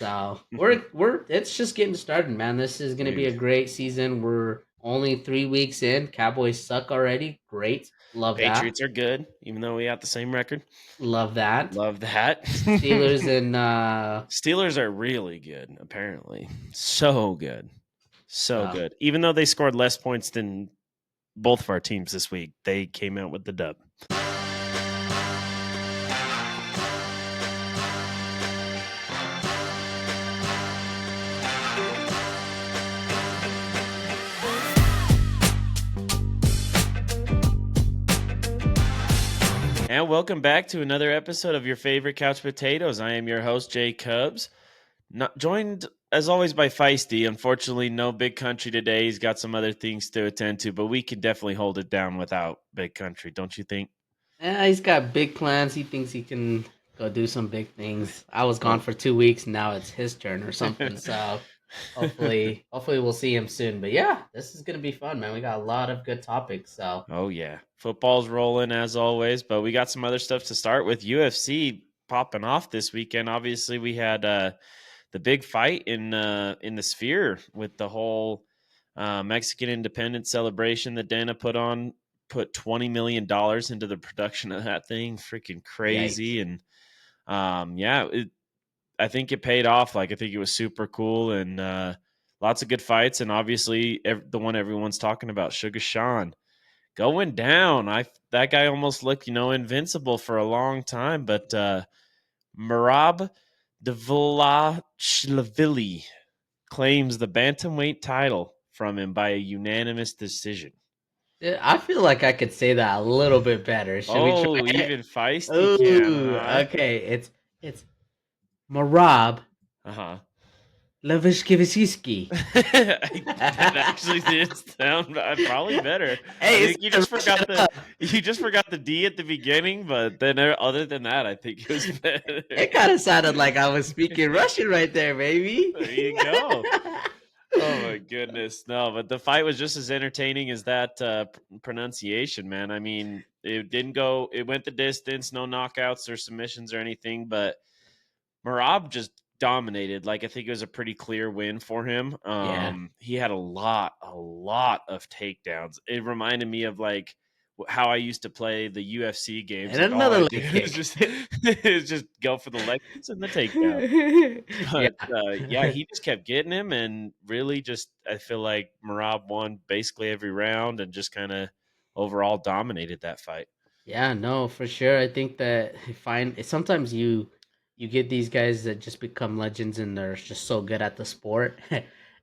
So we're it's just getting started, man. This is gonna be a Dude, great season. We're only 3 weeks in. Cowboys suck already. Great. Love that. Patriots are good, even though we got the same record. Love that. Love that. Steelers and Steelers are really good, apparently. So good. So so good. Even though they scored less points than both of our teams this week, they came out with the dub. And welcome back to another episode of your favorite Couch Potatoes. I am your host, Jay Cubs. Not joined as always by Feisty. Unfortunately, no Big Country today. He's got some other things to attend to, but we can definitely hold it down without Big Country, don't you think? he's got big plans. He thinks he can go do some big things. I was gone Oh. for 2 weeks. Now it's his turn or something. So hopefully we'll see him soon. But yeah, this is gonna be fun, man. We got a lot of good topics. So Oh yeah, football's rolling as always, but we got some other stuff to start with. UFC popping off this weekend. Obviously, we had the big fight in the Sphere with the whole Mexican independence celebration that Dana put on. Put $20 million into the production of that thing. Freaking yikes. crazy, and yeah, I think it paid off. Like I think it was super cool and lots of good fights, and obviously the one everyone's talking about, Sugar Sean going down. That guy almost looked, invincible for a long time, but Marab Dvalishvili claims the bantamweight title from him by a unanimous decision. Yeah, I feel like I could say that a little bit better. Should we try Oh, it? even Feisty can, Ooh, huh? okay. It's Marab Uh-huh. Levishkivisiski. That actually did sound probably better. I Hey, it's think you gonna just rush forgot it up. the D at the beginning, but then other than that, I think it was better. It kind of sounded like I was speaking Russian right there, baby. There you go. Oh my goodness. No, but the fight was just as entertaining as that pronunciation, man. I mean, it went the distance, no knockouts or submissions or anything, but Marab just dominated. Like I think it was a pretty clear win for him. Yeah. He had a lot of takedowns. It reminded me of like how I used to play the UFC games. And Like all another I do leg is kick. just go for the leg kicks and the takedown. Yeah. But yeah, he just kept getting him, and really just I feel like Marab won basically every round and just kind of overall dominated that fight. Yeah, no, for sure. I think that I find sometimes you get these guys that just become legends and they're just so good at the sport.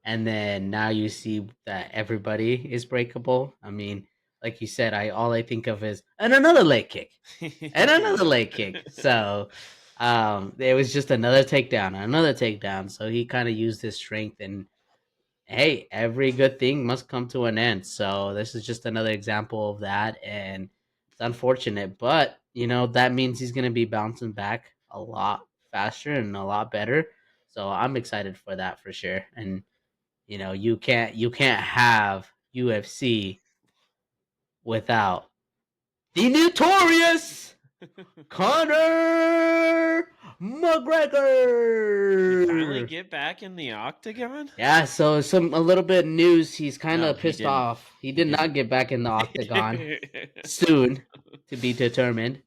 And then now you see that everybody is breakable. I mean, like you said, I all I think of is and another leg kick. And another Yeah. leg kick. So it was just another takedown, another takedown. So he kind of used his strength and hey, every good thing must come to an end. So this is just another example of that, and it's unfortunate, but that means he's gonna be bouncing back a lot faster and a lot better. So I'm excited for that for sure. And you can't have UFC without the notorious Conor Did he finally McGregor. get back in the octagon? Yeah, so some a little bit news. He's kind No, of he pissed didn't. off. He He did didn't. not get back in the octagon soon, to be determined.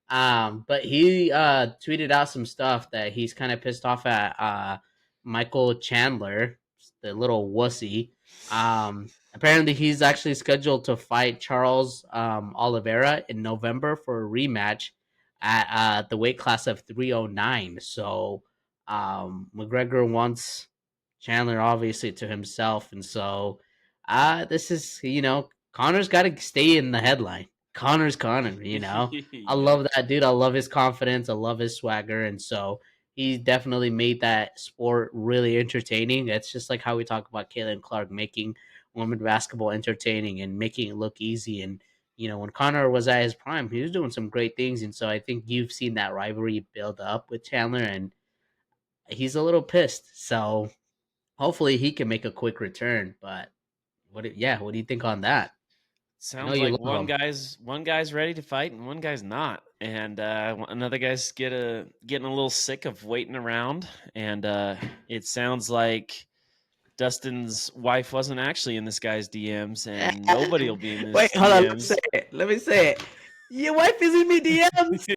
But he tweeted out some stuff that he's kind of pissed off at Michael Chandler, the little wussy. Apparently he's actually scheduled to fight Charles Oliveira in November for a rematch at the weight class of 309. So McGregor wants Chandler obviously to himself, and so this is Connor's got to stay in the headline. Connor's Connor, I Yeah. love that dude. I love his confidence. I love his swagger, and so he definitely made that sport really entertaining. It's just like how we talk about Caitlin Clark making women basketball entertaining and making it look easy. And when Connor was at his prime, he was doing some great things, and so I think you've seen that rivalry build up with Chandler, and he's a little pissed. So hopefully he can make a quick return. But what do you think on that? I know Sounds you like love him. one guy's ready to fight and one guy's not. and another guy's getting a little sick of waiting around, and it sounds like Dustin's wife wasn't actually in this guy's DMs, and nobody will be in Wait, his hold on. Let me say DMs. it. Let me say it. Your wife is in me DMs.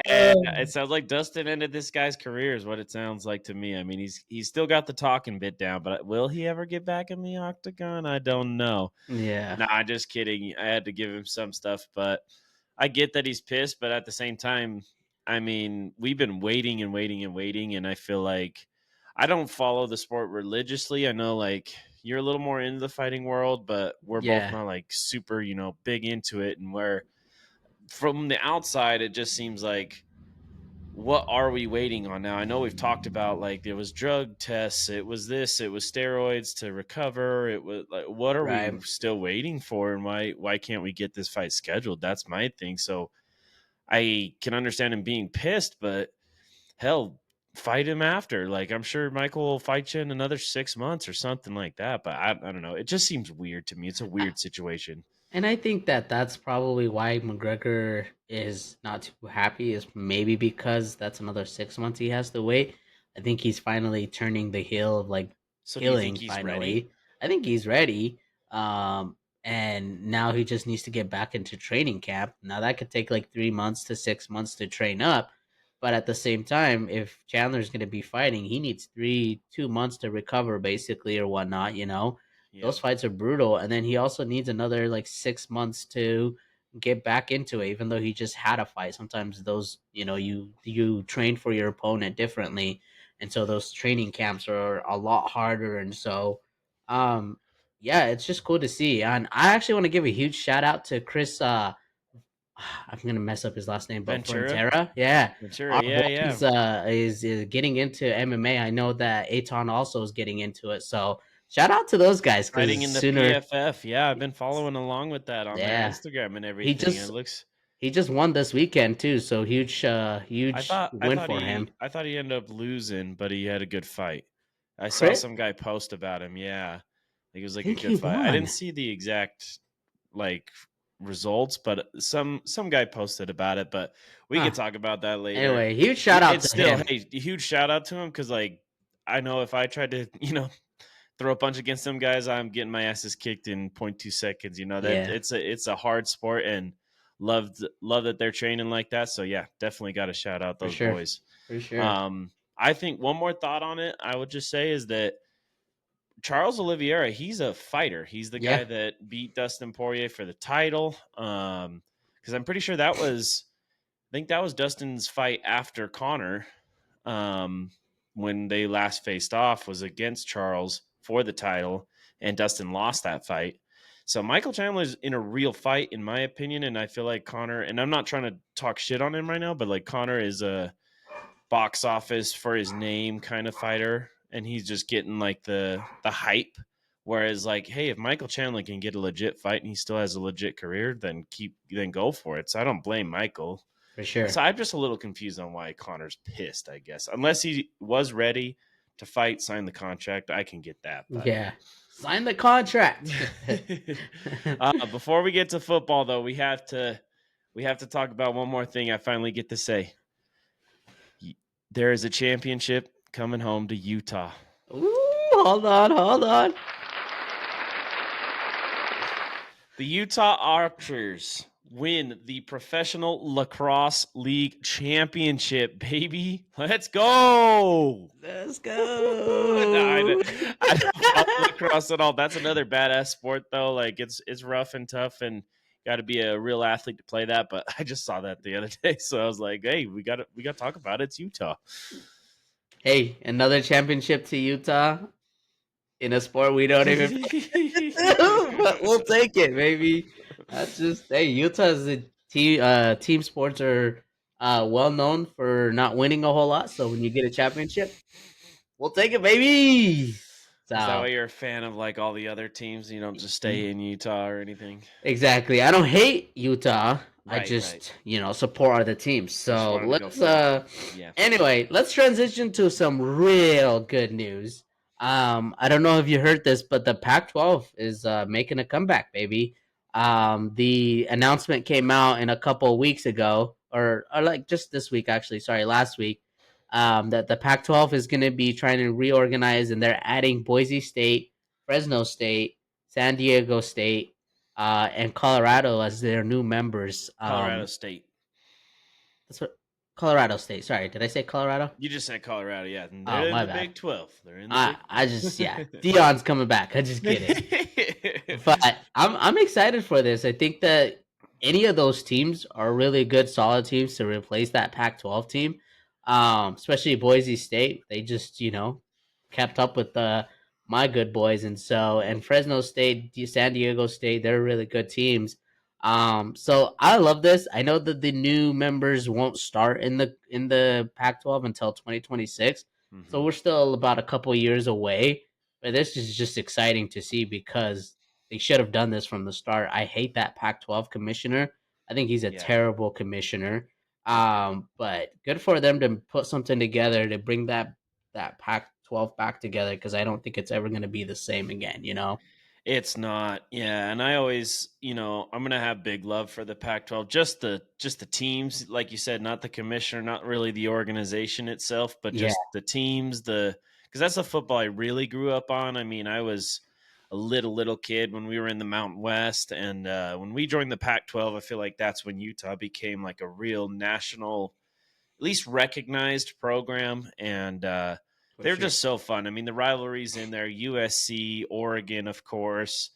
And it sounds like Dustin ended this guy's career, is what it sounds like to me. I mean, he's still got the talking bit down, but will he ever get back in the octagon? I don't know. Yeah. No, I'm just kidding. I had to give him some stuff, but I get that he's pissed. But at the same time, I mean, we've been waiting and waiting and waiting, and I feel like I don't follow the sport religiously. I know, like, you're a little more into the fighting world, but we're both Yeah. not like super, big into it. And where from the outside, it just seems like, what are we waiting on now? I know we've talked about, like, there was drug tests, it was this, it was steroids to recover. It was like, what are we Right. still waiting for, and why can't we get this fight scheduled? That's my thing. So I can understand him being pissed, but hell, fight him after. Like, I'm sure Michael will fight you in another 6 months or something like that. But I don't know. It just seems weird to me. It's a weird situation. And I think that that's probably why McGregor is not too happy, is maybe because that's another 6 months he has to wait. I think he's finally turning the heel of like So do you think healing he's ready? finally. I think he's ready. And now he just needs to get back into training camp. Now that could take like 3 months to 6 months to train up. But at the same time, if Chandler's gonna be fighting, he needs 2 months to recover basically or whatnot, Yep. those fights are brutal. And then he also needs another like 6 months to get back into it, even though he just had a fight. Sometimes those, you train for your opponent differently. And so those training camps are a lot harder. And so um yeah, it's just cool to see. And I actually want to give a huge shout out to Chris I'm gonna mess up his last name, but Ventura. Frontera, yeah, Ventura. our boy Yeah, yeah. is getting into MMA. I know that Aton also is getting into it, so shout out to those guys Fighting because in the sooner, PFF. Yeah, I've been following along with that on their yeah, Instagram and he everything. And it just looks. he just won this weekend too, so I huge thought I win thought for him. he I thought he ended up losing, but he had a good fight. I saw Crit, some guy post about him. Yeah, like, it was I like a think he good fight. I didn't won. see the exact, like, results, but some guy posted about it. But we Huh. could talk about that later. Anyway, huge shout out It's to still, him. hey, huge shout out to him, because, like, I know if I tried to throw a punch against some guys, I'm getting my asses kicked in point 0.2 seconds. That Yeah, it's a hard sport, and love that they're training like that. So yeah, definitely got to shout out for those sure, boys. for sure. I think one more thought on it, I would just say, is that Charles Oliveira, he's a fighter. He's the Yeah, guy that beat Dustin Poirier for the title. Because I'm pretty sure that was, I think that was Dustin's fight after Connor. Um, when they last faced off, was against Charles for the title, and Dustin lost that fight. So Michael Chandler's in a real fight, in my opinion, and I feel like Connor. And I'm not trying to talk shit on him right now, but, like, Connor is a box office for his name kind of fighter, and he's just getting, like, the hype. Whereas, like, hey, if Michael Chandler can get a legit fight and he still has a legit career, then go for it. So I don't blame Michael. for sure. So I'm just a little confused on why Connor's pissed, I guess. Unless he was ready to fight, sign the contract, I can get that. But Yeah, sign the contract. before we get to football, though, we have to talk about one more thing. I finally get to say, there is a championship coming home to Utah. Ooh, hold on, hold on. The Utah Archers win the Professional Lacrosse League Championship, baby. Let's go. Let's No, go. I don't follow lacrosse at all. That's another badass sport, though. Like, it's rough and tough, and got to be a real athlete to play that. But I just saw that the other day, so I was like, hey, we got to talk about it. It's Utah. Hey, another championship to Utah in a sport we don't even but we'll take it, baby. That's just hey, Utah's a team sports are well known for not winning a whole lot. So when you get a championship, we'll take it, baby. Is that why So you're a fan of, like, all the other teams? You don't just stay in Utah or anything? exactly. I don't hate Utah. I Right, right. just, support other teams. You just So wanted to go let's for it. Yeah. anyway, let's transition to some real good news. I don't know if you heard this, but the Pac-12 is making a comeback, baby. The announcement came out in a couple of weeks ago, or like just this week, actually. Sorry, last week. That the Pac-12 is going to be trying to reorganize, and they're adding Boise State, Fresno State, San Diego State, and Colorado as their new members. Colorado State. That's what Colorado State. Sorry, did I say Colorado? You just said Colorado, yeah. Oh, They're in my the bad. Big 12. They're in the Big I just Dion's coming back. I just kidding. 12. But I'm excited for this. I think that any of those teams are really good, solid teams to replace that Pac-12 team. Especially Boise State. They just kept up with the my good boys, and Fresno State, San Diego State. They're really good teams. So I love this. I know that the new members won't start in the Pac-12 until 2026. So Mhm. we're still about a couple years away. But this is just exciting to see because they should have done this from the start. I hate that Pac-12 commissioner. I think he's a Yeah. terrible commissioner. But good for them to put something together to bring that Pac-12 back together because I don't think it's ever going to be the same again. It's not. Yeah, and I always, I'm going to have big love for the Pac-12. Just the teams, like you said, not the commissioner, not really the organization itself, but Yeah. just the teams, cuz that's the football I really grew up on. I mean, I was a little kid when we were in the Mountain West, and when we joined the Pac-12, I feel like that's when Utah became like a real national, at least recognized program, and For they're sure. just so fun. I mean, the rivalries in there, USC, Oregon, of course,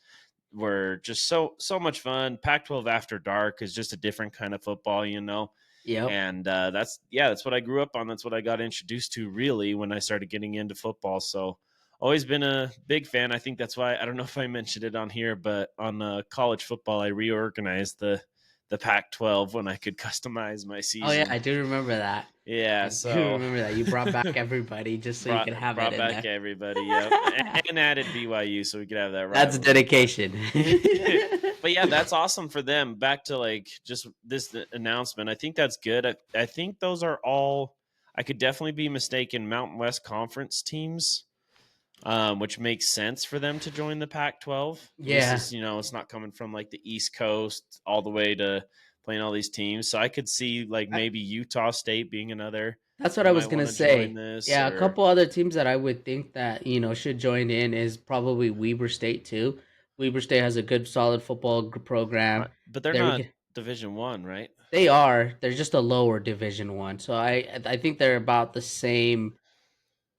were just so much fun. Pac-12 after dark is just a different kind of football. Yep. And that's what I grew up on. That's what I got introduced to really when I started getting into football. So always been a big fan. I think that's why I don't know if I mentioned it on here, but on college football, I reorganized the Pac-12 when I could customize my Oh yeah, season. I do remember that. Yeah, I do so remember that. You brought back everybody just so you brought could have it brought in back there. everybody. Yep, and added BYU so we could have that That's rivalry. But dedication. but yeah, that's awesome for them. Back to like just this announcement. I think that's good. I think those are all. I could definitely be mistaken. Mountain West Conference teams, which makes sense for them to join the Pac-12. At least Yeah. it's not coming from like the East Coast all the way to playing all these teams. So I could see like I, maybe Utah State being another That's what that I might was want gonna to join say. this, Yeah, a or couple other teams that I would think that should join in is probably Weber State too. Weber State has a good, solid football program. but they're They're not Division One, right? they are. They're just a lower Division One. So I think they're about the same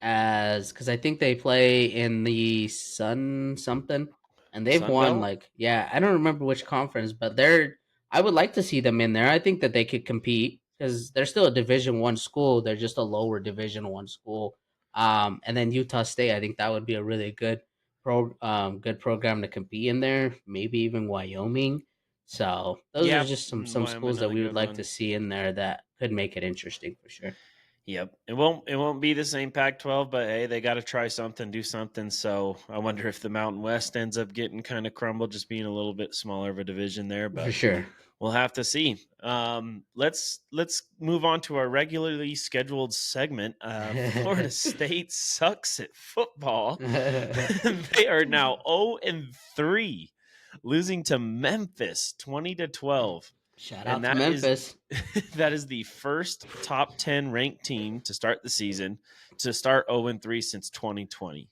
as because I think they play in the Sun something, and they've Sun won Belt. like I don't remember which conference, but they're. I would like to see them in there. I think that they could compete because they're still a Division 1 school. They're just a lower Division 1 school. And then Utah State, I think that would be a really good program to compete in there. Maybe even Wyoming. So those are Yeah, just some Wyoming, schools that another we would good like to one. see in there that could make it interesting for sure. Yep. It won't be the same Pac-12, but hey, they got to try something, do something. So I wonder if the Mountain West ends up getting kind of crumbled, just being a little bit smaller of a division there. For But sure. we'll have to see. Let's move on to our regularly scheduled segment. Florida State sucks at football. They are now 0-3, losing to Memphis 20-12. Shout And out to that is Memphis. that is the first top 10 ranked team to start the season to start 0-3 since 2020.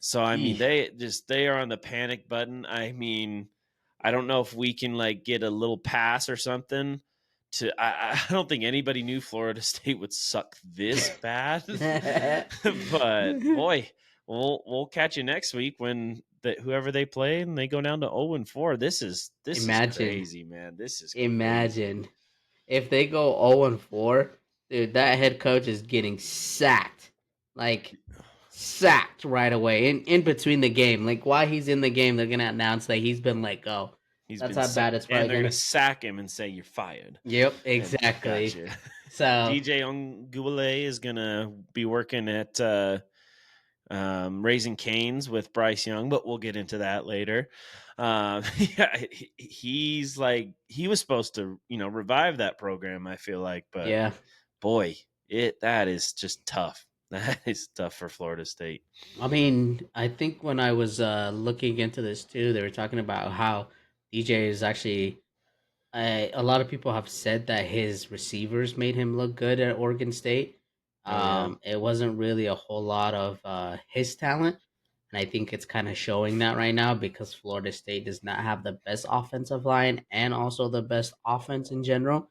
So I mean Eeh. they are on the panic button. I mean, I don't know if we can like get a little pass or something to I don't think anybody knew Florida State would suck this bad. But boy, we'll catch you next week when whoever they play and they go down to 0-4. This is Imagine, crazy, man. This is crazy. imagine if they go 0-4, dude, that head coach is getting sacked. Like sacked right away in between the game. Like while he's in the game, they're gonna announce that he's been let go. He's That's been how sacked, bad it's and probably they're gonna gonna. sack him and say you're fired. Yep, And exactly. gotcha. So DJ Ongule is gonna be working at Raising Canes with Bryce Young, but we'll get into that later. Yeah, he's like he was supposed to revive that program. I feel like, but yeah, boy, that is just tough. That is tough for Florida State. I mean, I think when I was looking into this too, they were talking about how DJ is actually a lot of people have said that his receivers made him look good at Oregon State. Oh yeah. It wasn't really a whole lot of his talent, and I think it's kind of showing that right now because Florida State does not have the best offensive line and also the best offense in general.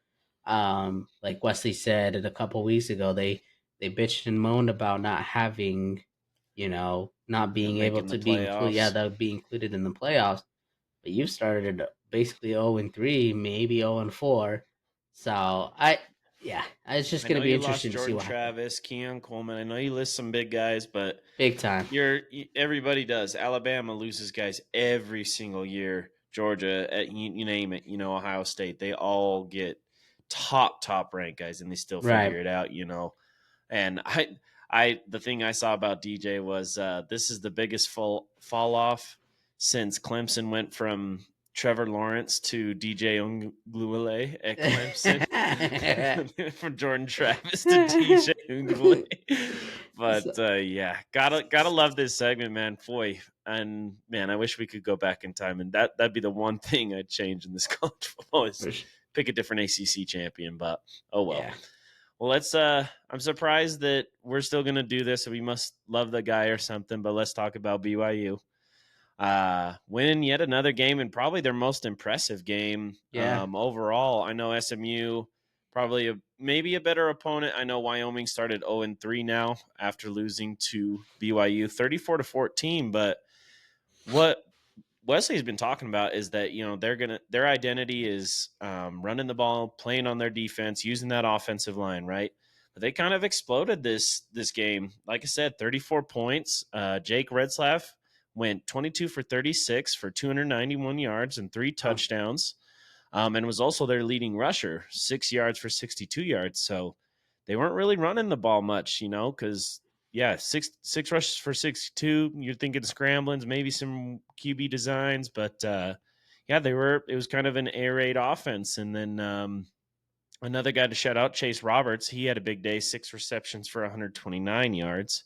Like Wesley said a couple weeks ago, they bitched and moaned about not having, not being able Making the to be included. Yeah, playoffs. that would be included in the playoffs. But you've started basically 0-3, maybe 0-4. So yeah, it's just I gonna know be you lost interesting to see Jordan what happens. Travis, Keon Coleman. I know you list some big guys, but Big time. everybody does. Alabama loses guys every single year. Georgia, you name it. Ohio State. They all get top ranked guys, and they still Right. figure it out. And the thing I saw about DJ was this is the biggest fall off since Clemson went from Trevor Lawrence to DJ Ungluele at Clemson, from Jordan Travis to DJ Ungluele. But So, yeah, gotta love this segment, man. Boy, and man, I wish we could go back in time, and that'd be the one thing I'd change in this college football is pick a different ACC champion. But oh well. yeah. Well, let's. I'm surprised that we're still going to do this. So we must love the guy or something. But let's talk about BYU. Winning yet another game and probably their most impressive game Yeah. overall. I know SMU probably maybe a better opponent. I know Wyoming started 0-3 now after losing to BYU 34-14. But what Wesley's been talking about is that their identity is running the ball, playing on their defense, using that offensive line, right? But they kind of exploded this game. Like I said, 34 points. Jake Redslaff went 22 for 36 for 291 yards and 3 Oh, touchdowns, and was also their leading rusher, 6 yards for 62 yards. So they weren't really running the ball much, because yeah, six rushes for 62. You're thinking scramblings, maybe some QB designs, but yeah, it was kind of an air raid offense. And then another guy to shout out, Chase Roberts. He had a big day, 6 receptions for 129 yards.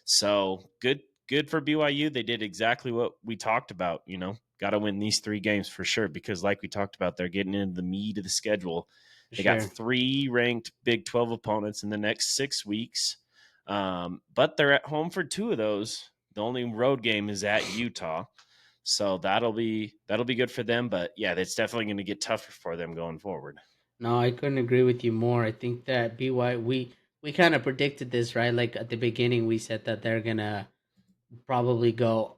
So good for BYU. They did exactly what we talked about. Got to win these 3 games for sure because, like we talked about, they're getting into the meat of the schedule. for They got sure. 3 ranked Big 12 opponents in the next 6 weeks, but they're at home for 2 of those. The only road game is at Utah, so that'll be good for them. But yeah, it's definitely going to get tougher for them going forward. No, I couldn't agree with you more. I think that BY we kind of predicted this, right? Like at the beginning, we said that they're gonna probably go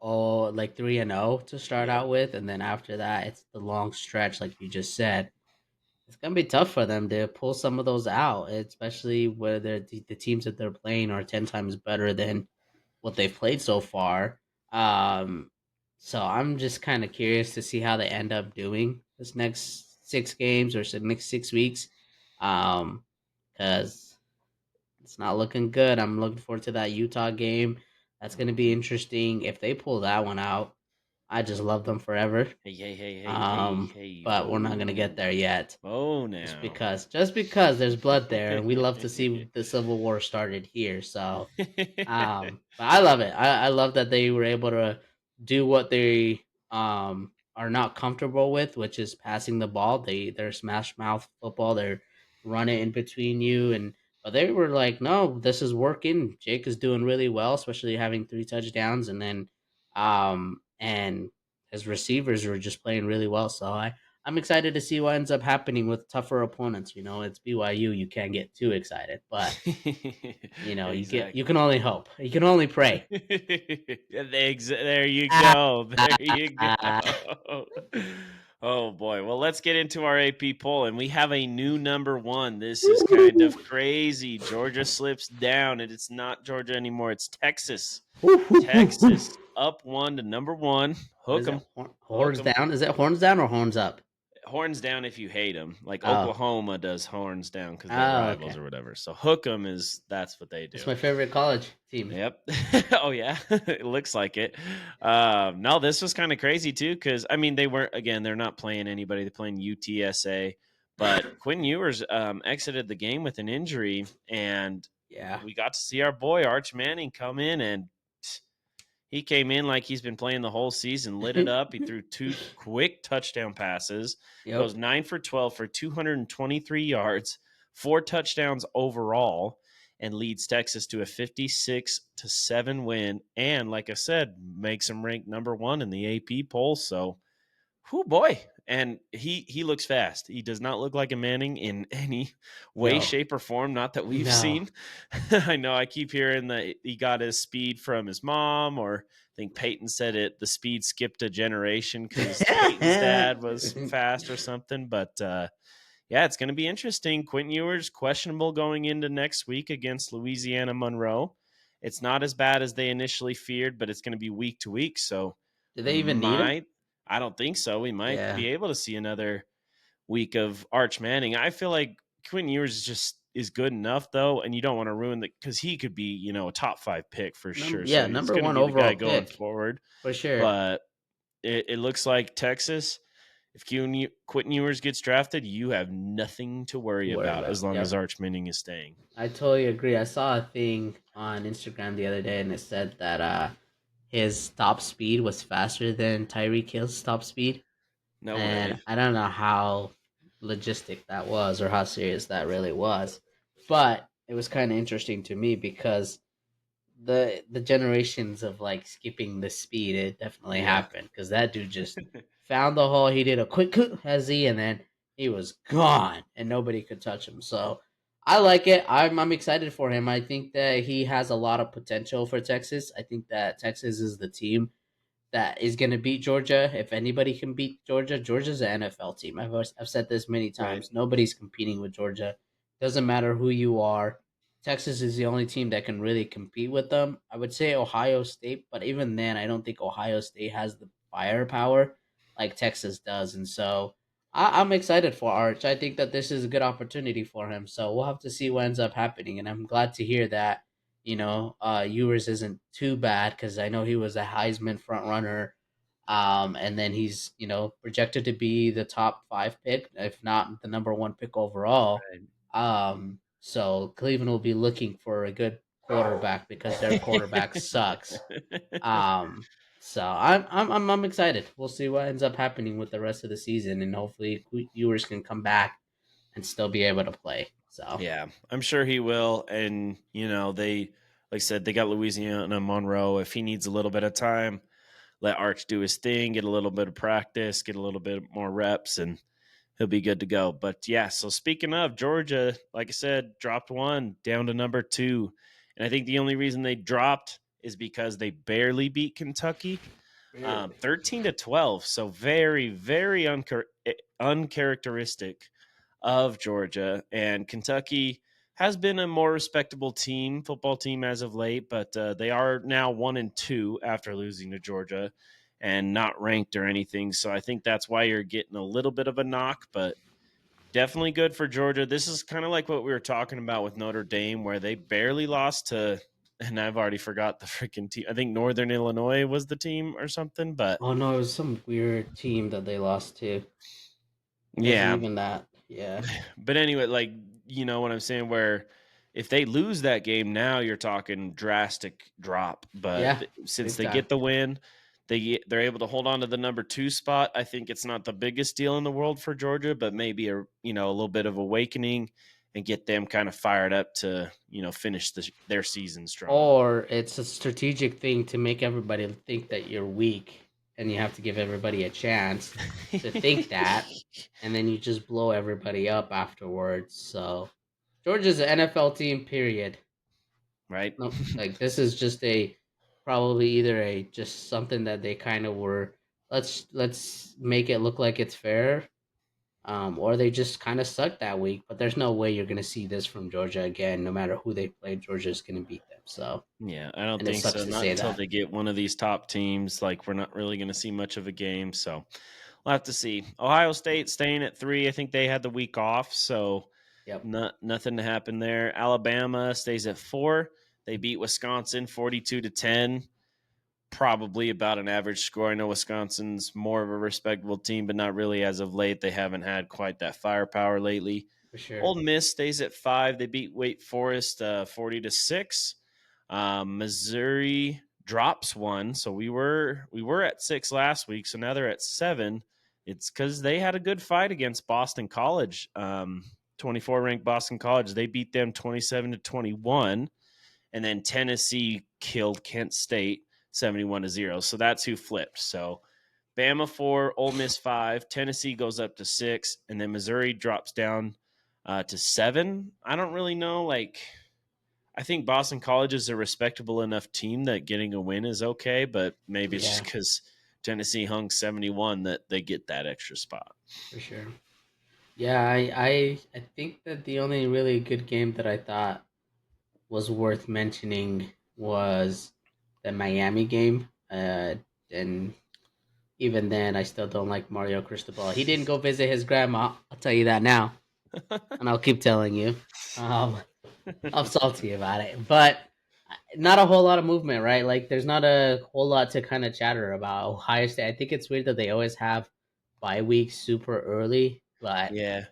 like 3-0 to start Yep. out with, and then after that, it's the long stretch, like you just said. It's gonna be tough for them to pull some of those out, especially where the teams that they're playing are 10 times better than what they've played so far. Um, so I'm just kind of curious to see how they end up doing this next 6 games or next 6 weeks, because it's not looking good. I'm looking forward to that Utah game. That's gonna be Mhm. interesting. If they pull that one out, I just love them forever. Hey, But we're not gonna get whoa, there yet. whoa Just now. because, just because there's blood there, and we love to see the Civil War started here. So, but I love it. I love that they were able to do what they are not comfortable with, which is passing the ball. They're smash mouth football. They're running in between you, and but they were like, no, this is working. Jake is doing really well, especially having 3 touchdowns, and then and his receivers were just playing really well. So I'm excited to see what ends up happening with tougher opponents. It's BYU. You can't get too excited, but you can Exactly. only hope. You can only pray. There you Ah, go. There you ah, go. Oh boy. Well, let's get into our AP poll, and we have a new number 1. This is kind woo-hoo, of crazy. Georgia slips down, and it's not Georgia anymore. It's Texas. woo-hoo-hoo-hoo. Texas up 1 to number 1. What Hook is it? 'em. Hook Horns 'em. down? Is it horns down or horns up? Horns down if you hate them. Like Oh, Oklahoma does horns down because they're oh, rivals okay. or whatever. So hook 'em that's what they That's do. my favorite college team. Yep. Oh yeah, it looks like it. No, this was kind of crazy too because I mean they're not playing anybody. They're playing UTSA, but Quinn Ewers exited the game with an injury, and Yeah, we got to see our boy Arch Manning come in and He came in like he's been playing the whole season, lit it up. He threw 2 quick touchdown passes, Yep. goes 9 for 12 for 223 yards, 4 touchdowns overall, and leads Texas to a 56-7 win. And like I said, makes him rank number 1 in the AP poll. So, whoo boy. And he looks fast. He does not look like a Manning in any way, No. shape, or form. Not that we've No. seen. I know I keep hearing that he got his speed from his mom, or I think Peyton said it. The speed skipped a generation because Peyton's dad was fast or something. But yeah, it's going to be interesting. Quentin Ewers questionable going into next week against Louisiana Monroe. It's not as bad as they initially feared, but it's going to be week to week. So Do they even need him? might I don't think so. We might Yeah. be able to see another week of Arch Manning. I feel like Quentin Ewers is good enough though, and you don't want to ruin the because he could be a top 5 pick for sure. So Yeah, he's number going to one be the overall guy going pick forward. for sure. But it looks like Texas. If Quentin Ewers gets drafted, you have nothing to worry Worry about about. as long as Yep. Arch Manning is staying. I totally agree. I saw a thing on Instagram the other day, and it said that his top speed was faster than Tyreek Hill's top speed, No and way. I don't know how logistic that was or how serious that really was, but it was kind of interesting to me because the generations of like skipping the speed, it definitely Yeah. happened because that dude just found the hole. He did a quick hezzy, and then he was gone, and nobody could touch him. So I like it. I'm excited for him. I think that he has a lot of potential for Texas. I think that Texas is the team that is going to beat Georgia. If anybody can beat Georgia, Georgia's an NFL team. I've said this many Right. times. Nobody's competing with Georgia. Doesn't matter who you are. Texas is the only team that can really compete with them. I would say Ohio State, but even then, I don't think Ohio State has the firepower like Texas does. And so I'm excited for Arch. I think that this is a good opportunity for him. So we'll have to see what ends up happening. And I'm glad to hear that Ewers isn't too bad because I know he was a Heisman front runner. And then he's, projected to be the top 5 pick, if not the number 1 pick overall. So Cleveland will be looking for a good quarterback because their quarterback sucks. Um, so I'm excited. We'll see what ends up happening with the rest of the season, and hopefully Ewers can come back and still be able to play. So Yeah, I'm sure he will. And, they, like I said, they got Louisiana Monroe. If he needs a little bit of time, let Arch do his thing, get a little bit of practice, get a little bit more reps, and he'll be good to go. But yeah, so speaking of Georgia, like I said, dropped one down to number 2. And I think the only reason they dropped is because they barely beat Kentucky. barely. 13-12. So very, very uncharacteristic of Georgia. And Kentucky has been a more respectable football team as of late, but they are now 1-2 after losing to Georgia and not ranked or anything. So I think that's why you're getting a little bit of a knock, but definitely good for Georgia. This is kind of like what we were talking about with Notre Dame, where they barely lost to, and I've already forgot the freaking team. I think Northern Illinois was the team or something, but Oh no, it was some weird team that they lost to. It wasn't yeah. even that. Yeah. But anyway, like, you know what I'm saying, where if they lose that game now, you're talking drastic drop. But Yeah. since Big they time. get the win, they're able to hold on to the number 2 spot. I think it's not the biggest deal in the world for Georgia, but maybe a little bit of awakening and get them kind of fired up to finish their season strong. Or it's a strategic thing to make everybody think that you're weak and you have to give everybody a chance to think that, and then you just blow everybody up afterwards. So Georgia's an NFL team, period. Right. No, like this is just a probably either a just something that they kind of were, let's make it look like it's fair, or they just kind of sucked that week. But there's no way you're gonna see this from Georgia again. No matter who they play, Georgia's gonna beat them. So, Yeah, I don't and it think sucks so. to Not say until that. they get one of these top teams. Like, we're not really going to see much of a game. So we'll have to see. Ohio State staying at 3. I think they had the week off, so Yep, nothing to happen there. Alabama stays at 4. They beat Wisconsin 42-10. Probably about an average score. I know Wisconsin's more of a respectable team, but not really as of late. They haven't had quite that firepower lately. for sure. Old Miss stays at 5. They beat Wake Forest 40-6. Missouri drops one. So we were at 6 last week, so now they're at 7. It's because they had a good fight against Boston College, 24 ranked Boston College. They beat them 27-21, and then Tennessee killed Kent State 71-0. So that's who flipped. So Bama 4, Ole Miss 5, Tennessee goes up to 6, and then Missouri drops down to 7. I don't really know. Like, I think Boston College is a respectable enough team that getting a win is okay, but maybe it's just Yeah, because Tennessee hung 71 that they get that extra spot. for sure. Yeah, I think that the only really good game that I thought was worth mentioning was the Miami game. And even then, I still don't like Mario Cristobal. He didn't go visit his grandma. I'll tell you that now, and I'll keep telling you. Um, I'm salty about it, but not a whole lot of movement, right? Like, there's not a whole lot to kind of chatter about Ohio State. I think it's weird that they always have bye weeks super early, but Yeah.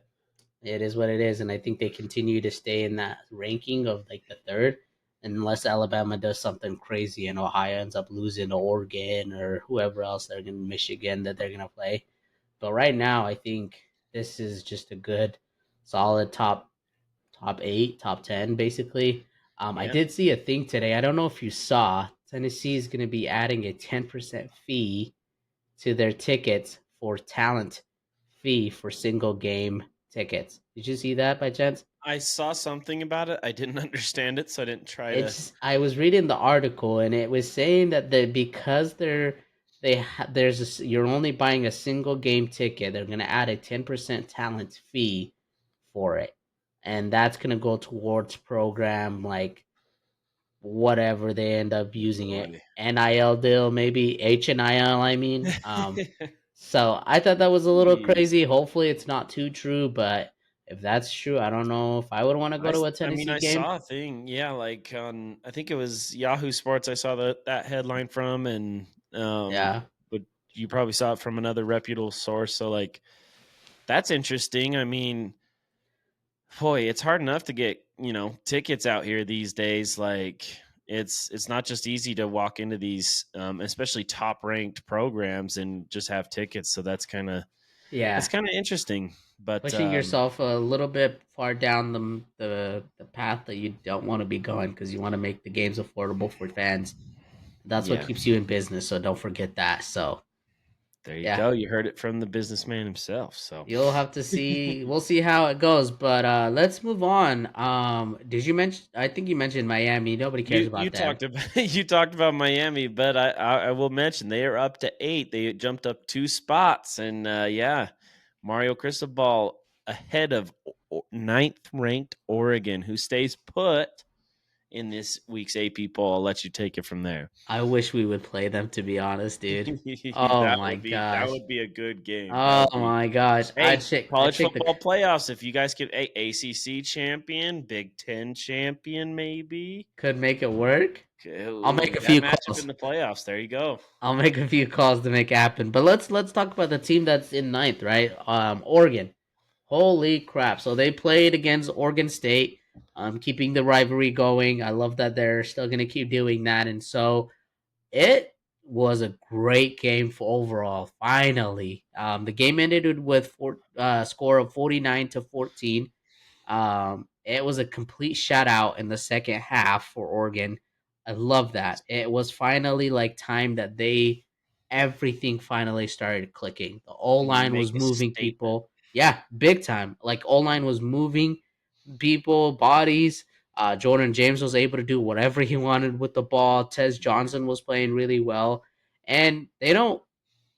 it is what it is, and I think they continue to stay in that ranking of like the third, unless Alabama does something crazy and Ohio ends up losing to Oregon or whoever else they're going to Michigan that they're going to play. But right now, I think this is just a good, solid top eight, top 10, basically. I Yeah. did see a thing today. I don't know if you saw. Tennessee is going to be adding a 10% fee to their tickets for talent fee for single game tickets. Did you see that by chance? I saw something about it. I didn't understand it, so I didn't try to. It's I was reading the article and it was saying that because you're only buying a single game ticket, they're gonna add a 10% talent fee for it, and that's gonna go towards program like whatever they end up using it. Really? NIL deal, maybe HNIL, I mean. So I thought that was a little Jeez. crazy. Hopefully it's not too true, but if that's true, I don't know if I would want to go to a I mean, Tennessee I game. saw a thing, yeah, like on I think it was Yahoo Sports. I saw that headline from, and Yeah. but you probably saw it from another reputable source. So like, that's interesting. I mean, boy, it's hard enough to get tickets out here these days. Like, it's not just easy to walk into these, especially top ranked programs and just have tickets. So that's Yeah. kind of interesting. But Pushing yourself a little bit far down the path that you don't want to be going because you want to make the games affordable for fans. That's what yeah, keeps you in business, so don't forget that. So, there you yeah. go. You heard it from the businessman himself. So. You'll have to see. We'll see how it goes, but let's move on. Did you mention? I think you mentioned Miami. Nobody cares You about them. talked about you talked about Miami, but I will mention they are up to 8. They jumped up 2 spots, and yeah, Mario Cristobal ahead of ninth ranked Oregon, who stays put in this week's AP poll. I'll let you take it from there. I wish we would play them, to be honest, dude. Oh my That gosh. would be a good game. That Oh would be. my gosh. Hey, I'd college shake the. football playoffs. If you guys could, ACC champion, Big Ten champion, maybe. Could make it work. I'll make Ooh, a that few matchup calls. in the playoffs. There you go. I'll make a few calls to make it happen. But let's talk about the team that's in ninth, right? Oregon. Holy crap! So they played against Oregon State, keeping the rivalry going. I love that they're still gonna keep doing that, and so it was a great game for overall. Finally, the game ended with score of 49-14. It was a complete shutout in the second half for Oregon. I love that. It was finally like time that everything finally started clicking. The O You line make was a moving statement. people. Yeah, big time. Like O line was moving people, bodies. Jordan James was able to do whatever he wanted with the ball. Tez Johnson was playing really well, and they don't.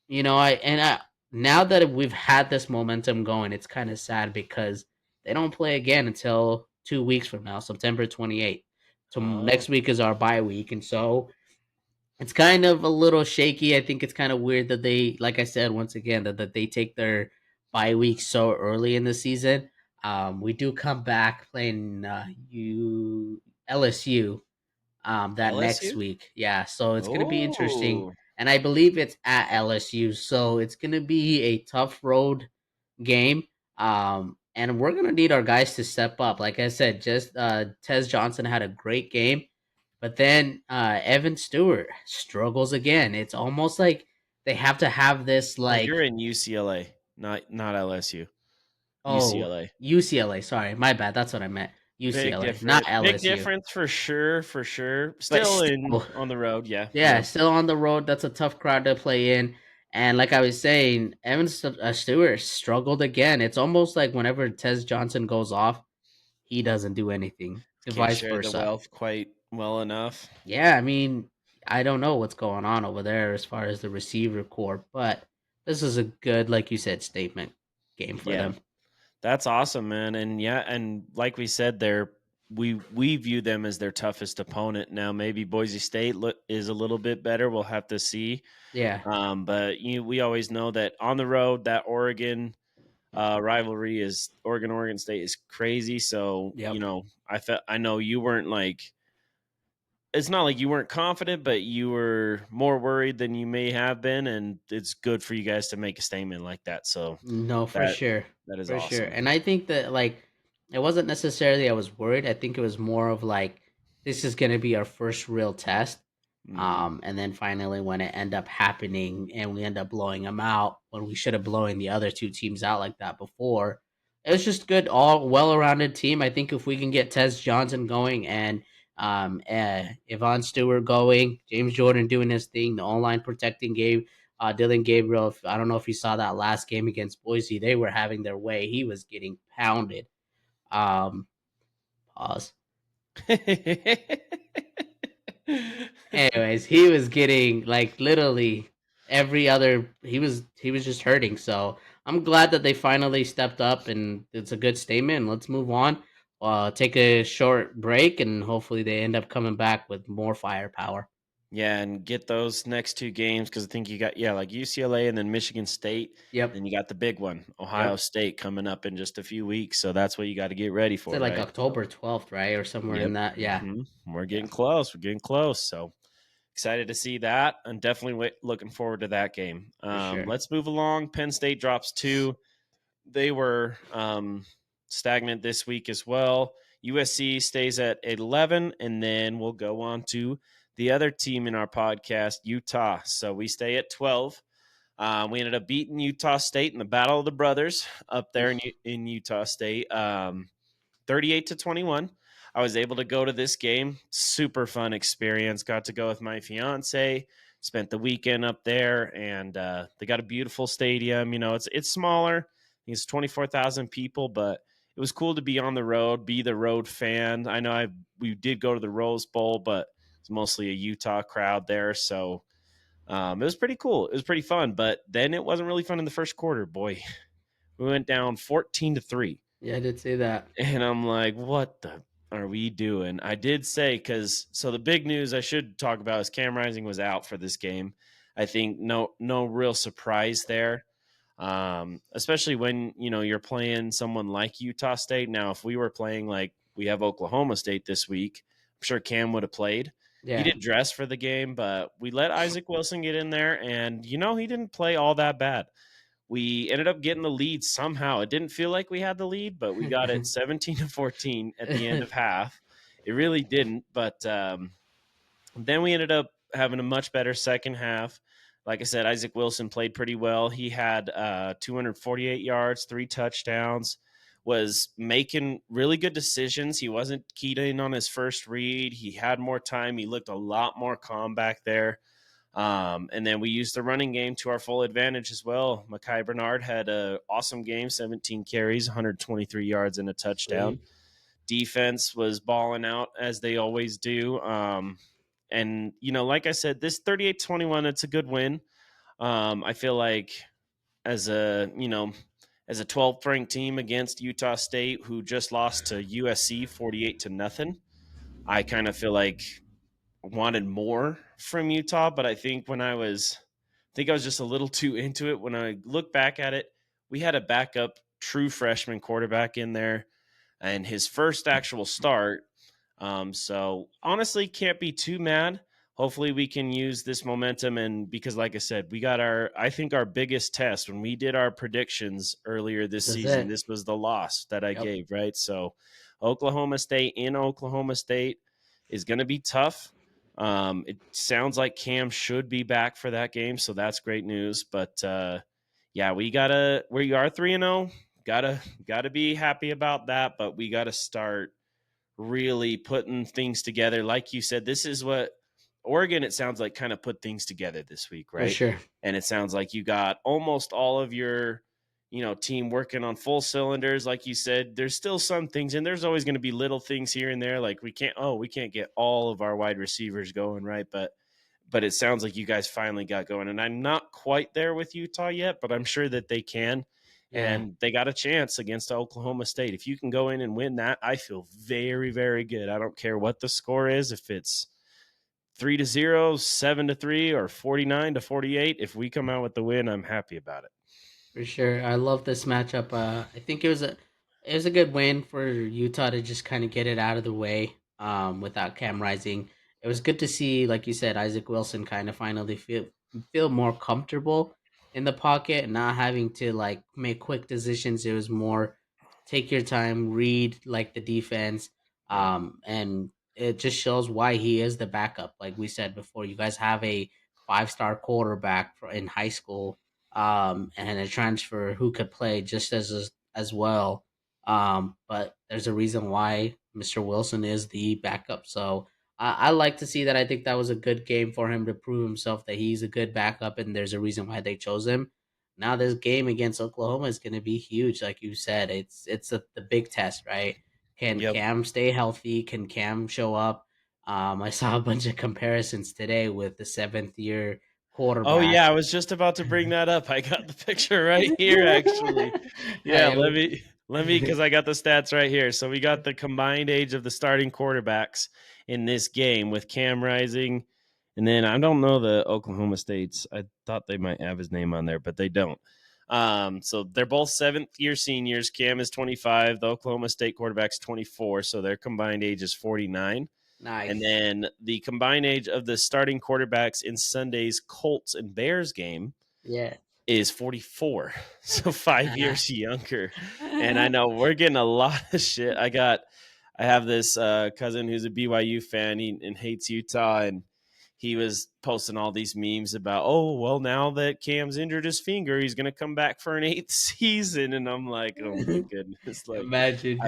Now that we've had this momentum going, it's kind of sad because they don't play again until 2 weeks from now, September 28th. So Oh, next week is our bye week, and so it's kind of a little shaky. I think it's kind of weird that they, like I said once again, that they take their bye week so early in the season. We do come back playing LSU that next LSU? week. Yeah, so it's gonna be interesting, Oh, and I believe it's at LSU, so it's gonna be a tough road game. And we're gonna need our guys to step up. Like I said, just Tez Johnson had a great game, But then Evan Stewart struggles again. It's almost like they have to have this Oh, like, you're in UCLA, not LSU. oh, UCLA. UCLA. Sorry, my bad. That's what I meant. UCLA, not Big LSU. difference for sure, for sure. But Still in still, on the road, yeah, yeah, yeah. still on the road. That's a tough crowd to play in. And like I was saying, Stewart struggled again. It's almost like whenever Tez Johnson goes off, he doesn't do anything, and Can't vice share the versa. wealth quite well enough. Yeah, I mean, I don't know what's going on over there as far as the receiver core, but this is a good, like you said, statement game for Yeah. them. That's awesome, man. And yeah, and like we said, we view them as their toughest opponent. Now, maybe Boise State is a little bit better. We'll have to see. Yeah. But we always know that on the road, that Oregon rivalry is Oregon State is crazy. So Yep. I know you weren't like, it's not like you weren't confident, but you were more worried than you may have been, and it's good for you guys to make a statement like that. So No, for that sure. that is For sure. awesome. And I think that like it wasn't necessarily I was worried. I think it was more of like this is going to be our first real test. Hmm. And then finally when it ended up happening and we end up blowing them out when we should have blown the other two teams out like that before. It was just good, all well-rounded team. I think if we can get Tez Johnson going and Yvonne Stewart going, James Jordan doing his thing, the online protecting game, Dylan Gabriel. I don't know if you saw that last game against Boise, they were having their way. He was getting pounded. Um, Pause. Anyways, he was getting like literally every other. He was just hurting. So I'm glad that they finally stepped up, and it's a good statement. Let's move on. Take a short break, and hopefully they end up coming back with more firepower. Yeah, and get those next two games because I think you got like UCLA and then Michigan State. Yep. Then you got the big one, Ohio Yep. State, coming up in just a few weeks. So that's what you got to get ready Is it for, like right? So, October 12th, right, or somewhere in yep. that? Yeah. We're Yeah. getting close. We're getting close. So excited to see that, and definitely looking forward to that game. For sure. Let's move along. Penn State drops 2. They were stagnant this week as well. USC stays at 11, and then we'll go on to the other team in our podcast, Utah. So we stay at 12. We ended up beating Utah State in the Battle of the Brothers up there in Utah State, 38-21. I was able to go to this game. Super fun experience. Got to go with my fiance. Spent the weekend up there, and they got a beautiful stadium. It's smaller. It's 24,000 people, but it was cool to be on the road, be the road fan. I know we did go to the Rose Bowl, but it's mostly a Utah crowd there, so it was pretty cool. It was pretty fun, but then it wasn't really fun in the first quarter. Boy, we went down 14-3. Yeah, I did say that. And I'm like, what the are we doing? I did say, so the big news I should talk about is Cam Rising was out for this game. I think no real surprise there. Especially when you're playing someone like Utah State. Now, if we were playing like we have Oklahoma State this week, I'm sure Cam would have played. He Yeah. did dress for the game, but we let Isaac Wilson get in there, and he didn't play all that bad. We ended up getting the lead somehow. It didn't feel like we had the lead, but we got it 17-14 at the end of half. It really didn't, but then we ended up having a much better second half. Like I said, Isaac Wilson played pretty well. He had 248 yards, 3 touchdowns, was making really good decisions. He wasn't keyed in on his first read. He had more time. He looked a lot more calm back there. And then we used the running game to our full advantage as well. Mekhi Bernard had an awesome game, 17 carries, 123 yards, and a touchdown. Sweet. Defense was balling out as they always do. And, like I said, this 38-21, it's a good win. I feel like as a, as a 12th ranked team against Utah State, who just lost to USC 48-0, I kind of feel like wanted more from Utah, but I think I was just a little too into it. When I look back at it, we had a backup true freshman quarterback in there and his first actual start. So honestly, can't be too mad. Hopefully we can use this momentum, and because like I said, we got I think our biggest test when we did our predictions earlier this This is season. it. This was the loss that I Yep. gave, right? So Oklahoma State is going to be tough. It sounds like Cam should be back for that game, so that's great news. But yeah, we are 3-0. Gotta be happy about that, but we gotta start really putting things together. Like you said, this is what Oregon, it sounds like, kind of put things together this week, For right? sure. And it sounds like you got almost all of your, team working on full cylinders. Like you said, there's still some things, and there's always going to be little things here and there. Like we can't get all of our wide receivers going, right? But it sounds like you guys finally got going. And I'm not quite there with Utah yet, but I'm sure that they can. Yeah. And they got a chance against Oklahoma State. If you can go in and win that, I feel very, very good. I don't care what the score is, if it's 3-0, 7-3, or 49-48. If we come out with the win, I'm happy about it. For sure. I love this matchup. I think it was a good win for Utah to just kind of get it out of the way without Cam Rising. It was good to see, like you said, Isaac Wilson kind of finally feel more comfortable in the pocket and not having to like make quick decisions. It was more take your time, read like the defense, and it just shows why he is the backup. Like we said before, you guys have a 5-star quarterback in high school, and a transfer who could play just as well. But there's a reason why Mr. Wilson is the backup. So I like to see that. I think that was a good game for him to prove himself that he's a good backup, and there's a reason why they chose him. Now this game against Oklahoma is going to be huge, like you said. It's the big test, right? Can Yep. Cam stay healthy? Can Cam show up? I saw a bunch of comparisons today with the 7th year Oh quarterback. yeah, I was just about to bring that up. I got the picture right here, actually. Yeah, I, let me because I got the stats right here. So we got the combined age of the starting quarterbacks in this game with Cam Rising, and then I don't know the Oklahoma States. I thought they might have his name on there, but they don't. So they're both 7th-year seniors. Cam is 25. The Oklahoma State quarterback's 24. So their combined age is 49. And nice. then the combined age of the starting quarterbacks in Sunday's Colts and Bears game Yeah. is 44. So 5 years younger. And I know we're getting a lot of shit. I have this cousin who's a BYU fan and hates Utah, and he was posting all these memes about, oh, well, now that Cam's injured his finger, he's going to come back for an 8th season. And I'm like, oh my goodness. Like, Imagine.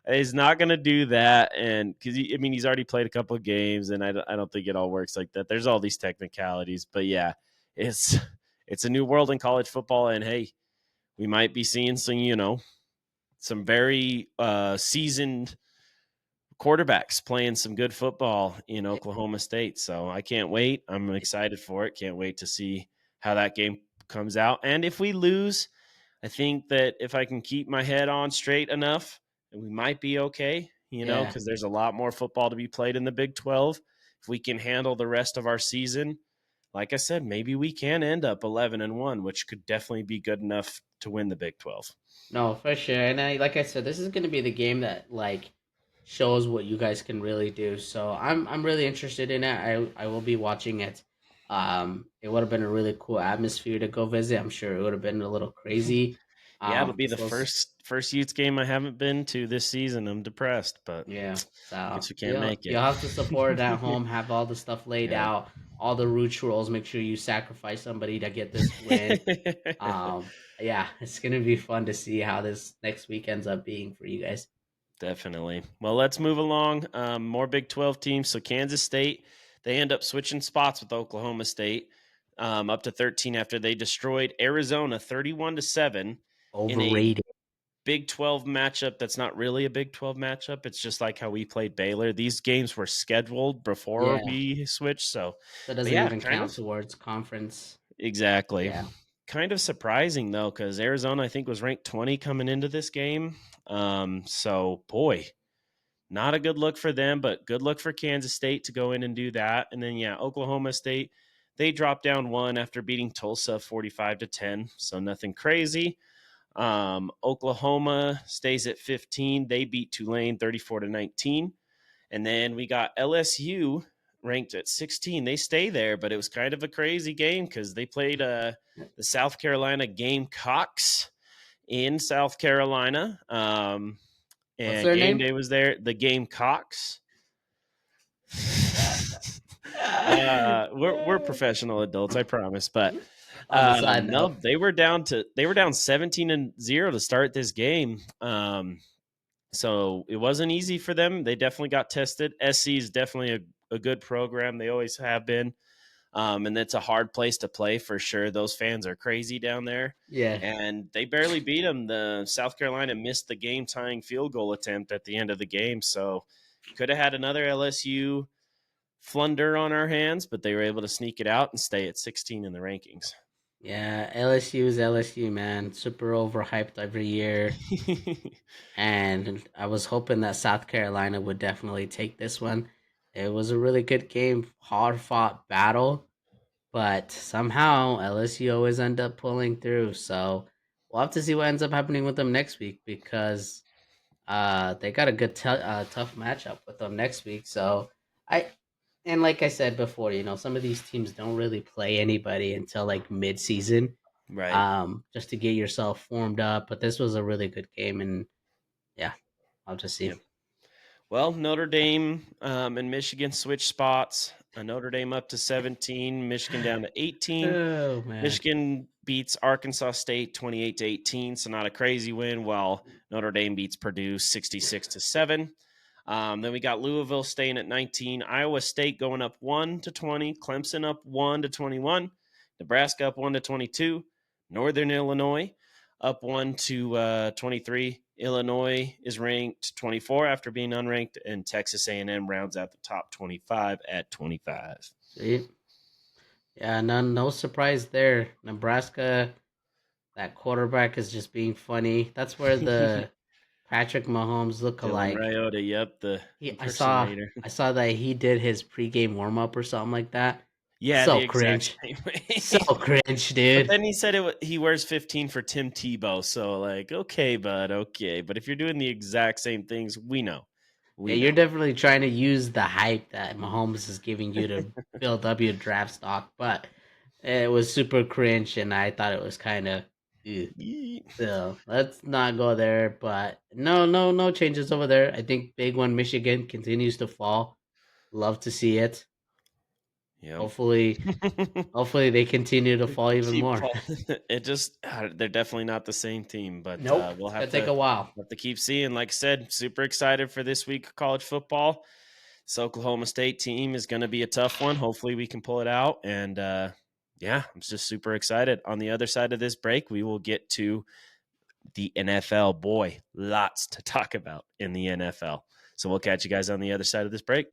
he's not going to do that. And because, he's already played a couple of games, and I don't think it all works like that. There's all these technicalities. But yeah, it's a new world in college football. And hey, we might be seeing some very seasoned quarterbacks playing some good football in Oklahoma State. So I can't wait. I'm excited for it. Can't wait to see how that game comes out. And if we lose, I think that if I can keep my head on straight enough, we might be okay, Yeah. because there's a lot more football to be played in the Big 12. If we can handle the rest of our season, like I said, maybe we can end up 11-1, which could definitely be good enough to win the Big 12. No, for sure. And like I said, this is going to be the game that like shows what you guys can really do. So I'm really interested in it. I will be watching it. It would have been a really cool atmosphere to go visit. I'm sure it would have been a little crazy. Yeah, it'll be the So first Utes game I haven't been to this season. I'm depressed, but yeah. So guess we can't make you'll it. have to support it at home. Have all the stuff laid Yeah. out, all the rituals. Make sure you sacrifice somebody to get this win. Um, yeah, it's gonna be fun to see how this next week ends up being for you guys. Definitely. Well, let's move along. More Big 12 teams. So Kansas State, they end up switching spots with Oklahoma State, up to 13 after they destroyed Arizona 31-7 in a Overrated. Big 12 matchup that's not really a Big 12 matchup. It's just like how we played Baylor. These games were scheduled before Yeah, we switched. So, so it but doesn't yeah, even kind count of towards conference. exactly. Yeah, Kind of surprising though, because Arizona I think was ranked 20 coming into this game. So boy, not a good look for them, but good look for Kansas State to go in and do that. And then yeah, Oklahoma State, they dropped down one after beating Tulsa 45-10. So nothing crazy. Oklahoma stays at 15. They beat Tulane 34-19. And then we got LSU ranked at 16. They stay there, but it was kind of a crazy game because they played the South Carolina Gamecocks in South Carolina. what's And their game name? day was there. The Gamecocks. We're professional adults, I promise. But On the side no, note, they were down 17-0 to start this game. So it wasn't easy for them. They definitely got tested. SC is definitely a good program. They always have been. And it's a hard place to play for sure. Those fans are crazy down there. yeah, And they barely beat them. The South Carolina missed the game tying field goal attempt at the end of the game. So could have had another LSU flunder on our hands, but they were able to sneak it out and stay at 16 in the rankings. yeah. LSU is LSU, man. Super overhyped every year. And I was hoping that South Carolina would definitely take this one. It was a really good game, hard fought battle, but somehow LSU always end up pulling through. So we'll have to see what ends up happening with them next week because they got a good tough matchup with them next week. So I and like I said before, some of these teams don't really play anybody until like mid season, Right. just to get yourself formed up. But this was a really good game, and yeah, I'll just see. Yeah. Well, Notre Dame and Michigan switched spots. Notre Dame up to 17, Michigan down to 18. Oh man. Michigan beats Arkansas State 28-18, so not a crazy win. While Notre Dame beats Purdue 66-7. Then we got Louisville staying at 19, Iowa State going up 1-20, Clemson up 1-21, Nebraska up 1-22, Northern Illinois up 1-23. Illinois is ranked 24 after being unranked, and Texas A&M rounds out the top 25 at 25. Sweet. Yeah, no surprise there. Nebraska, that quarterback is just being funny. That's where the Patrick Mahomes look Dylan alike. Raiola, yep, the He I saw impersonator. I saw that he did his pregame warm up or something like that. Yeah, So the exact cringe. same So way. cringe, But dude. then he said he wears 15 for Tim Tebow. So, like, okay, bud, okay. But if you're doing the exact same things, we know. Yeah, We you're know. definitely trying to use the hype that Mahomes is giving you to build up your draft stock, but it was super cringe, and I thought it was kind of. So let's not go there. But no changes over there. I think big one Michigan continues to fall. Love to see it. Yep. Hopefully, hopefully they continue to fall even Keep more. fall. It just they're definitely not the same team, but Nope, we'll it's gonna take a while. have to keep seeing. Like I said, super excited for this week of college football. This Oklahoma State team is going to be a tough one. Hopefully, we can pull it out. And yeah, I'm just super excited. On the other side of this break, we will get to the NFL. Boy, lots to talk about in the NFL. So we'll catch you guys on the other side of this break.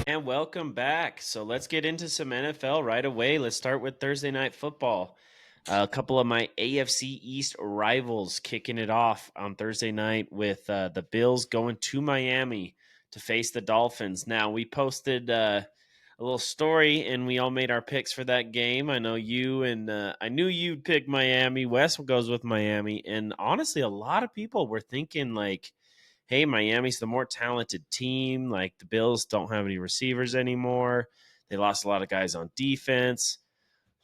And welcome back. So let's get into some NFL right away. Let's start with Thursday Night Football. A couple of my AFC East rivals kicking it off on Thursday night with the Bills going to Miami to face the Dolphins. Now, we posted a little story and we all made our picks for that game. I know you and I knew you'd pick Miami. Wes goes with Miami. And honestly, a lot of people were thinking like, hey, Miami's the more talented team. Like the Bills don't have any receivers anymore. They lost a lot of guys on defense.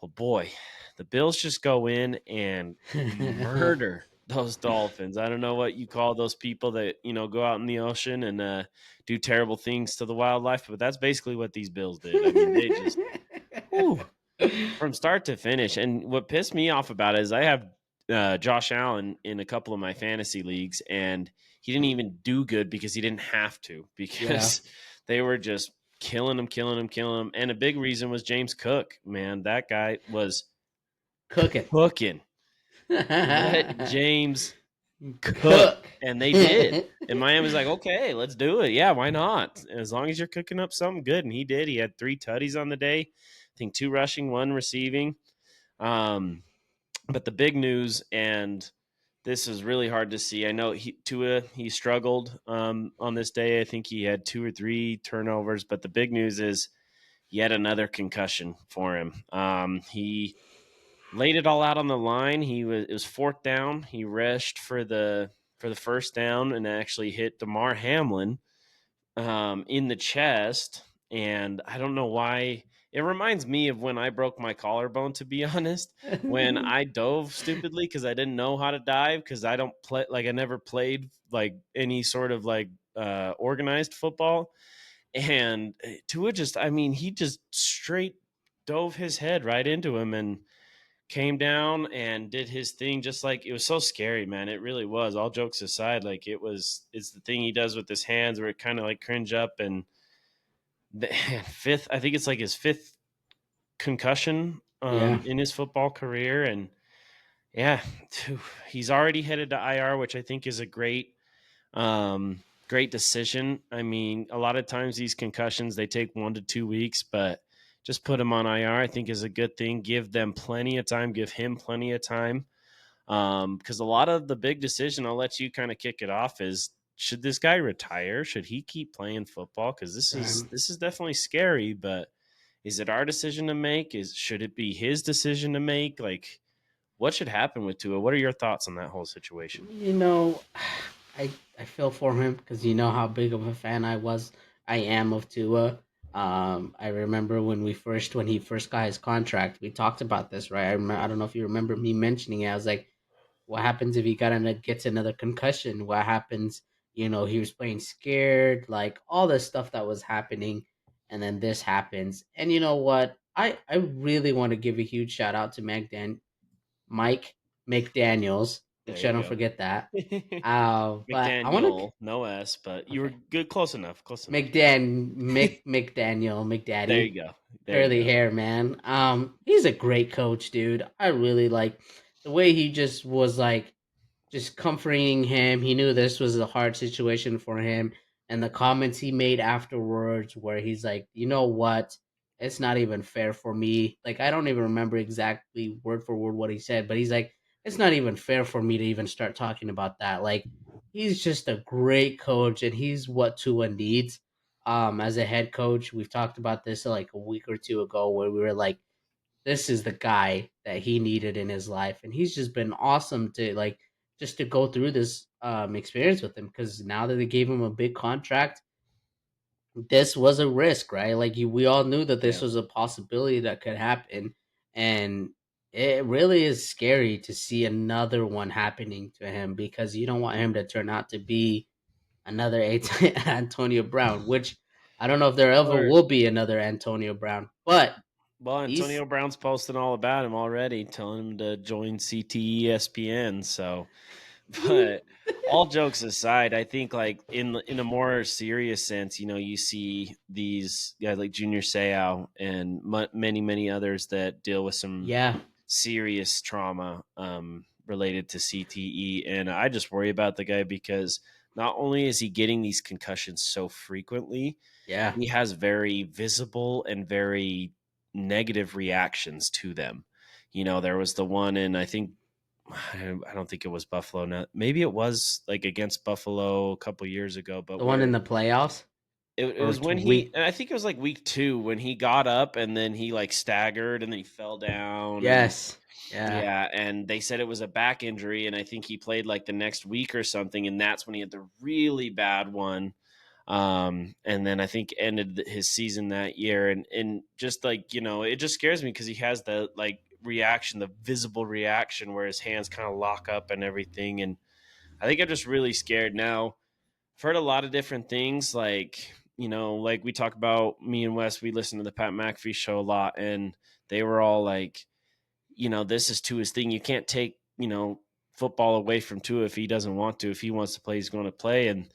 Oh boy, the Bills just go in and murder those Dolphins. I don't know what you call those people that, go out in the ocean and do terrible things to the wildlife, but that's basically what these Bills did. I mean, they just whew, from start to finish. And what pissed me off about it is I have Josh Allen in a couple of my fantasy leagues, and he didn't even do good because he didn't have to, Yeah, because they were just killing him. And a big reason was James Cook. Man, that guy was cooking. cooking. Let James cook. Cook. And they did. And Miami's like, okay, let's do it. Yeah, why not? As long as you're cooking up something good. And he did. He had 3 tutties on the day. I think 2 rushing, 1 receiving. But the big news, and this is really hard to see. I know Tua struggled on this day. I think he had 2 or 3 turnovers. But the big news is yet another concussion for him. He laid it all out on the line. It was 4th down. He rushed for the first down and actually hit Damar Hamlin in the chest. and I don't know why. It reminds me of when I broke my collarbone, to be honest, when I dove stupidly because I didn't know how to dive because I don't play like I never played like any sort of like organized football. And Tua just, I mean, he just straight dove his head right into him and came down and did his thing. Just like it was so scary, man. It really was. All jokes aside, like it's the thing he does with his hands where it kind of like cringe up and the fifth, I think it's like his fifth concussion Yeah. in his football career. And yeah, he's already headed to IR, which I think is a great decision. I mean, a lot of times these concussions they take 1 to 2 weeks, but just put him on IR, I think is a good thing. Give them plenty of time. Give him plenty of time. Because a lot of the big decision, I'll let you kind of kick it off, is should this guy retire? Should he keep playing football? Because this Right. is definitely scary. But is it our decision to make? Should it be his decision to make? Like, what should happen with Tua? What are your thoughts on that whole situation? You know, I feel for him because you know how big of a fan I am of Tua. I remember when he first got his contract, we talked about this, right? I don't know if you remember me mentioning it. I was like, what happens if he gets another concussion? What happens? You know, he was playing scared, like all the stuff that was happening, and then this happens. And you know what? I really want to give a huge shout out to Mike McDaniels. Make There sure I you don't go. forget that. But I want to McDaniel, no S, but you were okay. good, close enough, close enough. McDaniel There McDaddy you go. There you curly go. hair man. He's a great coach, dude. I really like the way he just was like just comforting him. He knew this was a hard situation for him, and the comments he made afterwards, where he's like, "You know what? It's not even fair for me." Like, I don't even remember exactly word for word what he said, but he's like, "It's not even fair for me to even start talking about that." Like, he's just a great coach, and he's what Tua needs. As a head coach, we've talked about this like a week or two ago, where we were like, this is the guy that he needed in his life, and he's just been awesome to like just to go through this experience with him because now that they gave him a big contract, this was a risk, right? Like we all knew that this Yeah. was a possibility that could happen, and it really is scary to see another one happening to him because you don't want him to turn out to be another Antonio Brown, which I don't know if there ever Or will be another Antonio Brown, but well, he's Antonio Brown's posting all about him already, telling him to join CTE ESPN. So, but all jokes aside, I think like in a more serious sense, you know, you see these guys like Junior Seau and many others that deal with some yeah, serious trauma related to CTE. And I just worry about the guy because not only is he getting these concussions so frequently, yeah. he has very visible and very negative reactions to them. You know, there was the one in, I think, I don't think it was Buffalo. Now, maybe it was like against Buffalo a couple years ago, but The one in where the playoffs it or was to when he, week? and I think it was like week two when he got up and then he like staggered and then he fell down and Yes. Yeah. yeah, and they said it was a back injury, and I think he played like the next week or something, and that's when he had the really bad one. And then I think ended his season that year, and just like you know, it just scares me because he has the like reaction, the visible reaction where his hands kind of lock up and everything, and I think I'm just really scared now. I've heard a lot of different things, like you know, like we talk about me and Wes. We listen to the Pat McAfee show a lot, and they were all like you know, this is Tua's thing. You can't take, you know, football away from Tua if he doesn't want to. If he wants to play, he's going to play. And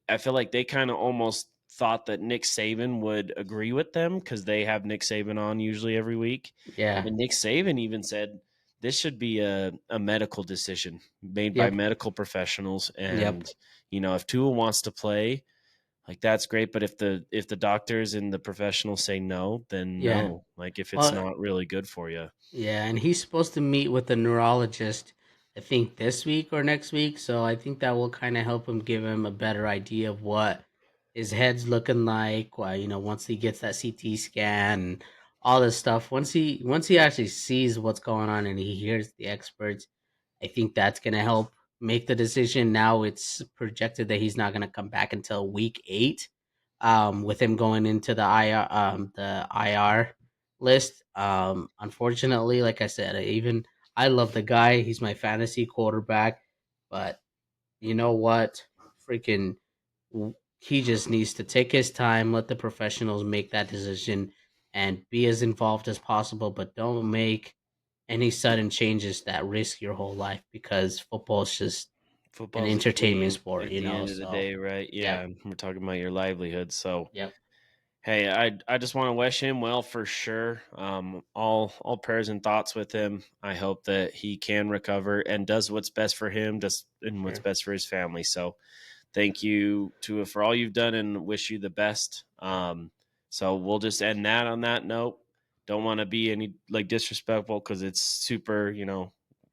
I feel like they kind of almost thought that Nick Saban would agree with them because they have Nick Saban on usually every week. Yeah. And Nick Saban even said this should be a medical decision made by Yep. medical professionals. Yep. And, you know, if Tua wants to play, like that's great. But if the doctors and the professionals say no, then Yeah. no. Like if it's Well, not really good for you. yeah, and he's supposed to meet with a neurologist, I think this week or next week. So I think that will kind of help him give him a better idea of what his head's looking like. Once he gets that CT scan and all this stuff. Once he actually sees what's going on and he hears the experts, I think that's gonna help make the decision. Now it's projected that he's not gonna come back until week 8. with him going into the IR list. Unfortunately, like I said, I love the guy. He's my fantasy quarterback, but you know what? Freaking, he just needs to take his time, let the professionals make that decision, and be as involved as possible. But don't make any sudden changes that risk your whole life, because football is just an Football's a entertainment game sport, at the end of the So, day, right? yep, Yeah, we're talking about your livelihood. So, yep, hey, I just want to wish him well for sure. All prayers and thoughts with him. I hope that he can recover and does what's best for him, does for and what's sure, best for his family. So, thank you to for all you've done and wish you the best. So we'll just end that on that note. Don't want to be any like disrespectful because it's super.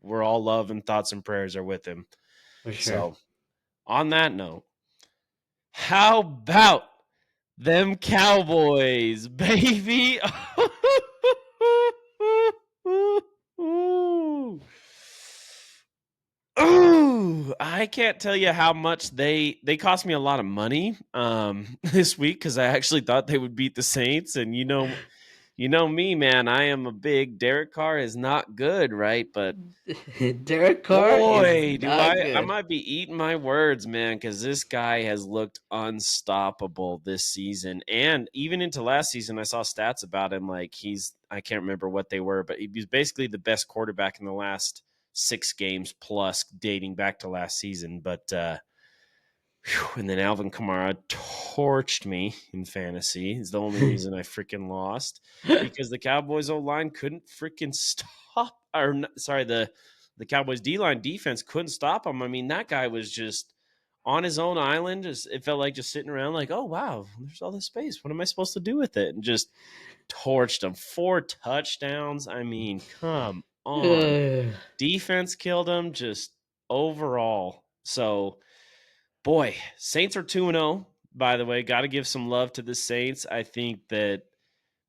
We're all love and thoughts and prayers are with him. for sure. So on that note, how about them Cowboys, baby? Ooh, I can't tell you how much they cost me a lot of money this week because I actually thought they would beat the Saints, and you know me, man. I am a big Derek Carr is not good, right? But Derek Carr is boy, do not I good. might be eating my words, man, because this guy has looked unstoppable this season. And even into last season, I saw stats about him. Like I can't remember what they were, but he was basically the best quarterback in the last 6 games plus dating back to last season. But and then Alvin Kamara torched me in fantasy. Is the only reason I freaking lost because the Cowboys O line couldn't freaking stop. Sorry, the Cowboys D line defense couldn't stop him. I mean, that guy was just on his own island. It felt like just sitting around, like, oh wow, there's all this space. What am I supposed to do with it? And just torched him. 4 touchdowns. I mean, come on. Defense killed him. Just overall. So boy, Saints are 2-0, by the way. Got to give some love to the Saints. I think that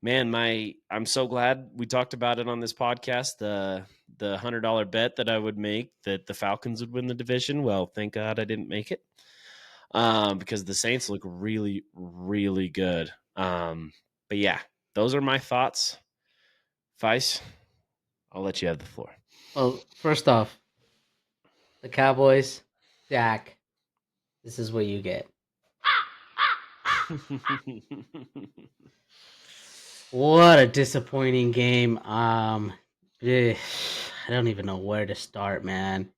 man, I'm so glad we talked about it on this podcast. The $100 bet that I would make that the Falcons would win the division. Well, thank God I didn't make it. Because the Saints look really, really good. But yeah, those are my thoughts. Vice, I'll let you have the floor. Well, first off, the Cowboys, Dak, this is what you get. What a disappointing game. I don't even know where to start, man.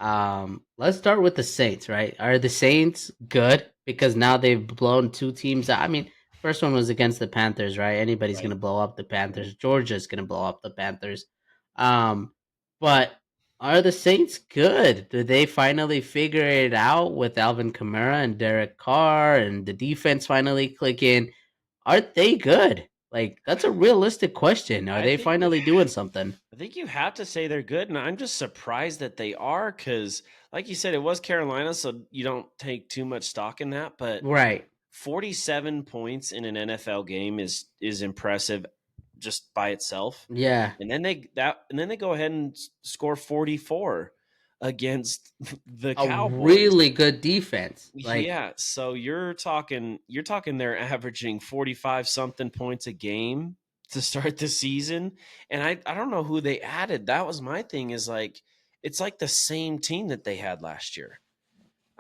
Let's start with the Saints, right? Are the Saints good? Because now they've blown two teams out. I mean, first one was against the Panthers, right? Anybody's Right. gonna blow up the Panthers. Georgia's gonna blow up the Panthers. Um, but are the Saints good? Did they finally figure it out with Alvin Kamara and Derek Carr and the defense finally clicking? Are they good? Like, that's a realistic question. Are I they think you finally doing something? I think you have to say they're good, and I'm just surprised that they are because, like you said, it was Carolina, so you don't take too much stock in that. But Right. 47 points in an NFL game is impressive just by itself. Yeah. And then they go ahead and score 44 against the A Cowboys. really good defense. Like, Yeah, so you're talking they're averaging 45 something points a game to start the season. And I don't know who they added. That was my thing is like it's like the same team that they had last year.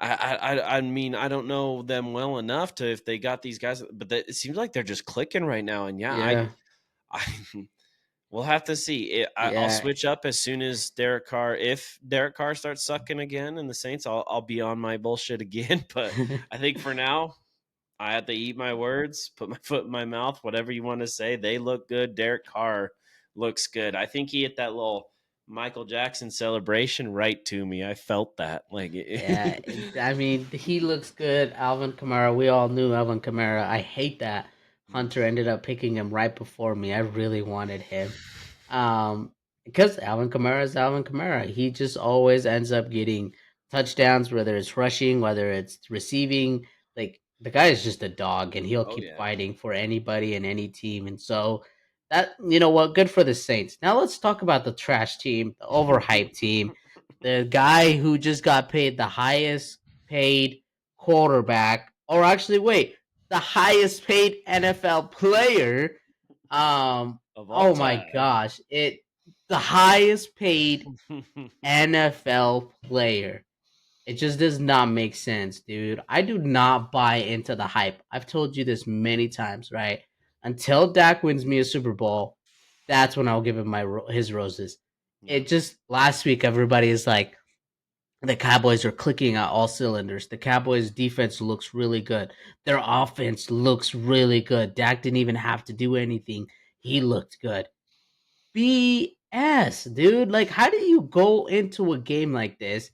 I mean, I don't know them well enough to if they got these guys, but it seems like they're just clicking right now. And yeah, I yeah. I we'll have to see. I'll Yeah. switch up as soon as Derek Carr. If Derek Carr starts sucking again in the Saints, I'll be on my bullshit again. But I think for now, I have to eat my words, put my foot in my mouth, whatever you want to say. They look good. Derek Carr looks good. I think he hit that little Michael Jackson celebration right to me. I felt that. Like, Yeah, I mean, he looks good. Alvin Kamara, we all knew Alvin Kamara. I hate that Hunter ended up picking him right before me. I really wanted him. Because Alvin Kamara is Alvin Kamara. He just always ends up getting touchdowns, whether it's rushing, whether it's receiving. Like, the guy is just a dog, and he'll oh keep yeah. fighting for anybody and any team. And so, that, you know what, good for the Saints. Now, let's talk about the trash team, the overhyped team, the guy who just got paid the highest paid quarterback. Or actually, wait. the highest paid NFL player. Of all Oh my time. gosh, the highest paid NFL player. It just does not make sense, dude. I do not buy into the hype. I've told you this many times, right? Until Dak wins me a Super Bowl, that's when I'll give him his roses. Yeah. It just last week everybody is like, the Cowboys are clicking at all cylinders. The Cowboys defense looks really good. Their offense looks really good. Dak didn't even have to do anything. He looked good. BS, dude. Like, how do you go into a game like this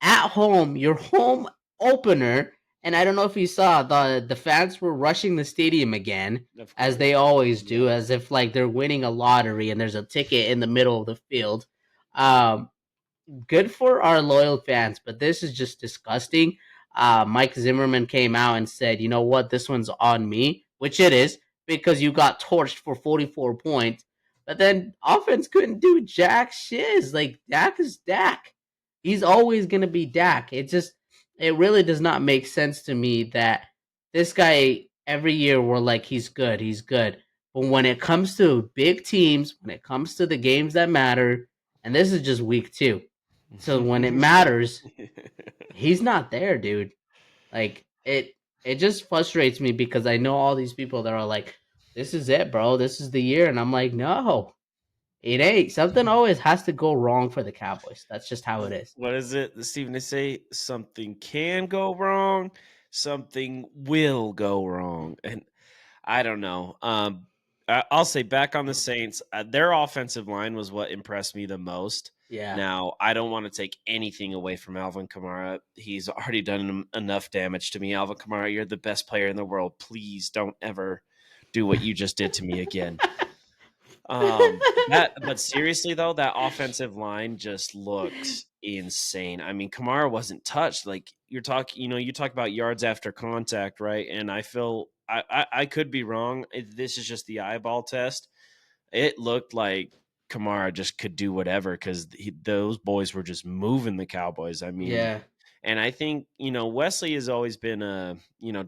at home, your home opener? And I don't know if you saw the fans were rushing the stadium again, Of as course. they always do, Yeah. as if like they're winning a lottery and there's a ticket in the middle of the field. Um, Good for our loyal fans, but this is just disgusting. Mike Zimmerman came out and said, "You know what? This one's on me," which it is because you got torched for 44 points. But then offense couldn't do jack shiz. Like Dak is Dak. He's always gonna be Dak. It really does not make sense to me that this guy every year we're like he's good. But when it comes to big teams, when it comes to the games that matter, and this is just week 2, so when it matters, he's not there, dude. Like it just frustrates me because I know all these people that are like, "This is it, bro. This is the year," and I'm like, "No, it ain't. Something always has to go wrong for the Cowboys. That's just how it is." What is it, Stephen? They say something can go wrong, something will go wrong, and I don't know. I'll say back on the Saints, their offensive line was what impressed me the most. Yeah, Now, I don't want to take anything away from Alvin Kamara. He's already done enough damage to me. Alvin Kamara, you're the best player in the world. Please don't ever do what you just did to me again. But seriously though, that offensive line just looked insane. I mean, Kamara wasn't touched. Like you're talking, you talk about yards after contact, right? And I feel I could be wrong. This is just the eyeball test. It looked like Kamara just could do whatever because those boys were just moving the Cowboys. I mean, yeah, and I think Wesley has always been a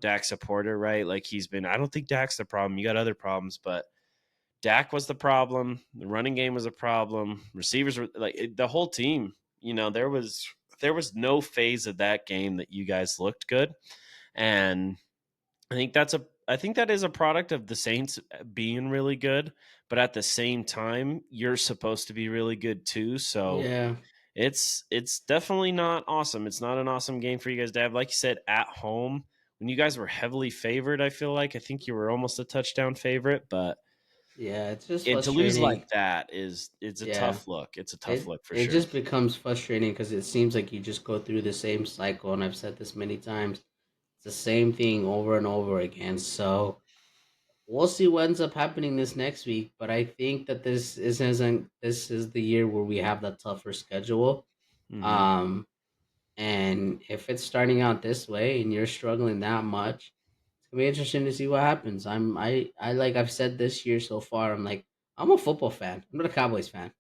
Dak supporter, right? Like he's been. I don't think Dak's the problem. You got other problems, but Dak was the problem. The running game was a problem. Receivers were like the whole team. There was no phase of that game that you guys looked good, and I think that is a product of the Saints being really good. But at the same time, you're supposed to be really good too. So yeah, it's definitely not awesome. It's not an awesome game for you guys to have. Like you said, at home when you guys were heavily favored. I think you were almost a touchdown favorite, but yeah. It's just and to lose like frustrating. that it's a Yeah, tough look. It's a tough it look for it sure. just becomes frustrating because it seems like you just go through the same cycle, and I've said this many times. It's the same thing over and over again. So we'll see what ends up happening this next week, but I think that this is the year where we have the tougher schedule. Hmm. Um, and if it's starting out this way and you're struggling that much, it's gonna be interesting to see what happens. I like I've said this year so far. I'm like I'm a football fan. I'm not a Cowboys fan.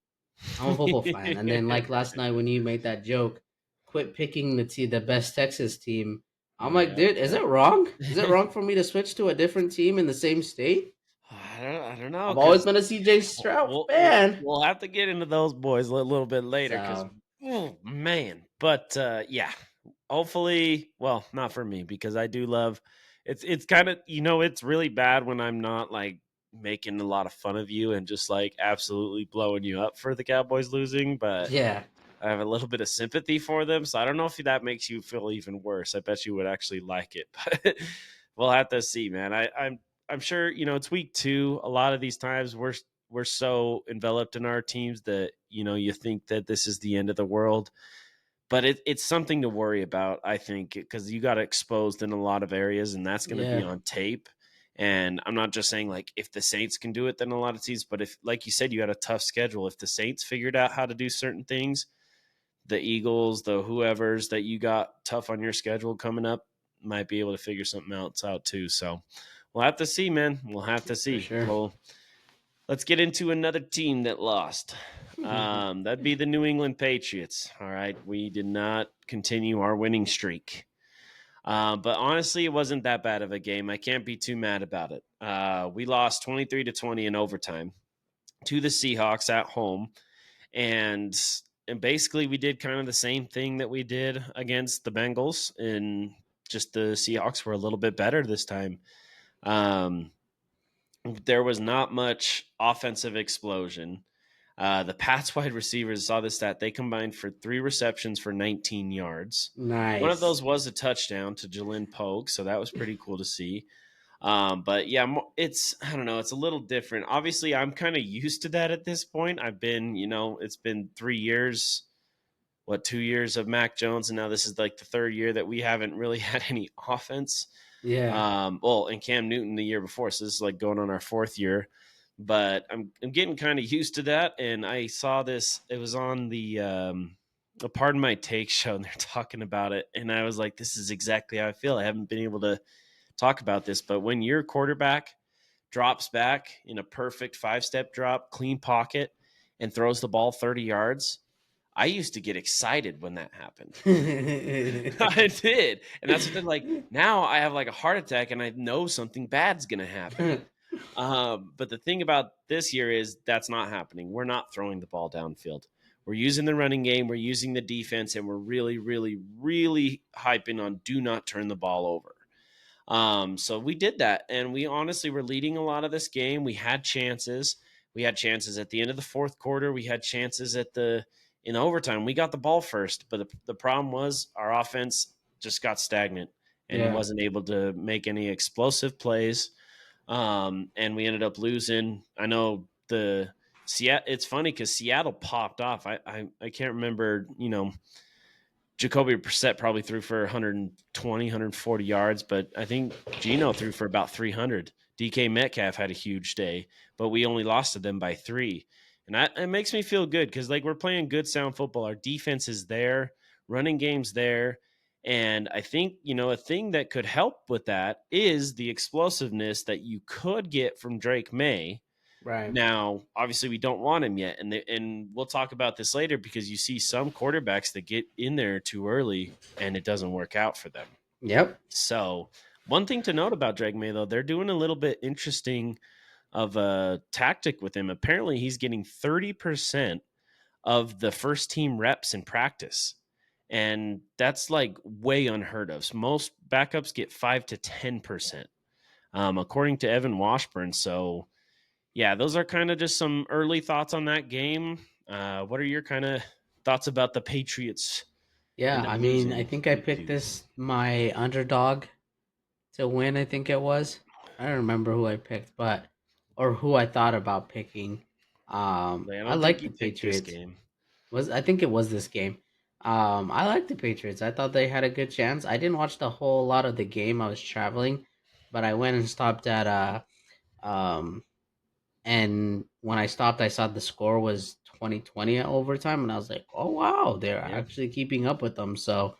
I'm a football fan. And then like last night when you made that joke, quit picking the best Texas team. I'm like, Yeah, dude, is it wrong? Is it yeah. wrong for me to switch to a different team in the same state? I don't know I've always because been a CJ Stroud we'll fan. we'll have to get into those boys a little bit later because So oh man. But yeah, hopefully, well, not for me because I do love. It's kind of it's really bad when I'm not like making a lot of fun of you and just like absolutely blowing you up for the Cowboys losing, but yeah, I have a little bit of sympathy for them, so I don't know if that makes you feel even worse. I bet you would actually like it, but we'll have to see, man. I'm sure it's week 2. A lot of these times we're so enveloped in our teams that you think that this is the end of the world, but it's something to worry about. I think because you got exposed in a lot of areas, and that's going to be yeah, on tape. And I'm not just saying like if the Saints can do it, then a lot of teams. But if, like you said, you had a tough schedule. If the Saints figured out how to do certain things, the Eagles, the whoever's that you got tough on your schedule coming up might be able to figure something else out too. So we'll have to see, man. We'll have to for see. sure. Well, let's get into another team that lost. That'd be the New England Patriots. All right. We did not continue our winning streak. But honestly, it wasn't that bad of a game. I can't be too mad about it. We lost 23-20 in overtime to the Seahawks at home, and basically we did kind of the same thing that we did against the Bengals, and just the Seahawks were a little bit better this time. Um, there was not much offensive explosion. The Pats wide receivers saw this stat. They combined for 3 receptions for 19 yards. One of Nice. those was a touchdown to Jalen Pogue, so that was pretty cool to see. But yeah, it's, I don't know, it's a little different. Obviously, I'm kind of used to that at this point. I've been, it's been 3 years, 2 years of Mac Jones, and now this is like the third year that we haven't really had any offense. Yeah. Well, and Cam Newton the year before, so this is like going on our fourth year. But I'm getting kind of used to that, and I saw this. It was on the Pardon My Take show, and they're talking about it, and I was like, this is exactly how I feel. I haven't been able to talk about this, but when your quarterback drops back in a perfect 5-step drop, clean pocket, and throws the ball 30 yards, I used to get excited when that happened. I did. And that's what they're like. Now I have like a heart attack and I know something bad's going to happen. But the thing about this year is that's not happening. We're not throwing the ball downfield. We're using the running game, we're using the defense, and we're really, really, really hyping on do not turn the ball over. So we did that, and we honestly were leading a lot of this game. We had chances. We had chances at the end of the fourth quarter. We had chances in overtime. We got the ball first, but the problem was our offense just got stagnant and Yeah. wasn't able to make any explosive plays. And we ended up losing. I know the Seattle. It's funny because Seattle popped off. I can't remember. Jacoby Brissett probably threw for 120, 140 yards, but I think Geno threw for about 300. DK Metcalf had a huge day, but we only lost to them by 3. And it makes me feel good because like we're playing good sound football. Our defense is there, running game's there. And I think, a thing that could help with that is the explosiveness that you could get from Drake May. Right. Now, obviously, we don't want him yet, and we'll talk about this later because you see some quarterbacks that get in there too early, and it doesn't work out for them. Yep. So, one thing to note about Drake May, though, they're doing a little bit interesting of a tactic with him. Apparently, he's getting 30% of the first team reps in practice, and that's like way unheard of. So most backups get 5 to 10%, according to Evan Washburn. So yeah, those are kind of just some early thoughts on that game. What are your kind of thoughts about the Patriots Yeah. end up I mean, I losing think I week picked 2? this my underdog to win. I think it was. I don't remember who I picked, but or who I thought about picking. I I don't think like you the picked this Patriots. game. I think it was this game. I like the Patriots. I thought they had a good chance. I didn't watch the whole lot of the game. I was traveling, but I went and stopped at um and when I stopped, I saw the score was 2020 at overtime, and I was like, "Oh wow, they're Yeah, actually keeping up with them." So,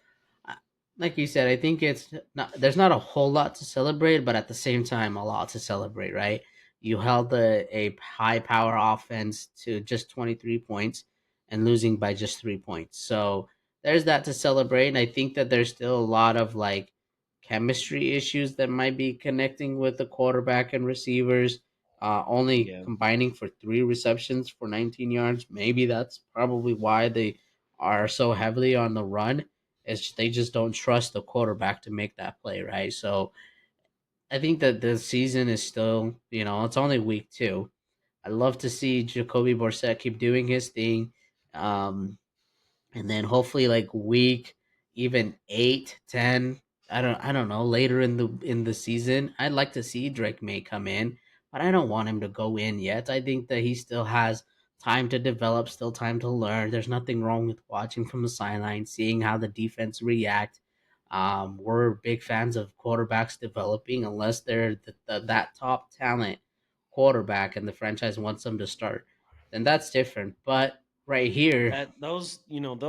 like you said, I think it's not there's not a whole lot to celebrate, but at the same time, a lot to celebrate, right? You held a high power offense to just 23 points and losing by just 3 points. So there's that to celebrate. And I think that there's still a lot of like chemistry issues that might be connecting with the quarterback and receivers only yeah. combining for 3 receptions for 19 yards. Maybe that's probably why they are so heavily on the run. Is they just don't trust the quarterback to make that play, right? So I think that the season is still, it's only week 2. I'd love to see Jacoby Brissett keep doing his thing. And then hopefully like week even 8, 10. I don't know, later in the season, I'd like to see Drake May come in, but I don't want him to go in yet. I think that he still has time to develop, still time to learn. There's nothing wrong with watching from the sideline, seeing how the defense react. We're big fans of quarterbacks developing unless they're that top talent quarterback and the franchise wants them to start, then that's different. But right here, Those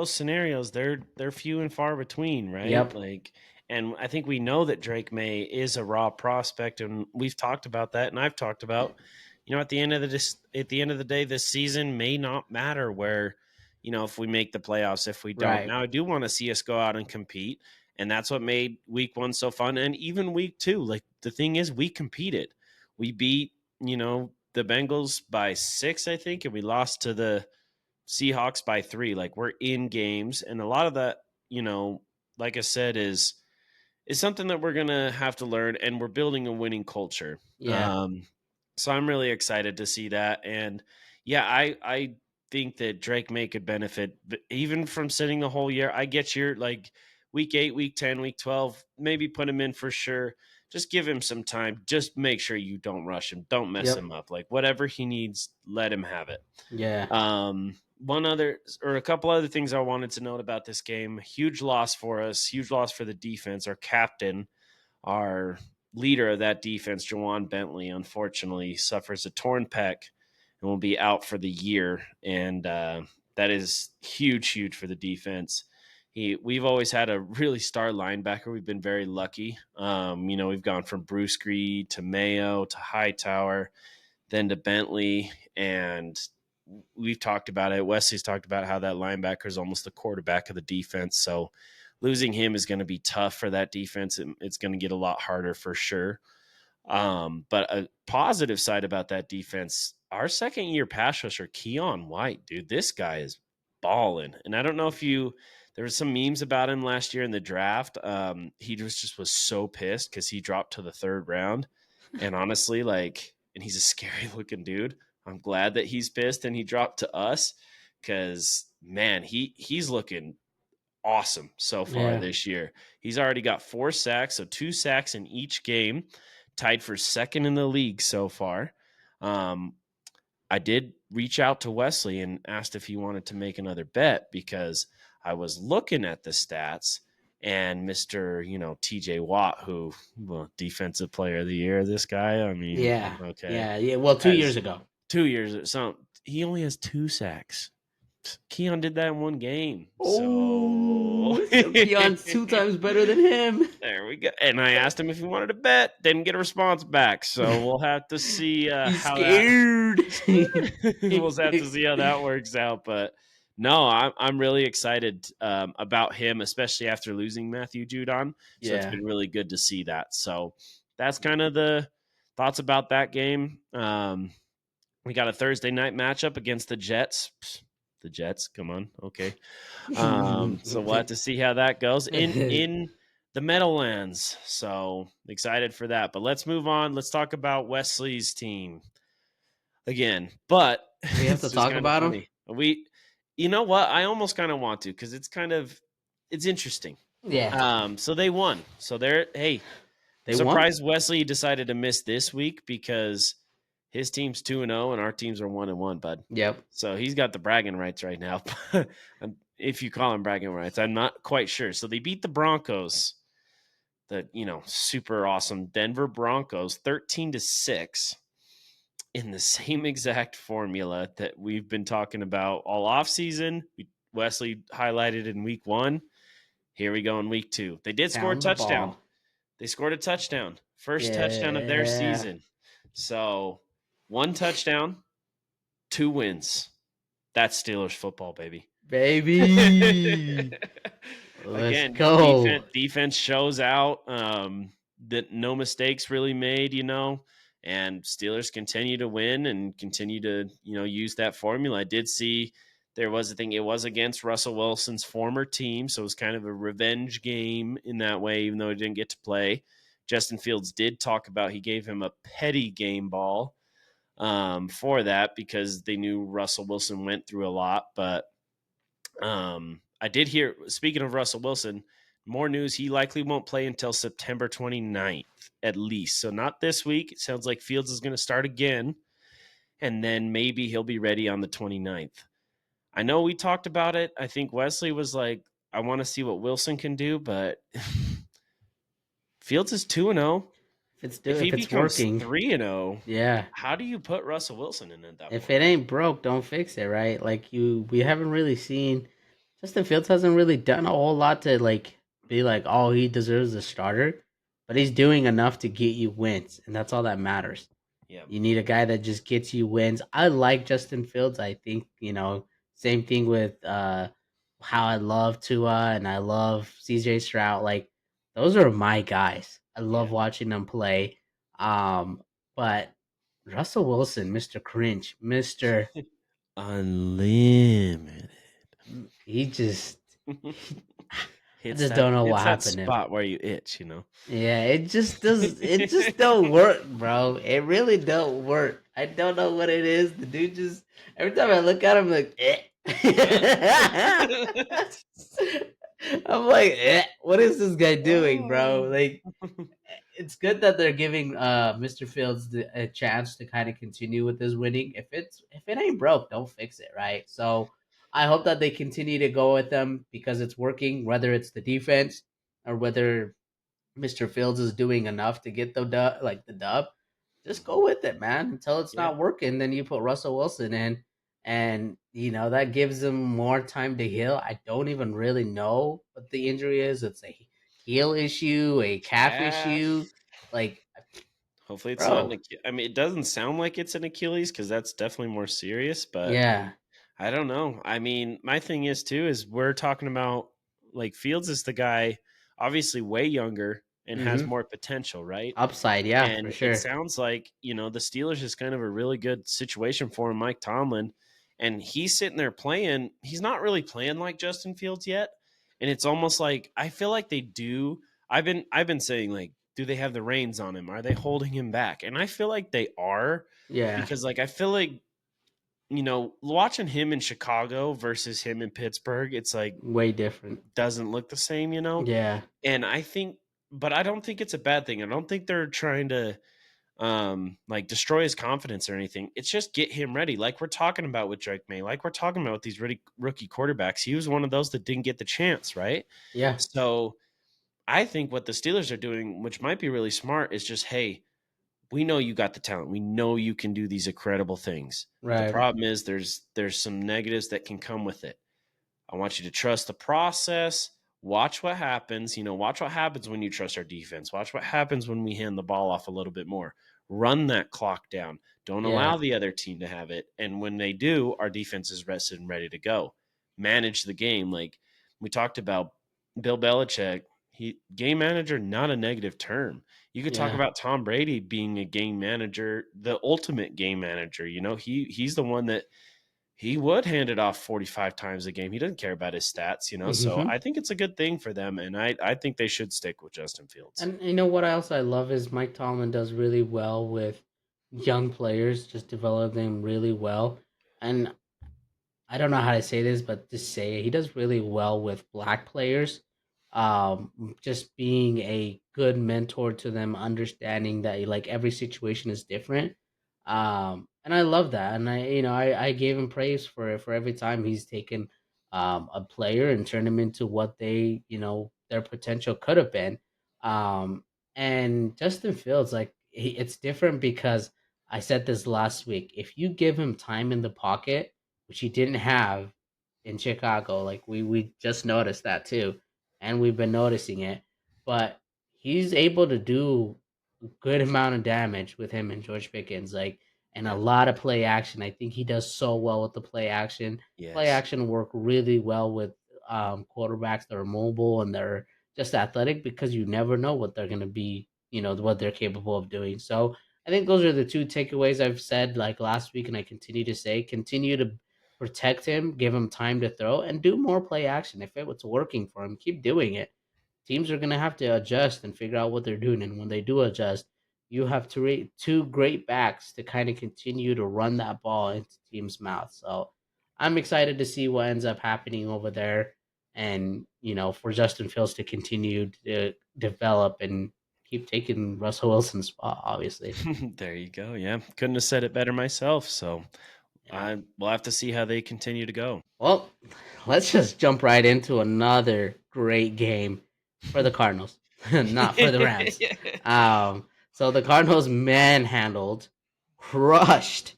scenarios, they're few and far between, right? yep. Like, and I think we know that Drake May is a raw prospect, and we've talked about that, and I've talked about, at the end of the day, this season may not matter where, if we make the playoffs, if we don't. Right. Now, I do want to see us go out and compete, And that's what made week 1 so fun. And even week 2, like the thing is, we competed. We beat, the Bengals by 6, I think, and we lost to the Seahawks by 3. Like, we're in games. And a lot of that, like I said, is something that we're gonna have to learn, and we're building a winning culture. Yeah. So I'm really excited to see that, and yeah, I think that Drake May could benefit even from sitting the whole year. I get your like week 8, week 10, week 12, maybe put him in for sure. Just give him some time. Just make sure you don't rush him. Don't mess Yep. him up. Like whatever he needs, let him have it. Yeah. One other or a couple other things I wanted to note about this game. Huge loss for us. Huge loss for the defense. Our captain, our leader of that defense, Jawan Bentley, unfortunately suffers a torn pec and will be out for the year. And that is huge for the defense. We've always had a really star linebacker. We've been very lucky. We've gone from Bruce Green to Mayo to Hightower, then to Bentley, and we've talked about it. Wesley's talked about how that linebacker is almost the quarterback of the defense. So losing him is going to be tough for that defense. It's going to get a lot harder for sure. But a positive side about that defense, our second year pass rusher, Keon White, dude, this guy is balling. And I don't know if there was some memes about him last year in the draft. He was so pissed because he dropped to the 3rd round. And honestly, and he's a scary looking dude. I'm glad that he's pissed and he dropped to us because man, he's looking awesome so far this year. He's already got 4 sacks, so 2 sacks in each game, tied for 2nd in the league so far. I did reach out to Wesley and asked if he wanted to make another bet because I was looking at the stats and Mr. TJ Watt, who, defensive player of the year, this guy, I mean, Yeah. okay. Yeah. Well, 2 years ago. 2 years. So he only has 2 sacks. Keon did that in 1 game. Oh, So Keon's 2 times better than him. There we go. And I asked him if he wanted to bet. Didn't get a response back. So we'll have to see He's how scared. we'll have to see how that works out. But no, I'm really excited about him, especially after losing Matthew Judon. So it's been really good to see that. So that's kind of the thoughts about that game. We got a Thursday night matchup against the Jets. The Jets, come on, okay. So we'll have to see how that goes in the Meadowlands. So excited for that. But let's move on. Let's talk about Wesley's team again. But we have to talk about him. You know what? I almost kind of want to because it's interesting. Yeah. So they won. So they surprised won? Wesley decided to miss this week because his team's 2-0 and our teams are 1-1, bud. Yep. So he's got the bragging rights right now. If you call him bragging rights, I'm not quite sure. So they beat the Broncos, the super awesome Denver Broncos, 13-6 in the same exact formula that we've been talking about all offseason. Wesley highlighted in week 1. Here we go in week 2. They did score a touchdown. They scored a touchdown. First touchdown of their season. So 1 touchdown, 2 wins. That's Steelers football, baby. Again, go. Defense shows out that no mistakes really made, and Steelers continue to win and continue to, use that formula. I did see there was a thing. It was against Russell Wilson's former team, so it was kind of a revenge game in that way, even though he didn't get to play. Justin Fields did talk about he gave him a petty game ball for that because they knew Russell Wilson went through a lot. But I did hear, speaking of Russell Wilson, more news. He likely won't play until September 29th at least. So not this week. It sounds like Fields is going to start again. And then maybe he'll be ready on the 29th. I know we talked about it. I think Wesley was like, I want to see what Wilson can do, but Fields is 2-0. If he becomes 3-0, yeah. How do you put Russell Wilson in at that point? If it ain't broke, don't fix it, right? Like we haven't really seen. Justin Fields hasn't really done a whole lot to be like, oh, he deserves a starter, but he's doing enough to get you wins, and that's all that matters. Yeah, you need a guy that just gets you wins. I like Justin Fields. I think same thing with how I love Tua and I love CJ Stroud. Like those are my guys. I love Yeah. watching them play. But Russell Wilson, Mr. Cringe, Mr. Unlimited. He just he, I Hits just don't know what that happened to him. spot where you itch, you know. Yeah, it just don't work, bro. It really don't work. I don't know what it is. The dude just every time I look at him like I'm like, what is this guy doing, bro? Oh. Like it's good that they're giving Mr. Fields a chance to kind of continue with his winning. If it ain't broke, don't fix it, right? So I hope that they continue to go with them because it's working, whether it's the defense or whether Mr. Fields is doing enough to get the dub. Just go with it, man. Until it's Yeah. not working, then you put Russell Wilson in, and that gives him more time to heal. I don't even really know what the injury is. It's a heel issue, a calf Calf. issue, like Hopefully it's not an bro. I mean, it doesn't sound like it's an Achilles because that's definitely more serious, but Yeah. I don't know. I mean, my thing is too is we're talking about like Fields is the guy, obviously way younger and has Mm-hmm. more potential, right? Upside, yeah, for And it sure. sounds like, the Steelers is kind of a really good situation for him, Mike Tomlin. And he's sitting there playing. He's not really playing like Justin Fields yet. And it's almost like I feel like they do. I've been saying like, do they have the reins on him? Are they holding him back? And I feel like they are Yeah, because like I feel like, watching him in Chicago versus him in Pittsburgh, it's like way different. doesn't look the same. Yeah, And I think but I don't think it's a bad thing. I don't think they're trying to like destroy his confidence or anything. It's just get him ready. Like we're talking about with Drake May, like we're talking about with these rookie quarterbacks. He was one of those that didn't get the chance, right? yeah, So I think what the Steelers are doing, which might be really smart, is just, hey, we know you got the talent. We know you can do these incredible things. The right. problem is there's some negatives that can come with it. I want you to trust the process. Watch what happens. Watch what happens when you trust our defense. Watch what happens when we hand the ball off a little bit more. Run that clock down. Don't Yeah, allow the other team to have it. And when they do, our defense is rested and ready to go. Manage the game. Like we talked about Bill Belichick, he game manager, not a negative term. You could talk yeah. about Tom Brady being a game manager, the ultimate game manager. He's the one that he would hand it off 45 times a game. He doesn't care about his stats. So Mm-hmm. I think it's a good thing for them, and I think they should stick with Justin Fields. And you know what else I love is Mike Tomlin does really well with young players, just develop them really well. And I don't know how to say this, but just say it. He does really well with black players. Just being a good mentor to them, understanding that like every situation is different. And I love that. And I gave him praise for every time he's taken a player and turned him into what their potential could have been. Um, and Justin Fields, like it's different because I said this last week. If you give him time in the pocket, which he didn't have in Chicago. Like we just noticed that too, and we've been noticing it. But he's able to do a good amount of damage with him and George Pickens, like and a lot of play action. I think he does so well with the play action. Play Yes. action work really well with quarterbacks that are mobile and they're just athletic because you never know what they're going to be, what they're capable of doing. So I think those are the two takeaways I've said like last week, and I continue to say. Continue to protect him, give him time to throw, and do more play action. If it's working for him, keep doing it. Teams are going to have to adjust and figure out what they're doing. And when they do adjust, you have two great backs to kind of continue to run that ball into team's mouth. So I'm excited to see what ends up happening over there. And, for Justin Fields to continue to develop and keep taking Russell Wilson's spot, obviously. There you go. Yeah. Couldn't have said it better myself. So Yeah. we'll have to see how they continue to go. Well, let's just jump right into another great game for the Cardinals, not for the Rams. So the Cardinals manhandled, crushed,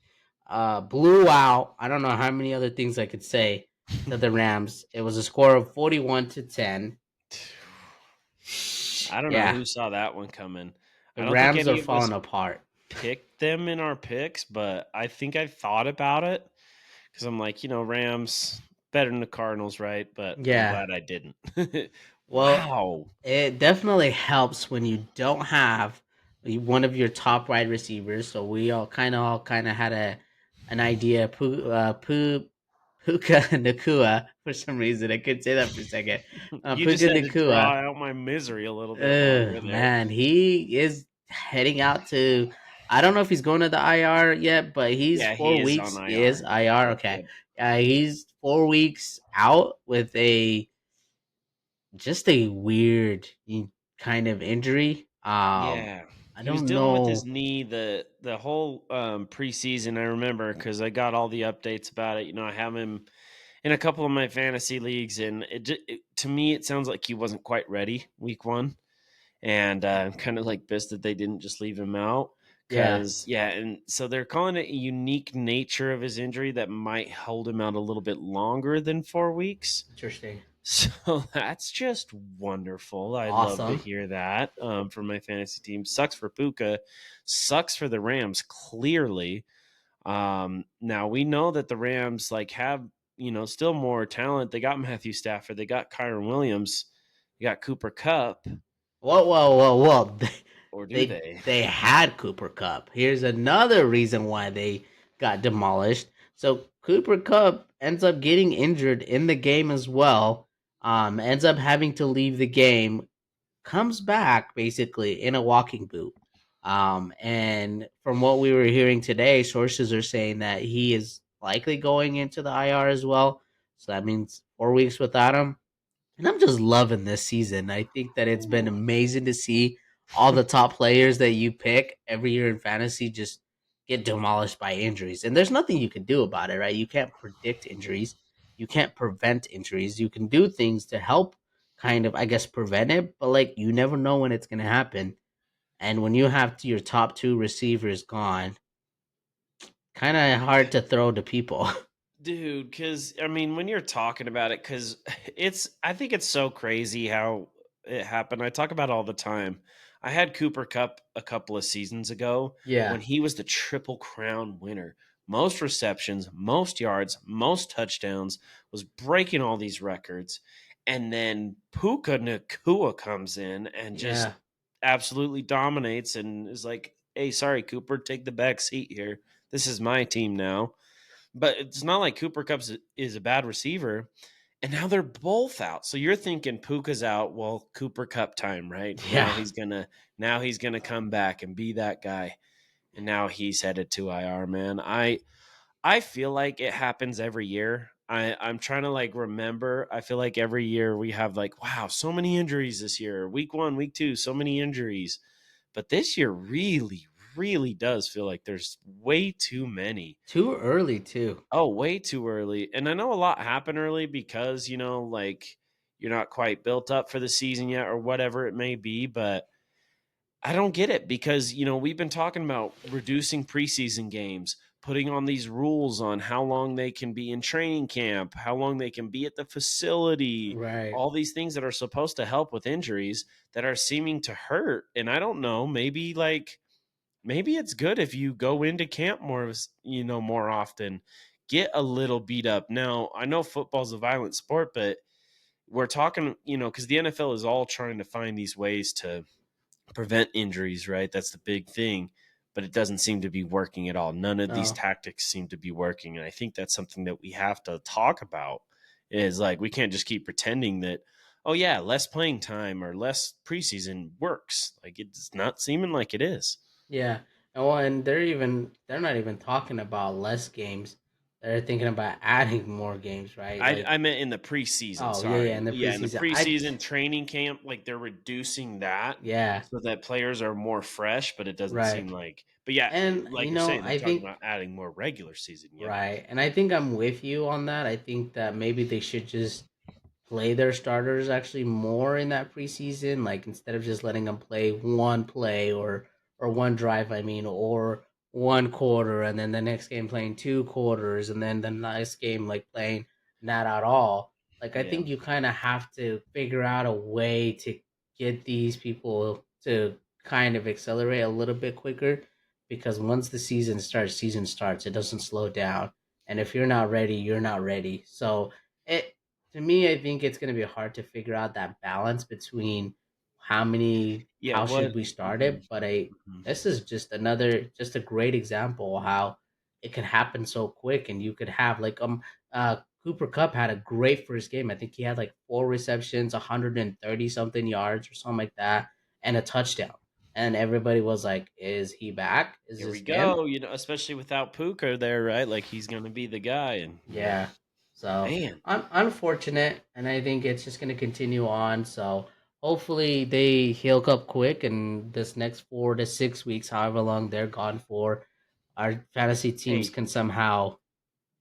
blew out. I don't know how many other things I could say to the Rams. It was a score of 41-10. I don't know Yeah, who saw that one coming. the I don't think Rams are any of us falling apart. picked them in our picks, but I think I thought about it because I'm like, Rams better than the Cardinals, right? But I'm Yeah, glad I didn't. Well, Wow. it definitely helps when you don't have one of your top wide receivers. So we all kind of had an idea. Puka Nakua for some reason. I couldn't say that for a second. You just Puka had to draw Nakua. out my misery a little bit longer there. Man, he is heading out to. I don't know if he's going to the IR yet, but he's Yeah, four he is on weeks. He is IR. IR. Yep, Okay, yep. he's 4 weeks out with a just a weird kind of injury. Yeah. I He was don't dealing with his know. knee the whole preseason. I remember because I got all the updates about it. I have him in a couple of my fantasy leagues, and to me, it sounds like he wasn't quite ready week one, and I'm kind of like pissed that they didn't just leave him out. Yeah, Because yeah, and so they're calling it a unique nature of his injury that might hold him out a little bit longer than 4 weeks. interesting. So that's just wonderful. I love to Awesome. hear that for my fantasy team. Sucks for Puka, sucks for the Rams. Clearly, now we know that the Rams have still more talent. They got Matthew Stafford, they got Kyron Williams, they got Cooper Cup, Whoa, whoa, whoa, whoa! or do They they? they had Cooper Cup. Here's another reason why they got demolished. So Cooper Cup ends up getting injured in the game as well. Ends up having to leave the game, comes back basically in a walking boot. And from what we were hearing today, sources are saying that he is likely going into the IR as well. So that means 4 weeks without him. And I'm just loving this season. I think that it's been Ooh. amazing to see all the top players that you pick every year in fantasy just get demolished by injuries. And there's nothing you can do about it, right? You can't predict injuries. You can't prevent injuries. You can do things to help kind of, I guess, prevent it, but like you never know when it's going to happen. And when you have your top two receivers gone, kind of hard to throw to people. Dude, because I mean, when you're talking about it, because I think it's so crazy how it happened. I talk about it all the time. I had Cooper Cup a couple of seasons ago Yeah. when he was the Triple Crown winner. Most receptions, most yards, most touchdowns, was breaking all these records. And then Puka Nakua comes in and just Yeah. absolutely dominates and is like, hey, sorry, Cooper, take the back seat here. This is my team now, but it's not like Cooper Cup is a bad receiver. And now they're both out. So you're thinking Puka's out. Well, Cooper Cup time, right? Yeah. Now he's gonna come back and be that guy. And now he's headed to IR, man. I feel like it happens every year. I'm trying to remember. I feel like every year we have wow, so many injuries this year. Week one, week two, so many injuries. But this year really, really does feel like there's way too many. Too early, too. Oh, way too early. And I know a lot happened early because, you're not quite built up for the season yet or whatever it may be, but I don't get it because, we've been talking about reducing preseason games, putting on these rules on how long they can be in training camp, how long they can be at the facility, Right. all these things that are supposed to help with injuries that are seeming to hurt. And I don't know, maybe it's good if you go into camp more often, get a little beat up. Now I know football's a violent sport, but we're talking, because the NFL is all trying to find these ways to prevent injuries, right? That's the big thing, but it doesn't seem to be working at all. None of these Oh, tactics seem to be working, and I think that's something that we have to talk about. Is we can't just keep pretending that, oh yeah, less playing time or less preseason works. It's not seeming like it is. yeah. And they're not even talking about less games. They're thinking about adding more games, right? I meant in the preseason. Oh yeah, yeah, in Sorry, the yeah, in the preseason. preseason training camp, they're reducing that Yeah, so that players are more fresh. But it doesn't right. seem like. But yeah, And like you're saying, they're I talking think about adding more regular season. Yeah, right, and I think I'm with you on that. I think that maybe they should just play their starters actually more in that preseason, like instead of just letting them play one play or one drive, I mean, or one quarter, and then the next game playing 2 quarters, and then the next game like playing not at all. Like I yeah, think you kind of have to figure out a way to get these people to kind of accelerate a little bit quicker, because once the season starts, it doesn't slow down, and if you're not ready, you're not ready. So it to me, I think it's going to be hard to figure out that balance between Yeah, how what? should we start Mhm, it. But mhm. this is just a great example of how it can happen so quick, and you could have like Cooper Cup had a great first game. I think he had like 4 receptions, 130 something yards or something like that, and a touchdown. And everybody was like, "Is he back? Is Here we this him?" go. Especially without Puka there, right? Like he's gonna be the guy. And Yeah. So man, unfortunate, and I think it's just going to continue on. So hopefully they heal up quick, and this next 4 to 6 weeks, however long they're gone for, our fantasy teams hey, can somehow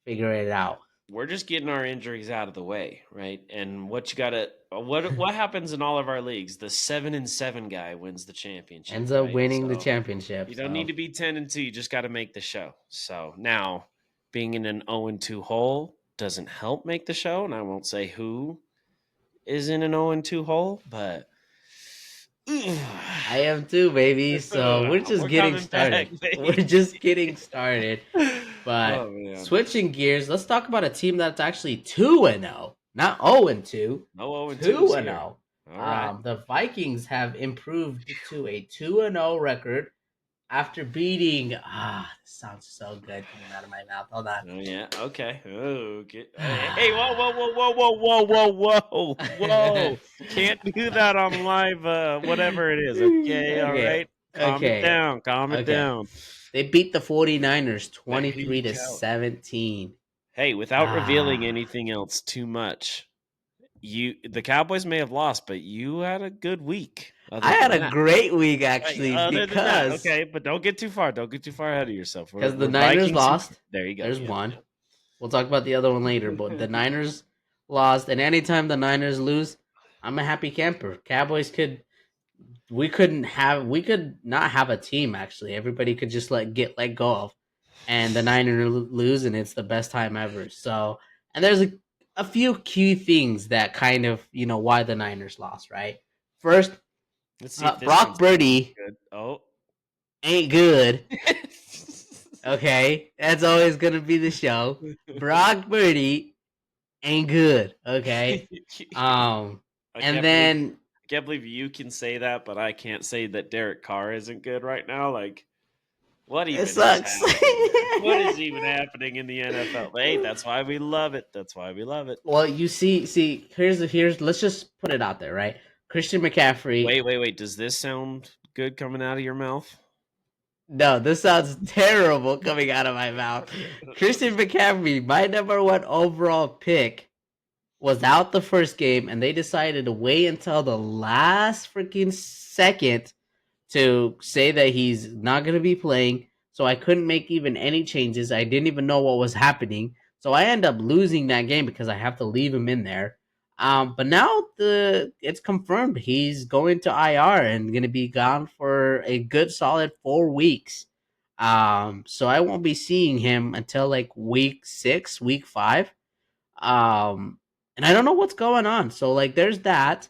figure it out. we're just getting our injuries out of the way, right? And what you gotta what happens in all of our leagues? The 7-7 guy wins the championship, Ends up right? winning the So championship. you don't need So to be 10-2. You just got to make the show. So now, being in an 0-2 hole doesn't help make the show, and I won't say who is in an 0-2 hole, but I am too, baby. So we're just we're getting coming back, started. We're baby. just getting started. But Oh man, switching gears, let's talk about a team that's actually 2-0, not 0-2, no 0-2s here. 2-0. All right. The Vikings have improved to a 2-0 record after beating. This sounds so good coming out of my mouth. Hold on. Oh yeah. Okay. Okay. Hey, whoa, whoa, whoa, whoa, whoa, whoa, whoa, whoa, whoa! Can't do that on live. Whatever it is. Okay. All Okay. right. Calm it Okay. down. Calm it Okay. down. They beat the 49ers There 23 you to go. 17. Hey, without revealing Ah. anything else too much, the Cowboys may have lost, but you had a good week. I Other had than a that, great week right? actually Other than that, because okay. But don't get too far. Don't get too far ahead of yourself. the We're Niners Vikings. lost. There you go. There's Yep. one. We'll talk about the other one later, but the Yep. Niners lost, and anytime the Niners lose, I'm a happy camper. Cowboys could we could not have a team actually. Everybody could just let go of, and the Niners lose, and it's the best time ever. So, and there's a few key things that kind of why the Niners lost. Right, first, Let's see if this Brock one's gonna be Birdie good. Oh. ain't good. Okay, that's always gonna be the show. Brock Birdie ain't good. Okay, um, I and can't believe then I can't believe you can say that, but I can't say that Derek Carr isn't good right now. Like, what it even is sucks. happening? What is even happening in the NFL? Hey, that's why we love it. That's why we love it. Well, you see, here's let's just put it out there, right? Christian McCaffrey. Wait, wait, wait. Does this sound good coming out of your mouth? No, this sounds terrible coming out of my mouth. Christian McCaffrey, my number one overall pick, was out the first game, and they decided to wait until the last freaking second to say that he's not going to be playing. So I couldn't make even any changes. I didn't even know what was happening. So I end up losing that game because I have to leave him in there. But now it's confirmed he's going to IR and going to be gone for a good solid 4 weeks. So I won't be seeing him until like week 6, week 5. Um, and I don't know what's going on. So like, there's that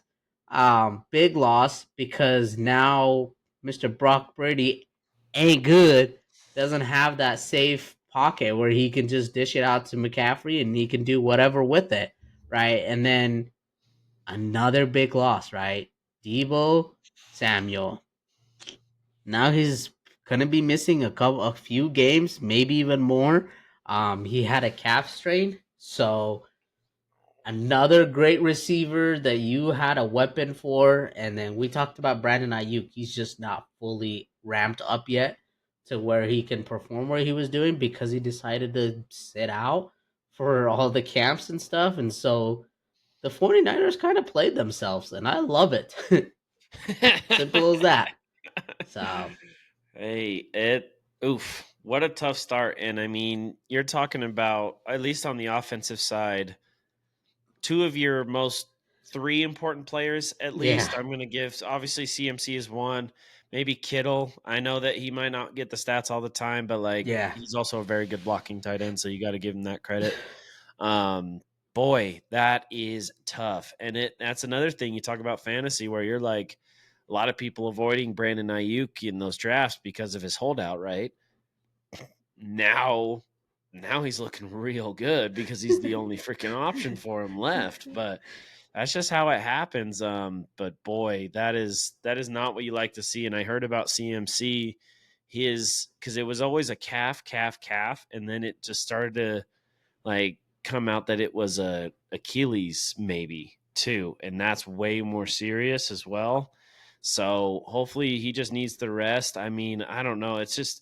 big loss because now Mr. Brock Purdy ain't good. Doesn't have that safe pocket where he can just dish it out to McCaffrey and he can do whatever with it, right? And then another big loss, right? Debo Samuel. Now he's gonna be missing a few games, maybe even more. He had a calf strain, so another great receiver that you had a weapon for. And then we talked about Brandon Ayuk. He's just not fully ramped up yet to where he can perform where he was doing because he decided to sit out for all the camps and stuff. And so the 49ers kind of played themselves, and I love it. Simple as that. So, Hey, oof, what a tough start. And I mean, you're talking about, at least on the offensive side, two of your most three important players, at yeah. least. I'm going to give, obviously, CMC is one. Maybe Kittle. I know that he might not get the stats all the time, but like Yeah. he's also a very good blocking tight end, so you got to give him that credit. Um, Boy, that is tough. And that's another thing you talk about fantasy where you're like a lot of people avoiding Brandon Ayuk in those drafts because of his holdout, right? Now now he's looking real good because he's the only freaking option for him left. But that's just how it happens. But boy, that is not what you like to see. And I heard about CMC, his because it was always a calf, and then it just started to like come out that it was a Achilles maybe too, and that's way more serious as well. So hopefully he just needs the rest. I mean, I don't know. It's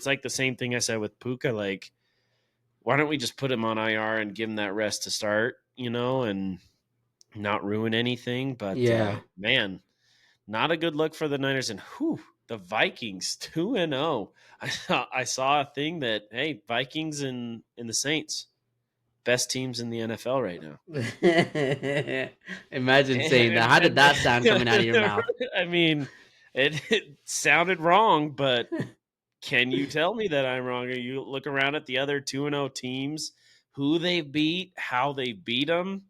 like the same thing I said with Puka. Like, why don't we just put him on IR and give him that rest to start, and not ruin anything? But Yeah. man, not a good look for the Niners. And whew, the Vikings 2-0. I saw a thing that hey, Vikings and the Saints, best teams in the NFL right now. Imagine saying that. And How did that sound coming out of your mouth? I mean, it sounded wrong, but can you tell me that I'm wrong? You look around at the other 2-0 teams, who they beat, how they beat them.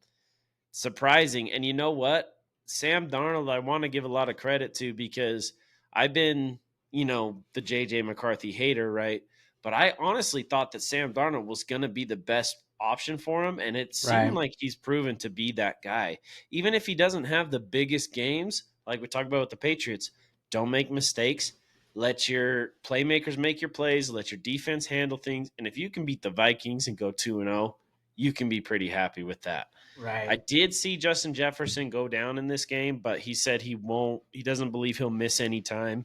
Surprising. And you know what? Sam Darnold, I want to give a lot of credit to because I've been, the JJ McCarthy hater, right? But I honestly thought that Sam Darnold was going to be the best option for him. And it seemed Right. like he's proven to be that guy. Even if he doesn't have the biggest games, like we talked about with the Patriots, don't make mistakes. Let your playmakers make your plays. Let your defense handle things. And if you can beat the Vikings and go 2-0, you can be pretty happy with that. I Right. did see Justin Jefferson go down in this game, but he said he doesn't believe he'll miss any time.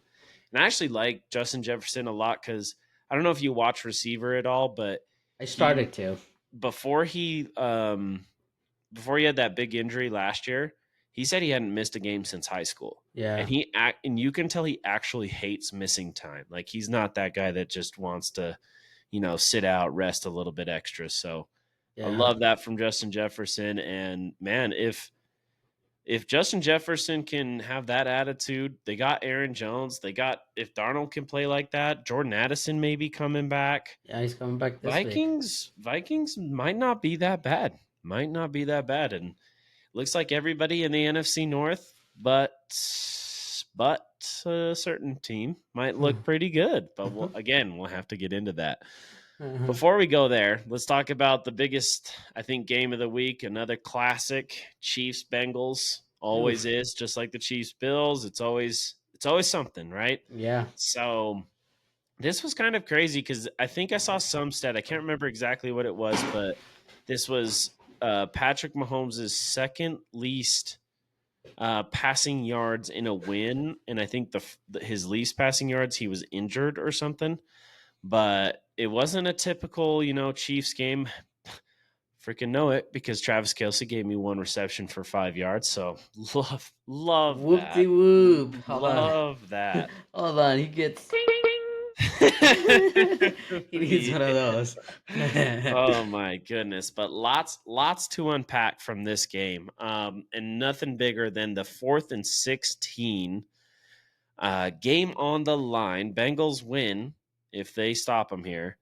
And I actually like Justin Jefferson a lot because I don't know if you watch receiver at all, but I he started to. before he before he had that big injury last year, he said he hadn't missed a game since high school. Yeah. And you can tell he actually hates missing time. Like he's not that guy that just wants to, sit out, rest a little bit extra. So I Yeah. love that from Justin Jefferson. And man, if Justin Jefferson can have that attitude, they got Aaron Jones. They got if Darnold can play like that, Jordan Addison may be coming back. Yeah, he's coming back this week. Vikings might not be that bad. Might not be that bad. And looks like everybody in the NFC North, but a certain team might look pretty good. But we'll have to get into that. Before we go there, let's talk about the biggest, I think, game of the week. Another classic, Chiefs Bengals. Always Oof. is, just like the Chiefs Bills. It's always something, right? Yeah. So this was kind of crazy because I think I saw some stat. I can't remember exactly what it was, but this was Patrick Mahomes' second least passing yards in a win, and I think his least passing yards he was injured or something. But it wasn't a typical, Chiefs game. Freaking know it because Travis Kelce gave me one reception for 5 yards. So love Whoop de that. whoop. Hold on. Love that. Hold on. He gets. He needs one of Yeah. those. Oh my goodness. But lots to unpack from this game. And nothing bigger than the 4th and 16 game on the line. Bengals win if they stop them here.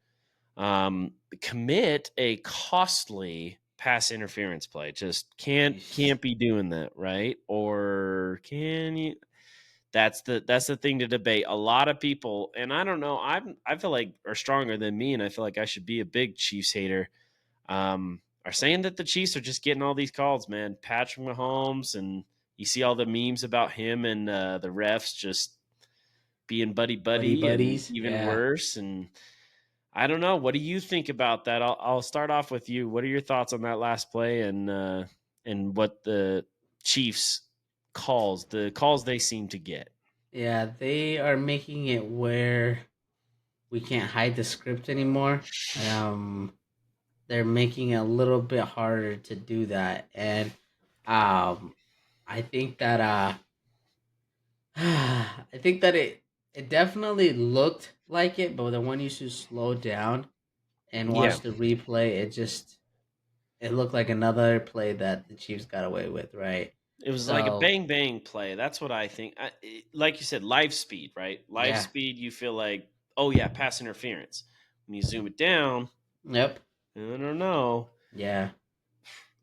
Commit a costly pass interference play. Just can't be doing that, right? Or can you? That's the thing to debate. A lot of people, and I don't know, I feel like are stronger than me, and I feel like I should be a big Chiefs hater. Are saying that the Chiefs are just getting all these calls, man. Patrick Mahomes, and you see all the memes about him and the refs just being buddy Buddy buddy, and buddies. even Yeah. worse. And I don't know. What do you think about that? I'll start off with you. What are your thoughts on that last play and what the Chiefs the calls they seem to get? Yeah, they are making it where we can't hide the script anymore. Um, they're making it a little bit harder to do that, and I think that I think that it definitely looked like it, but then when you should slow down and Yeah, watch the replay, it looked like another play that the Chiefs got away with, right? it was like a So bang bang play. That's what I think. Like you said, live speed, right? Live yeah, speed. You feel like, oh yeah, pass interference. When you zoom it down, yep, I don't know. yeah,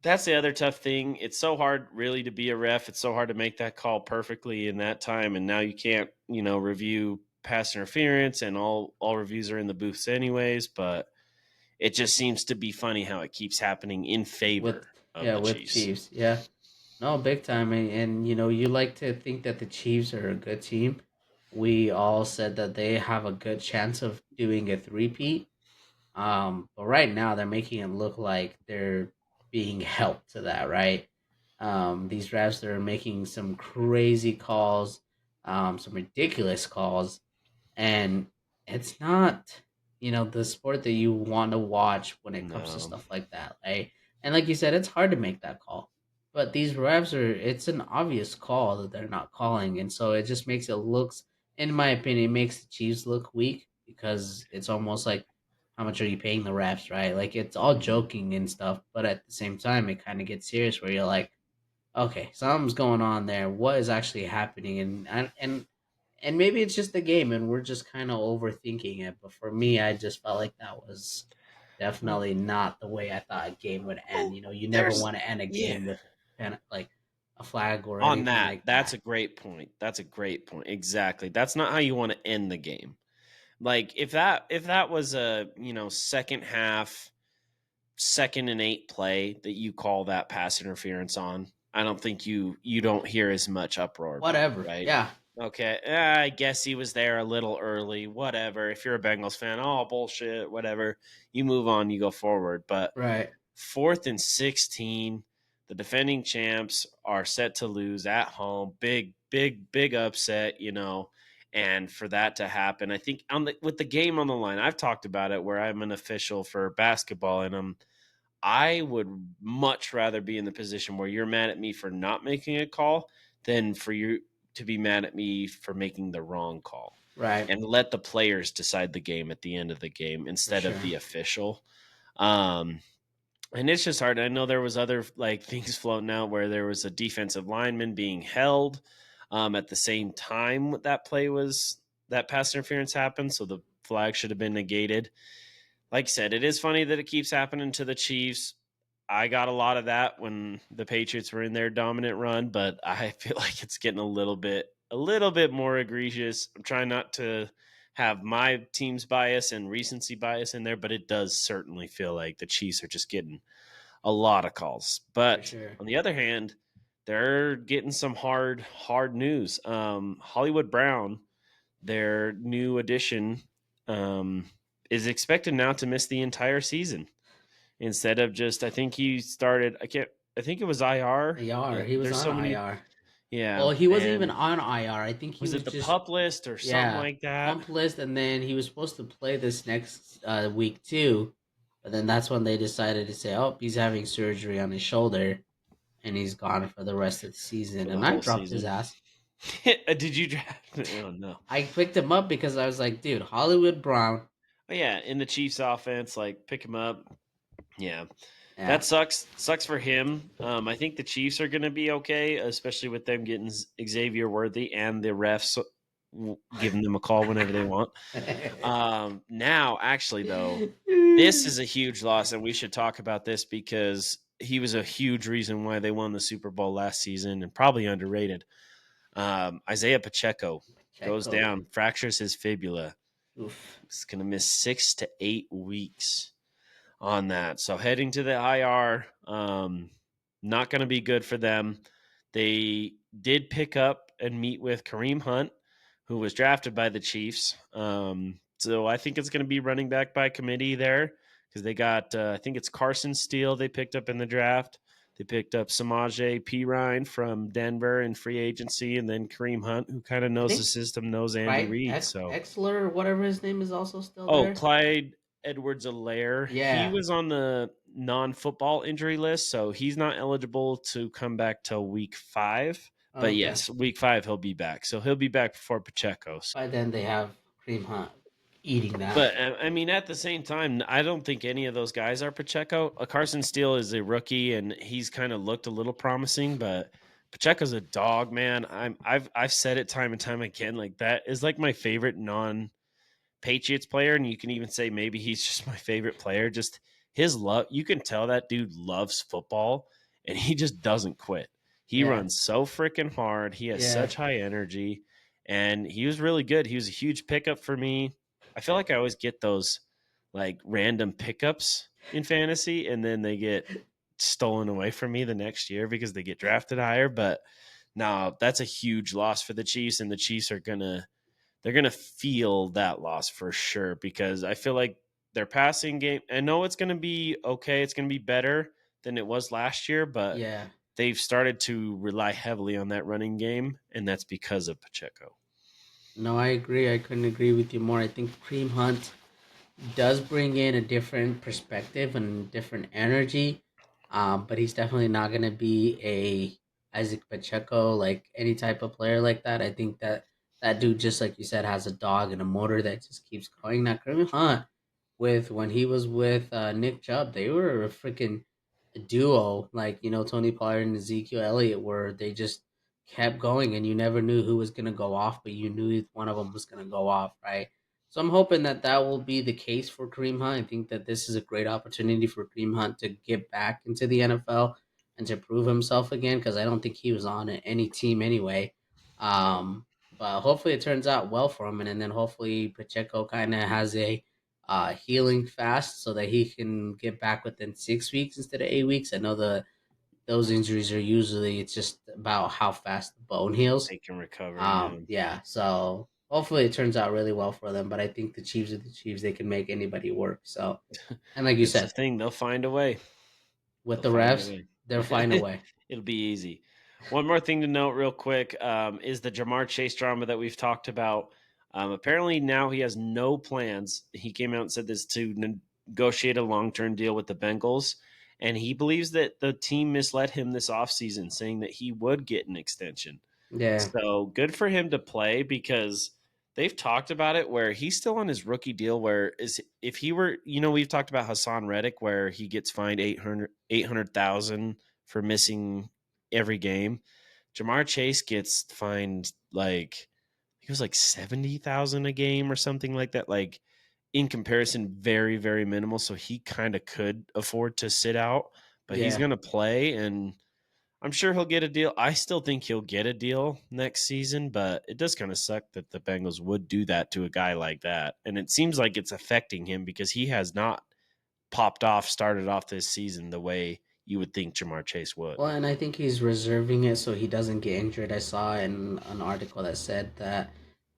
That's the other tough thing. It's so hard, really, to be a ref. It's so hard to make that call perfectly in that time, and now you can't, review pass interference, and all reviews are in the booths anyways. But it just seems to be funny how it keeps happening in with favor of yeah, the with Chiefs. Chiefs. Yeah. No, big time. And you like to think that the Chiefs are a good team. We all said that they have a good chance of doing a three-peat. But right now they're making it look like they're being helped to that, right? These refs are making some crazy calls, some ridiculous calls, and it's not, the sport that you want to watch when it comes to No. stuff like that, right? And like you said, it's hard to make that call. But these refs it's an obvious call that they're not calling, and so it just makes it looks, in my opinion, it makes the Chiefs look weak because it's almost like how much are you paying the refs, right? Like it's all Mhm. joking and stuff, but at the same time, it kind of gets serious where you're like, okay, something's going on there. What is actually happening? And maybe it's just the game, and we're just kind of overthinking it. But for me, I just felt like that was Well, definitely not the way I thought a game would end. well, You never there's want to end a yeah. game with like a flag or On anything that, like that's that. a great point. That's a great point. Exactly. That's not how you want to end the game. Like if that was a, second half, 2nd and 8 play that you call that pass interference on, I don't think you don't hear as much uproar about it, Whatever. right? Yeah. Okay, I guess he was there a little early. Whatever. If you're a Bengals fan, oh bullshit, whatever. You move on, you go forward. But Right. 4th and 16, the defending champs are set to lose at home. Big, big, big upset, And for that to happen, I think with the game on the line, I've talked about it where I'm an official for basketball, and I would much rather be in the position where you're mad at me for not making a call than for you to be mad at me for making the wrong call, Right. and let the players decide the game at the end of the game For instead of sure. the official. Um, and it's just hard. I know there was other like things floating out where there was a defensive lineman being held at the same time that pass interference happened, so the flag should have been negated. Like I said, it is funny that it keeps happening to the Chiefs. I got a lot of that when the Patriots were in their dominant run, but I feel like it's getting a little bit more egregious. I'm trying not to have my team's bias and recency bias in there, but it does certainly feel like the Chiefs are just getting a lot of calls. For But sure. on the other hand, they're getting some hard news. Hollywood Brown, their new addition, um, is expected now to miss the entire season instead of just. I think he started. I can't. I think it was IR. IR. He was There's on so many. IR. Yeah, Well, he wasn't even and on IR. I think he was was it the just, pup list or something yeah, like that? pump list, and then he was supposed to play this next week too. But then that's when they decided to say, "Oh, he's having surgery on his shoulder, and he's gone for the rest of the season." For the And I whole dropped his season. ass. Did you draft? Oh no. I picked him up because I was like, "Dude, Hollywood Brown." But yeah, in the Chiefs offense, like pick him up. Yeah, Yeah, that sucks. Sucks for him. I think the Chiefs are going to be okay, especially with them getting Xavier Worthy and the refs giving them a call whenever they want. Now, actually, though, this is a huge loss, and we should talk about this because he was a huge reason why they won the Super Bowl last season and probably underrated. Isaiah Pacheco goes Checo. down, fractures his fibula. Oof. He's going to miss 6 to 8 weeks on that. So heading to the IR, not going to be good for them. They did pick up and meet with Kareem Hunt, who was drafted by the Chiefs. So I think it's going to be running back by committee there because they got, I think it's Carson Steele they picked up in the draft. They picked up Samaje Perine from Denver in free agency, and then Kareem Hunt, who kind of I knows the think system, knows Andy Clyde Reid. So Exler or whatever his name is also still Oh, there. Clyde Edwards-Alaire. He Yeah. was on the non-football injury list, so he's not eligible to come back till week 5. But Okay. yes, week 5 he'll be back. So he'll be back before Pacheco. By then they have Cream Hunt eating that. But I mean, at the same time, I don't think any of those guys are Pacheco. Carson Steele is a rookie, and he's kind of looked a little promising, but Pacheco's a dog, man. I've said it time and time again. Like that is like my favorite non Patriots player, and you can even say maybe he's just my favorite player. Just his love, you can tell that dude loves football, and he just doesn't quit. He Yeah. runs so freaking hard. He has Yeah. such high energy, and he was really good. He was a huge pickup for me. I feel like I always get those like random pickups in fantasy, and then they get stolen away from me the next year because they get drafted higher. But no, that's a huge loss for the Chiefs, and the Chiefs are they're gonna feel that loss for sure because I feel like their passing game. I know it's gonna be okay. It's gonna be better than it was last year, but Yeah. they've started to rely heavily on that running game, and that's because of Pacheco. No, I agree. I couldn't agree with you more. I think Kareem Hunt does bring in a different perspective and different energy. But he's definitely not going to be a Isaac Pacheco, like any type of player like that. I think that that dude, just like you said, has a dog and a motor that just keeps going. Now, Kareem Hunt, with when he was with Nick Chubb, they were a freaking duo, like Tony Pollard and Ezekiel Elliott, where they just kept going, and you never knew who was gonna go off, but you knew one of them was gonna go off, right? So I'm hoping that that will be the case for Kareem Hunt. I think that this is a great opportunity for Kareem Hunt to get back into the NFL and to prove himself again, because I don't think he was on any team anyway. Um, but hopefully it turns out well for him, and then hopefully Pacheco kind of has a healing fast so that he can get back within 6 weeks instead of 8 weeks. I know those injuries are usually it's just about how fast the bone heals. They can recover. Yeah, Yeah. So hopefully it turns out really well for them. But I think the Chiefs are the Chiefs; they can make anybody work. So, and like you it's the said, thing. They'll find a way. with They'll the find a refs, way. they'll find a way. It'll be easy. One more thing to note, real quick, is the Jamar Chase drama that we've talked about. Apparently, now he has no plans. He came out and said this to negotiate a long term deal with the Bengals. And he believes that the team misled him this offseason, saying that he would get an extension. Yeah. So good for him to play because they've talked about it where he's still on his rookie deal where is if he were, we've talked about Hassan Reddick where he gets fined 800,000 for missing every game. Jamar Chase gets fined like he was like 70,000 a game or something like that, like in comparison very very minimal, so he kind of could afford to sit out, but he's Yeah. going to play and I'm sure he'll get a deal. I still think he'll get a deal next season, but it does kind of suck that the Bengals would do that to a guy like that. And it seems like it's affecting him because he has not started off this season the way you would think Jamar Chase would. Well, and I think he's reserving it so he doesn't get injured. I saw in an article that said that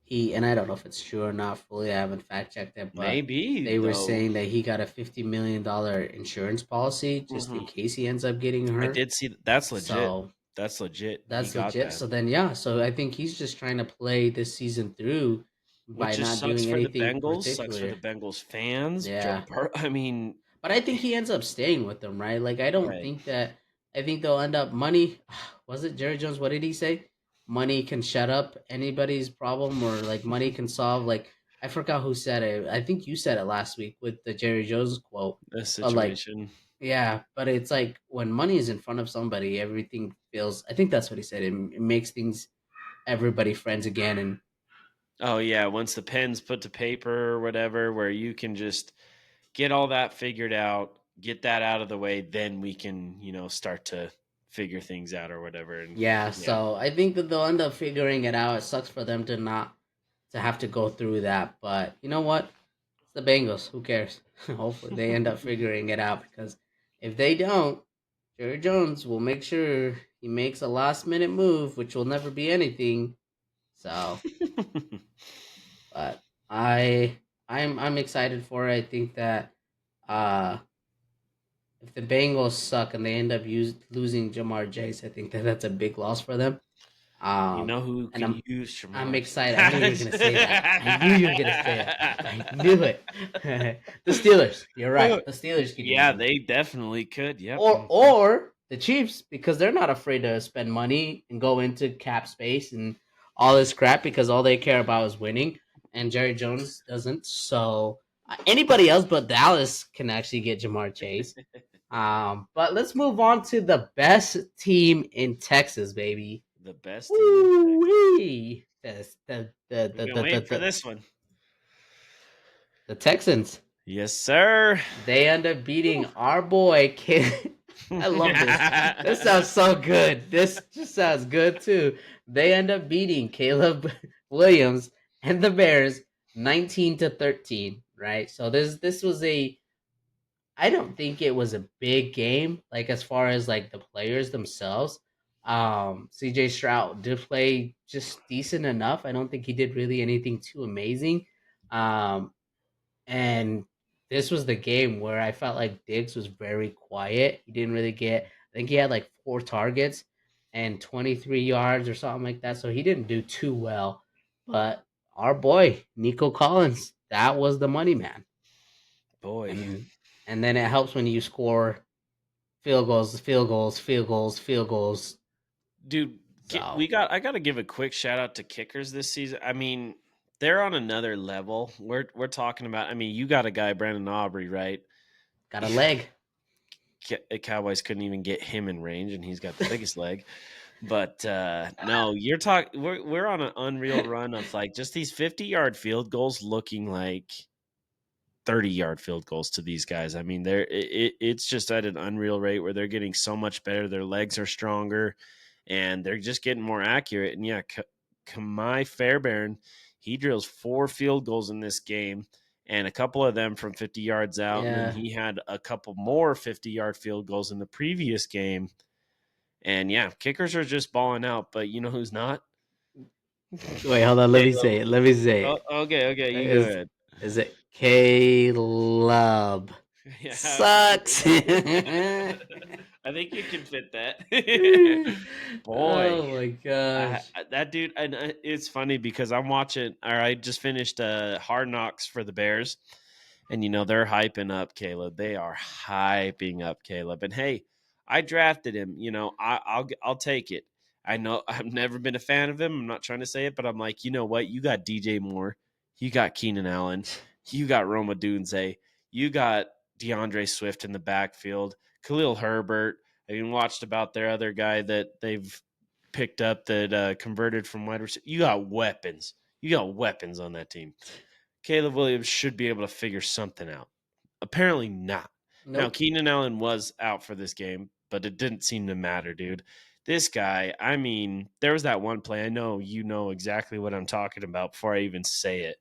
and I don't know if it's true or not fully, I haven't fact checked it, but Maybe, they were though. saying that he got a $50 million insurance policy just in Mhm. case he ends up getting I hurt. did see that. That's legit. So That's legit. He that's got legit. that, So then, yeah. So I think he's just trying to play this season through by which just not sucks doing for the anything Bengals, sucks for particular. the Bengals fans. Yeah. I mean, But I think he ends up staying with them, right? Like I don't right. think that I think they'll end up money. Was it Jerry Jones? What did he say? Money can shut up anybody's problem, or like money can solve. Like I forgot who said it. I think you said it last week with the Jerry Jones quote. This But like, situation. yeah, but it's like when money is in front of somebody, everything feels. I think that's what he said. It makes things everybody friends again, and Oh yeah, once the pen's put to paper or whatever, where you can just get all that figured out, get that out of the way, then we can, start to figure things out or whatever. And yeah. yeah, So I think that they'll end up figuring it out. It sucks for them to not to have to go through that. But you know what? It's the Bengals. Who cares? Hopefully they end up figuring it out because if they don't, Jerry Jones will make sure he makes a last minute move, which will never be anything. So, but I'm excited for it. I think that uh if the Bengals suck and they end up losing Jamar Chase, I think that that's a big loss for them. you Um, know who and could use I'm Shamar? excited. I knew you were gonna say that. I knew you were gonna say it. I knew it. The Steelers. You're right. The Steelers could use Yeah, him, they definitely could. Yep. or the Chiefs because they're not afraid to spend money and go into cap space and all this crap because all they care about is winning. And Jerry Jones doesn't. So anybody else but Dallas can actually get Jamar Chase. But let's move on to the best team in Texas, baby. The best team in Woo Texas. wee! We've been waiting for this one. The Texans. Yes, sir. They end up beating our boy Kid. I love this. This sounds so good. This just sounds good too. They end up beating Caleb Williams and the Bears 19-13. right? So this was a I don't think it was a big game, like as far as like the players themselves. CJ Stroud did play just decent enough. I don't think he did really anything too amazing. Um, and this was the game where I felt like Diggs was very quiet. He didn't really get, I think he had like 4 targets and 23 yards or something like that. So he didn't do too well. But our boy, Nico Collins, that was the money man. Boy, And and then it helps when you score field goals, field goals, field goals, field goals. dude, So I got to give a quick shout out to kickers this season. I mean, they're on another level. We're talking about. I mean, you got a guy, Brandon Aubrey, right? got a leg. Cowboys couldn't even get him in range, and he's got the biggest leg. But no, you're talking. We're on an unreal run of like just these 50-yard field goals looking like 30-yard field goals to these guys. I mean, it's just at an unreal rate where they're getting so much better. Their legs are stronger, and they're just getting more accurate. And yeah, Kamai Fairbairn, he drills 4 field goals in this game, and a couple of them from 50 yards out. And then Yeah. he had a couple more 50-yard field goals in the previous game. And yeah, kickers are just balling out. But you know who's not? Wait, hold on. Let me Caleb. say it. Let me say Oh, it. okay, you go Is ahead. is it Caleb? Yeah, Sucks. I think you can fit that. Boy, Oh my gosh. that dude, and it's funny because I'm watching, or I just finished Hard Knocks for the Bears, and they're hyping up Caleb. They are hyping up Caleb, and hey, I drafted him. I'll take it. I know I've never been a fan of him. I'm not trying to say it, but I'm like, you know what? You got DJ Moore, you got Keenan Allen, you got Roma Dunze, you got DeAndre Swift in the backfield, Khalil Herbert. I even watched about their other guy that they've picked up that converted from wide receiver. You got weapons. You got weapons on that team. Caleb Williams should be able to figure something out. Apparently not. Now, Nope. Keenan Allen was out for this game, but it didn't seem to matter, dude. This guy, I mean, there was that one play. I know you know exactly what I'm talking about before I even say it,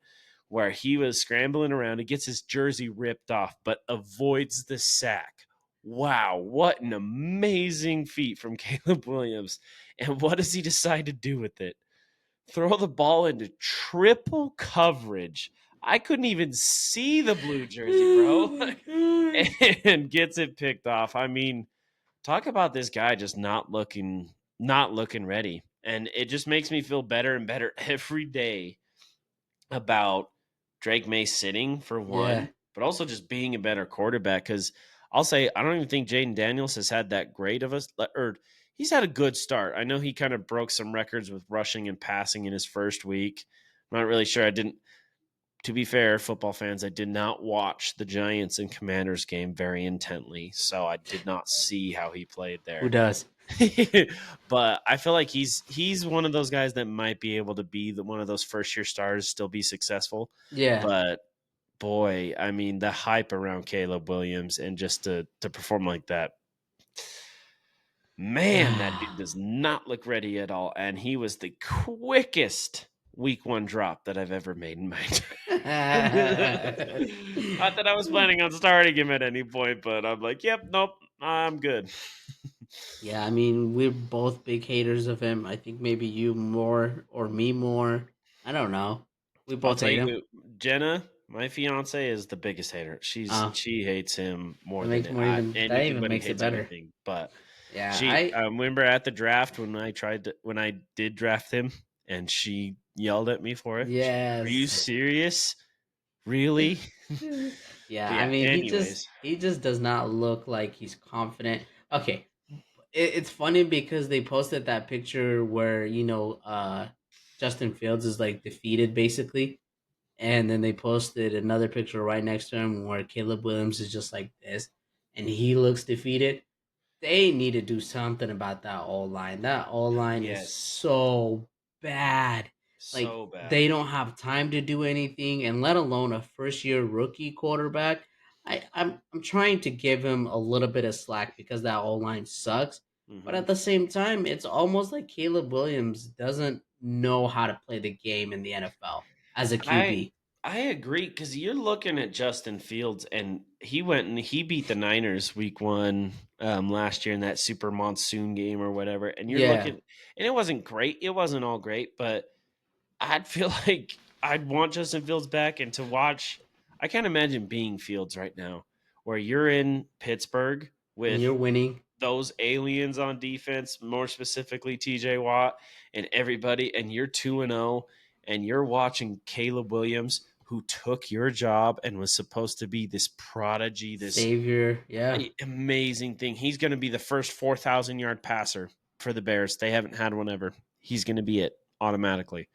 where he was scrambling around. He gets his jersey ripped off, but avoids the sack. Wow, what an amazing feat from Caleb Williams. And what does he decide to do with it? Throw the ball into triple coverage. I couldn't even see the blue jersey, Oh bro, my gosh. and gets it picked off. I mean, talk about this guy just not looking ready. And it just makes me feel better and better every day about Drake May sitting for Yeah. one, but also just being a better quarterback. Because I'll say I don't even think Jaden Daniels has had that great of us, or he's had a good start. I know he kind of broke some records with rushing and passing in his first week. I'm not really sure. I didn't. To be fair, football fans, I did not watch the Giants and Commanders game very intently, so I did not see how he played Who there. does? But I feel like he's one of those guys that might be able to be one of those first year stars, still be successful. Yeah. But boy, I mean the hype around Caleb Williams and just to perform like that, man, that dude does not look ready at all. And he was the quickest week one drop that I've ever made in my entire. Not that I was planning on starting him at any point, but I'm like, yep, nope, I'm good. Yeah, I mean, we're both big haters of him. I think maybe you more or me more. I don't know. We I'll both tell hate you him. who, Jenna, my fiance, is the biggest hater. Uh, She hates him that more than makes more even that even anybody makes it hates better. anything. But Yeah, she, I remember at the draft when I did draft him, and she yelled at me for it. She's like, "Are you yes. serious? Really?" Yeah, But I yeah. mean, Anyways, he just does not look like he's confident. Okay, it's funny because they posted that picture where Justin Fields is like defeated basically, and then they posted another picture right next to him where Caleb Williams is just like this, and he looks defeated. They need to do something about that O line. That O line is yes, so bad. Like so bad. they don't have time to do anything, and let alone a first year rookie quarterback. I'm trying to give him a little bit of slack because that O line sucks. But Hmm. at the same time, it's almost like Caleb Williams doesn't know how to play the game in the NFL as a I QB. I agree because you're looking at Justin Fields, and he went and he beat the Niners week one last year in that super monsoon game or whatever. And you're Yeah, looking, and it wasn't great. It wasn't all great, but I'd feel like I'd want Justin Fields back and to watch. I can't imagine being Fields right now, where you're in Pittsburgh and you're with winning. those aliens on defense, more specifically TJ Watt and everybody, and you're 2-0, and you're watching Caleb Williams, who took your job and was supposed to be this prodigy, this Savior. Yeah. amazing thing. He's going to be the first 4,000-yard passer for the Bears. They haven't had one ever. He's going to be it automatically.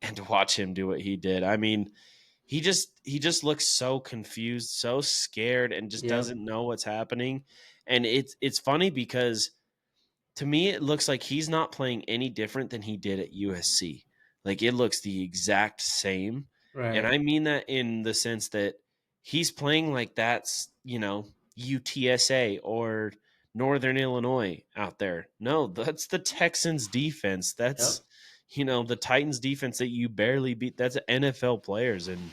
And to watch him do what he did, I mean, he just looks so confused, so scared, and just Yep. doesn't know what's happening. And it's funny because to me it looks like he's not playing any different than he did at USC. Like it looks the exact same. And Right. I mean that in the sense that he's playing like that's, UTSA or Northern Illinois out there. No, that's the Texans defense. That's Yep. the Titans defense that you barely beat. That's NFL players, and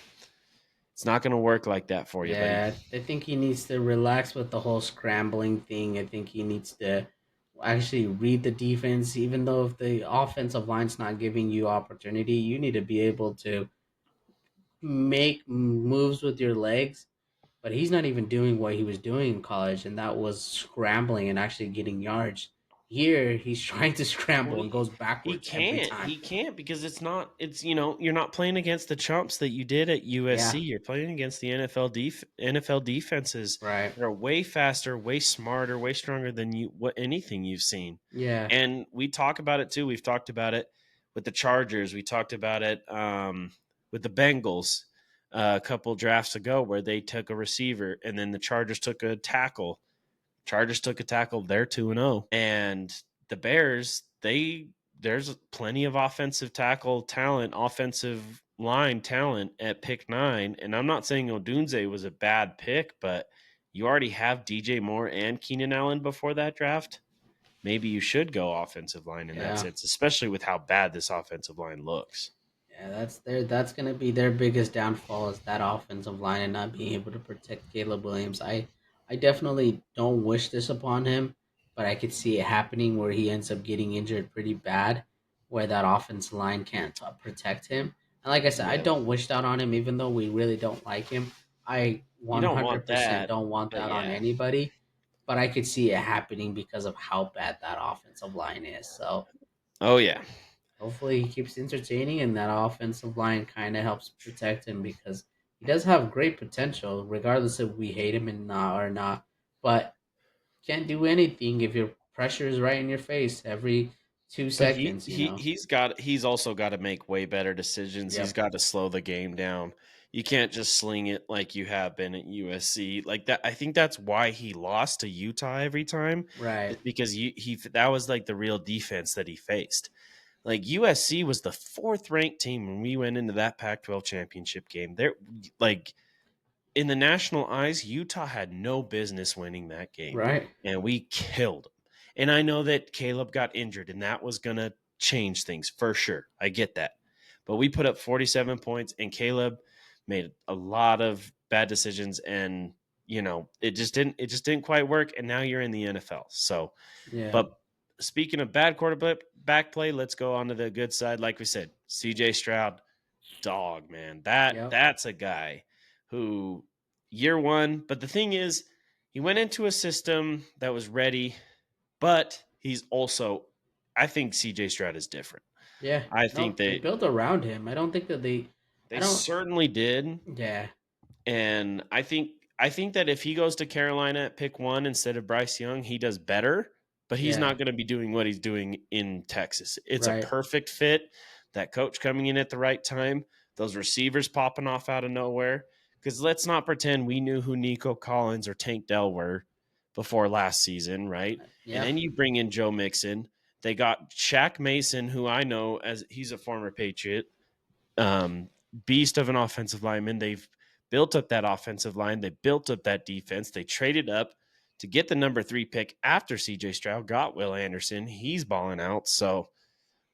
it's not going to work like that for you, buddy. Yeah, I think he needs to relax with the whole scrambling thing. I think he needs to actually read the defense. Even though if the offensive line's not giving you opportunity, you need to be able to make moves with your legs. But he's not even doing what he was doing in college, and that was scrambling and actually getting yards. Here, he's trying to Well, scramble and he goes he backwards every can't. time. He can't because you're not playing against the chumps that you did at Yeah, USC. You're playing against the NFL defenses right. that are way faster, way smarter, way stronger than anything you've seen. Yeah, And we talk about it too. We've talked about it with the Chargers. We talked about it with the Bengals a couple drafts ago, where they took a receiver and then the Chargers took a tackle. Chargers took a tackle. They're 2-0. And the Bears, there's plenty of offensive tackle talent, offensive line talent at pick 9. And I'm not saying Odunze was a bad pick, but you already have DJ Moore and Keenan Allen before that draft. Maybe you should go offensive line in that yeah. sense, especially with how bad this offensive line looks. Yeah, that's gonna be their biggest downfall is that offensive line and not being able to protect Caleb Williams. I definitely don't wish this upon him, but I could see it happening where he ends up getting injured pretty bad, where that offensive line can't protect him. And like I said, I Yeah. don't wish that on him, even though we really don't like him. I You don't want 100% that, don't want but that on yeah. anybody, but I could see it happening because of how bad that offensive line is. So Oh yeah. hopefully he keeps entertaining and that offensive line kind of helps protect him because he does have great potential, regardless if we hate him and not or not. But can't do anything if your pressure is right in your face every two But he seconds. he he's also got to make way better decisions. He's Yep. got to slow the game down. You can't just sling it like you have been at USC. Like that, I think that's why he lost to Utah every time. Right. Is because he that was like the real defense that he faced. Like USC was the fourth ranked team when we went into that Pac-12 championship game. They're like in the national eyes, Utah had no business winning that game, Right. and we killed them. And I know that Caleb got injured, and that was going to change things for sure. I get that. But we put up 47 points, and Caleb made a lot of bad decisions, and it just didn't quite work. And now you're in the NFL. So, Yeah. but speaking of bad quarterback back play, let's go on to the good side. Like we said, CJ Stroud, dog, man. Yep. That's a guy who year one, but the thing is, he went into a system that was ready, but he's also I think CJ Stroud is different. Yeah. I think No, they they built around him. I don't think that they. I they don't. certainly did. Yeah. And I think that if he goes to Carolina at pick 1 instead of Bryce Young, he does better, but he's Yeah. not going to be doing what he's doing in Texas. It's a Right. perfect fit. That coach coming in at the right time, those receivers popping off out of nowhere. Because let's not pretend we knew who Nico Collins or Tank Dell were before last season, right? And Yeah. then you bring in Joe Mixon. They got Shaq Mason, who I know as he's a former Patriot, um, beast of an offensive lineman. They've built up that offensive line. They built up that defense. They traded up to get the number 3 pick after CJ Stroud got Will Anderson. He's balling out. So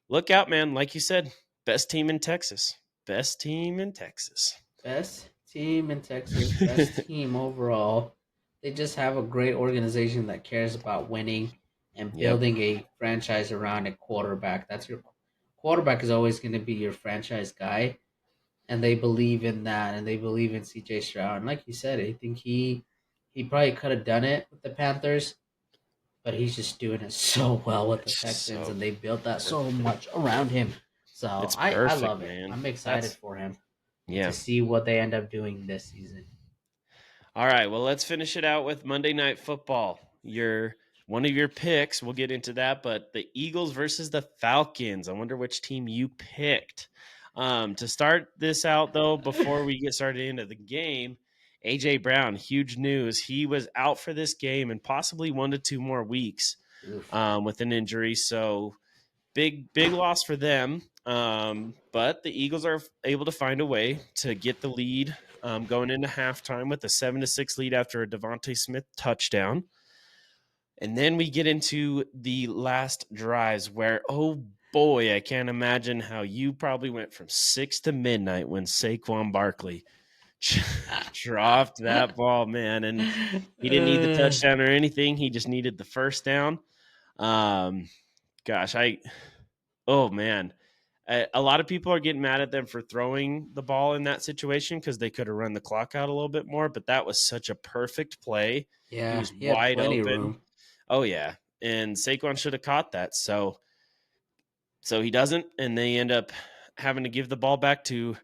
look out, man. Like you said, best team in Texas. Best team in Texas. Best team in Texas, best team overall. They just have a great organization that cares about winning and Yep. building a franchise around a quarterback. That's your quarterback is always going to be your franchise guy, and they believe in that, and they believe in CJ Stroud. And like you said, I think he probably could have done it with the Panthers, but he's just doing it so well with the It's just Texans, so and they built that so perfect. much around him. So It's I perfect, love it. man. I'm excited That's for him and to yeah. see what they end up doing this season. All right, well, let's finish it out with Monday Night Football. Your one of your picks, we'll get into that, but the Eagles versus the Falcons. I wonder which team you picked. To start this out, though, before we get started into the game, AJ Brown, huge news. He was out for this game and possibly 1 to 2 more weeks Oof. with an injury. So big loss for them. But the Eagles are able to find a way to get the lead going into halftime with a 7-6 lead after a Devontae Smith touchdown. And then we get into the last drives where, oh boy, I can't imagine how you probably went from 6 to midnight when Saquon Barkley dropped that ball, man. And he didn't need the Uh, touchdown or anything. He just needed the first down. Um, gosh, oh man, a lot of people are getting mad at them for throwing the ball in that situation because they could have run the clock out a little bit more. But that was such a perfect play. He yeah, was he had wide plenty open. room. Oh yeah, and Saquon should have caught that. So he doesn't, and they end up having to give the ball back to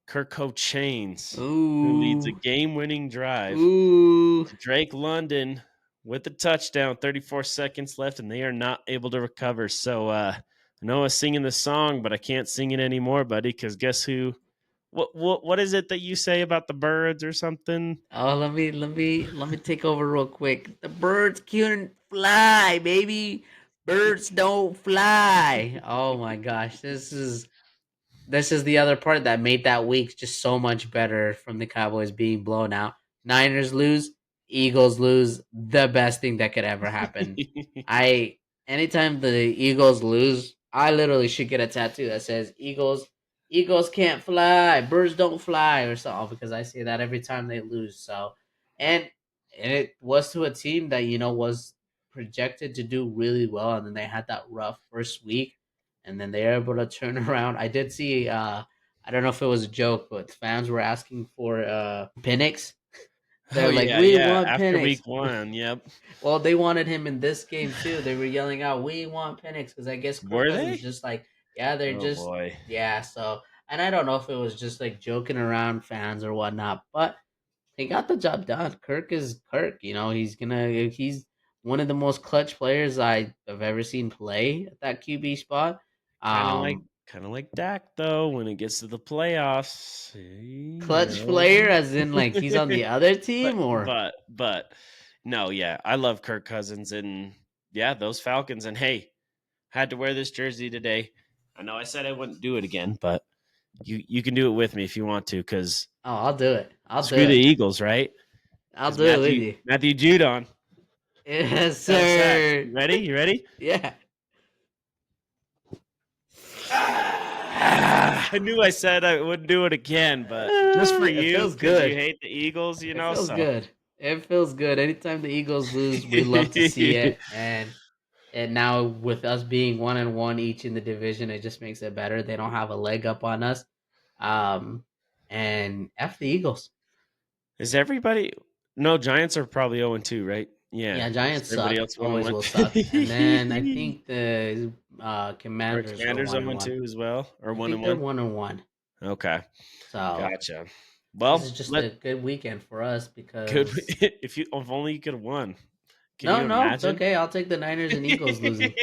Kirko Chains, who leads a Ooh, game-winning drive ooh. to Drake London with the touchdown. 34 seconds left, and they are not able to recover. So I know I was singing the song, but I can't sing it anymore, buddy. Because guess who? What is it that you say about the birds or something? Oh, let me take over real quick. The birds can't fly, baby. Birds don't fly. Oh my gosh, this is the other part that made that week just so much better from the Cowboys being blown out. Niners lose, Eagles lose. The best thing that could ever happen. I anytime the Eagles lose, I literally should get a tattoo that says Eagles can't fly, birds don't fly or something because I say that every time they lose. So and it was to a team that was projected to do really well, and then they had that rough first week, and then they're able to turn around. I did see I don't know if it was a joke, but fans were asking for Penix. Oh They're like, yeah, "We yeah. want After Penix." week one, yep. Well, they wanted him in this game too. They were yelling out, "We want Penix," because I guess Kirk Were Cousins they? just like, yeah, they're Oh just boy. yeah. So, and I don't know if it was just like joking around fans or whatnot, but he got the job done. Kirk is Kirk. He's one of the most clutch players I have ever seen play at that QB spot. Kind of like Um, kind of like Dak though when it gets to the playoffs, you Clutch player, as in like he's on the other but team, or no, yeah, I love Kirk Cousins and yeah, those Falcons. And hey, had to wear this jersey today. I know I said I wouldn't do it again, but you can do it with me if you want to, because oh, I'll do it. I'll do screw the it. Eagles, right? I'll Because do it with you. Matthew Judon, Yes, 7 sacks. sir. You ready? You ready? Yeah. I knew I said I wouldn't do it again, but just for It you, feels because you good. hate the Eagles, It feels so. good. It feels good. Anytime the Eagles lose, we love to see it. And now with us being 1-1 each in the division, it just makes it better. They don't have a leg up on us. Um, and F the Eagles. Is everybody? No, Giants are probably 0-2, right? Yeah. Yeah, Is Giants everybody suck. else 1 Always 1? will suck. And then I Are think the Commanders are Commanders 1-1. 0-2 as well, or I one think and they're one? 1-1. Okay, So gotcha. this is Well, just a good weekend for us could because if only you could have won. Can no, you no, it's imagine? okay. I'll take the Niners and Eagles losing.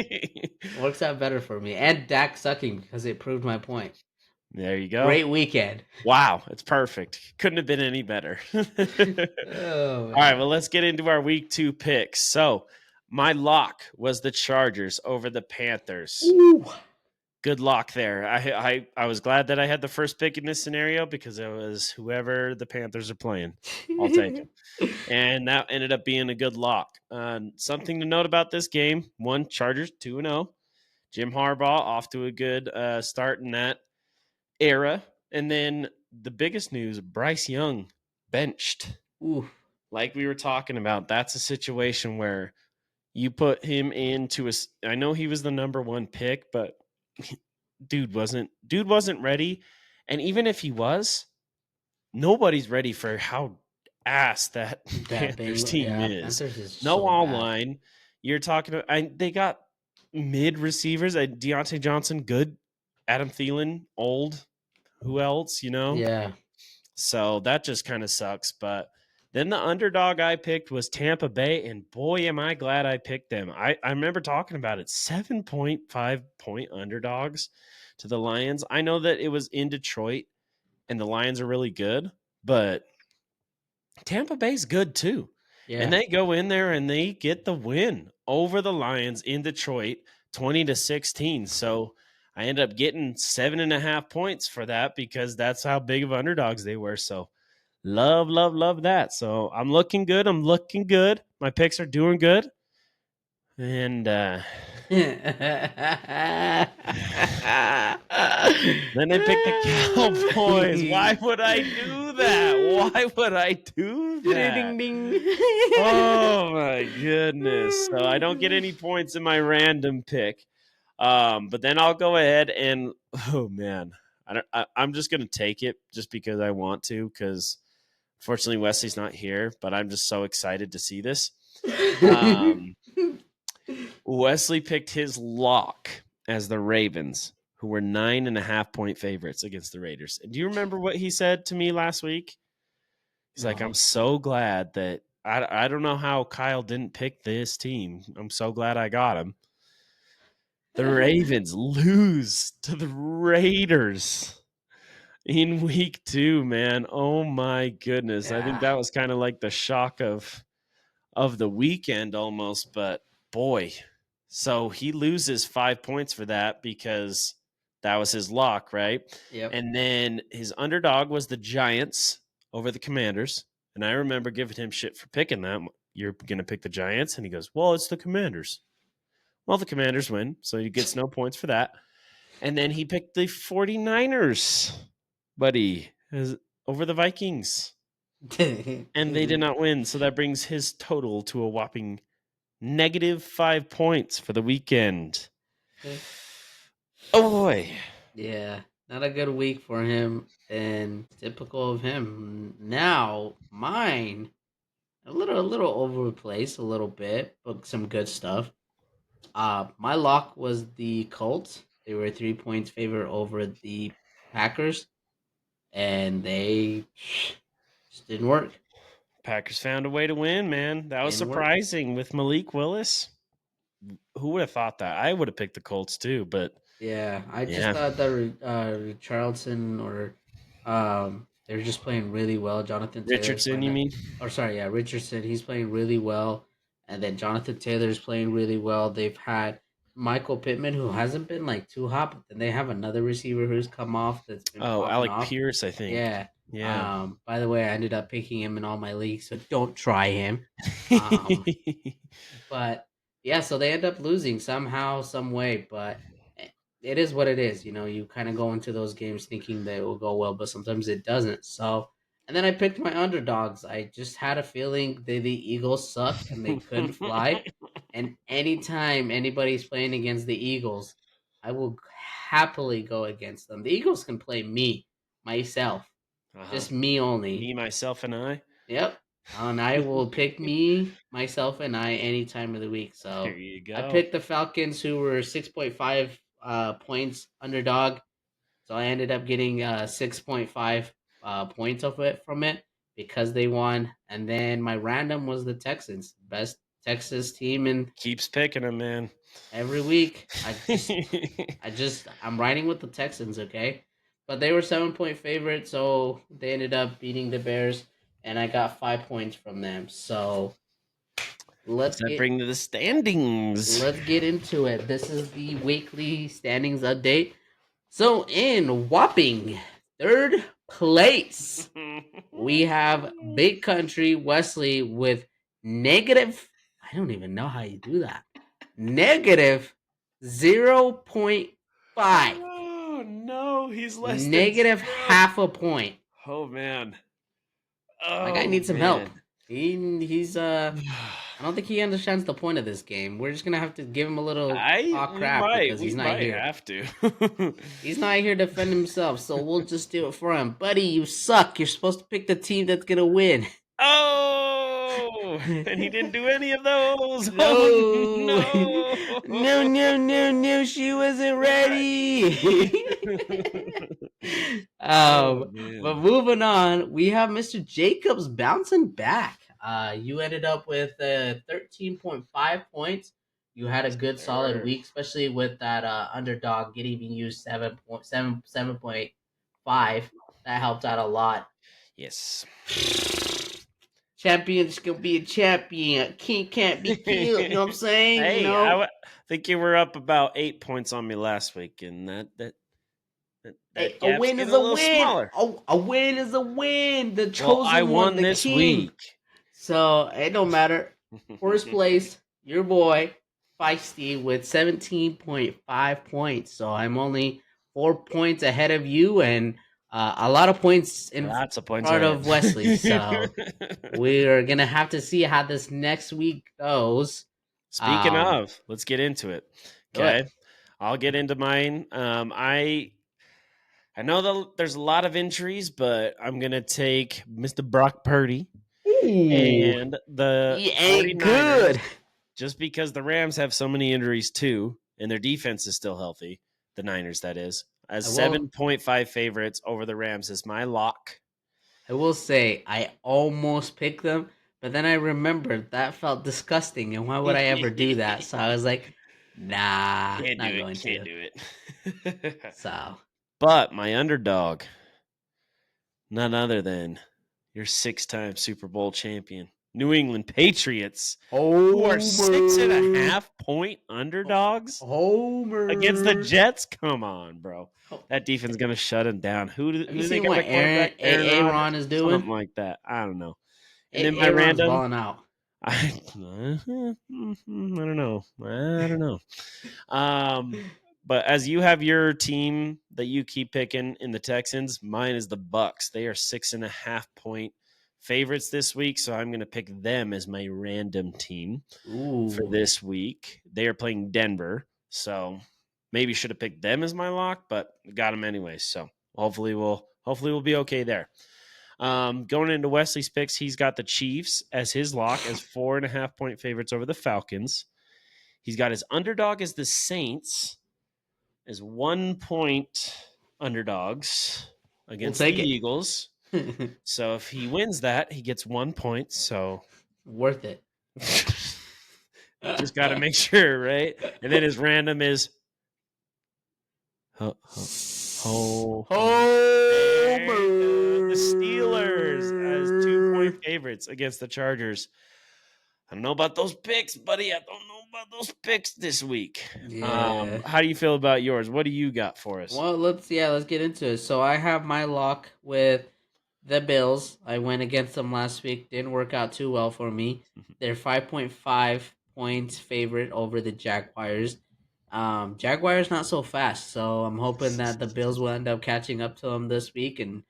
Works out better for me. And Dak sucking because it proved my point. There you go. Great weekend. Wow, it's perfect. Couldn't have been any better. All Oh right, man. well, let's get into our week 2 picks. So, my lock was the Chargers over the Panthers. Ooh. Good luck there. I was glad that I had the first pick in this scenario because it was whoever the Panthers are playing. I'll take it. And that ended up being a good lock. Something to note about this game: one, Chargers 2-0. Jim Harbaugh off to a good start in that era, and then the biggest news, Bryce Young benched. Ooh, Like we were talking about, that's a situation where you put him into a. I know he was the number one pick, but dude wasn't ready. And even if he was, nobody's ready for how ass that that Panthers Bengal. team Yeah, is. Panthers is No so all bad. line. You're talking about. They got mid receivers. Deontay Johnson, good. Adam Thielen, old. Who else? Yeah. So that just kind of sucks. But then the underdog I picked was Tampa Bay, and boy, am I glad I picked them. I remember talking about it 7.5 point underdogs to the Lions. I know that it was in Detroit, and the Lions are really good, but Tampa Bay's good too. And Yeah. they go in there and they get the win over the Lions in Detroit, 20-16. So I ended up getting 7.5 points for that because that's how big of underdogs they were. So love, love, love that. So I'm looking good. I'm looking good. My picks are doing good. And then I picked the Cowboys. Why would I do that? Why would I do that? Ding ding. Oh my goodness. So I don't get any points in my random pick. But then I'll go ahead and oh man. I'm just gonna take it just because I want to, because fortunately Wesley's not here, but I'm just so excited to see this. Um, Wesley picked his lock as the Ravens, who were 9.5 point favorites against the Raiders. And do you remember what he said to me last week? He's like, I'm No. so glad that I don't know how Kyle didn't pick this team. I'm so glad I got him. The Ravens lose to the Raiders in week 2, man. Oh my goodness. I think Yeah. that was kind of like the shock of the weekend almost, but boy. So he loses 5 points for that because that was his lock, right? Yep. And then his underdog was the Giants over the Commanders. And I remember giving him shit for picking that. You're going to pick the Giants? And he goes, well, it's the Commanders. Well, the Commanders win, so he gets no points for that. And then he picked the 49ers, buddy, over the Vikings. And they did not win, so that brings his total to a whopping -5 points for the weekend. Oh boy. Yeah, not a good week for him, and typical of him. Now, mine a little over the place, a little bit, but some good stuff. My lock was the Colts. They were 3 points favor over the Packers, and they just didn't work. Packers found a way to win, man. That was Didn't work. surprising with Malik Willis. Who would have thought that? I would have picked the Colts too, but Yeah, I just yeah. thought that Charlton or they're just playing really well. Jonathan Taylor's Richardson, playing you that, mean? or sorry, yeah, Richardson. He's playing really well, and then Jonathan Taylor's playing really well. They've had Michael Pittman, who hasn't been like too hot, but then they have another receiver who's come off that's been Oh, popping Alec off. Pierce, I think. Yeah. Yeah. By the way, I ended up picking him in all my leagues, so don't try him. Um, but yeah, so they end up losing somehow, some way. But it is what it is. You know, you kind of go into those games thinking that it will go well, but sometimes it doesn't. So, and then I picked my underdogs. I just had a feeling the Eagles suck and they couldn't fly. And anytime anybody's playing against the Eagles, I will happily go against them. The Eagles can play me, myself, Uh-huh. just me only. Me, myself, and I. Yep. And I will pick me, myself, and I any time of the week. There So you I go. picked the Falcons, who were 6.5 points underdog. So I ended up getting 6.5 points of it from it because they won. And then my random was the Texans, best Texas team in Keeps picking them, man. every week. I'm riding with the Texans, okay? But they were 7 point favorites, so they ended up beating the Bears, and I got 5 points from them. So Does let's that get bring to the standings? let's get into it. This is the weekly standings update. So in whopping third place, we have Big Country Wesley with negative. I don't even know how you do that. Negative 0.5. Oh no, he's less than Negative zero. half a point. Oh man. My guy Oh needs some help. man. He's I don't think he understands the point of this game. We're just gonna have to give him a little I talk crap because we he's not might here. have to. He's not here to defend himself, so we'll just do it for him. Buddy, you suck. You're supposed to pick the team that's gonna win. Oh, and he didn't do any of those. Oh No, no, no. no, no, no. She wasn't ready. Oh um, but man. moving on, we have Mr. Jacobs bouncing back. You ended up with 13.5 points. You had a good solid Sir. week, especially with that underdog getting you 7.5. That helped out a lot. Yes. Champion's gonna be a champion. King can't be killed. You know what I'm saying? You Hey, know. think you were up about 8 points on me last week, and Hey, that a gap's win is getting a a little win. smaller. A win is a win. The Well, I chosen one, won the this king. week. So it don't matter. First place, your boy, Feisty, with 17.5 points. So I'm only 4 points ahead of you and a lot of points in Lots of points front ahead. of Wesley. So we're going to have to see how this next week goes. Speaking of, let's get into it. Do it. Okay, I'll get into mine. I know that there's a lot of injuries, but I'm gonna take Mr. Brock Purdy Ooh, and the he ain't 49ers good. just because the Rams have so many injuries too, and their defense is still healthy. The Niners, that is, as I will 7.5 favorites over the Rams is my lock. I will say I almost picked them, but then I remembered that felt disgusting, and why would I ever do that? So I was like, nah, Can't do not it. going Can't to. do it. So But my underdog, none other than your 6-time Super Bowl champion, New England Patriots, who are 6.5 point underdogs against the Homer. Jets. Come on, bro. That defense is going to shut him down. Have Who you do they seen got what at quarterback? Aaron Aaron Rodgers? is doing? Something like that. I don't know. And then my Aaron's random, balling out. I don't know. I don't know. But as you have your team that you keep picking in the Texans, mine is the Bucks. They are 6.5 point favorites this week, so I'm going to pick them as my random team for Ooh. this week. They are playing Denver, so maybe should have picked them as my lock, but got them anyway. So hopefully we'll be okay there. Going into Wesley's picks, he's got the Chiefs as his lock as 4.5 point favorites over the Falcons. He's got his underdog as the Saints as 1 point underdogs We'll against the take it. Eagles. So if he wins that, he gets 1 point. So Worth it. just got to make sure, right? And then his random is the Steelers as 2 point favorites against the Chargers. I don't know about those picks, buddy. I don't know about those picks this week. Yeah. How do you feel about yours? What do you got for us? Well, let's get into it. So I have my lock with the Bills. I went against them last week. Didn't work out too well for me. They're 5.5 points favorite over the Jaguars. Jaguars not so fast, so I'm hoping that the Bills will end up catching up to them this week and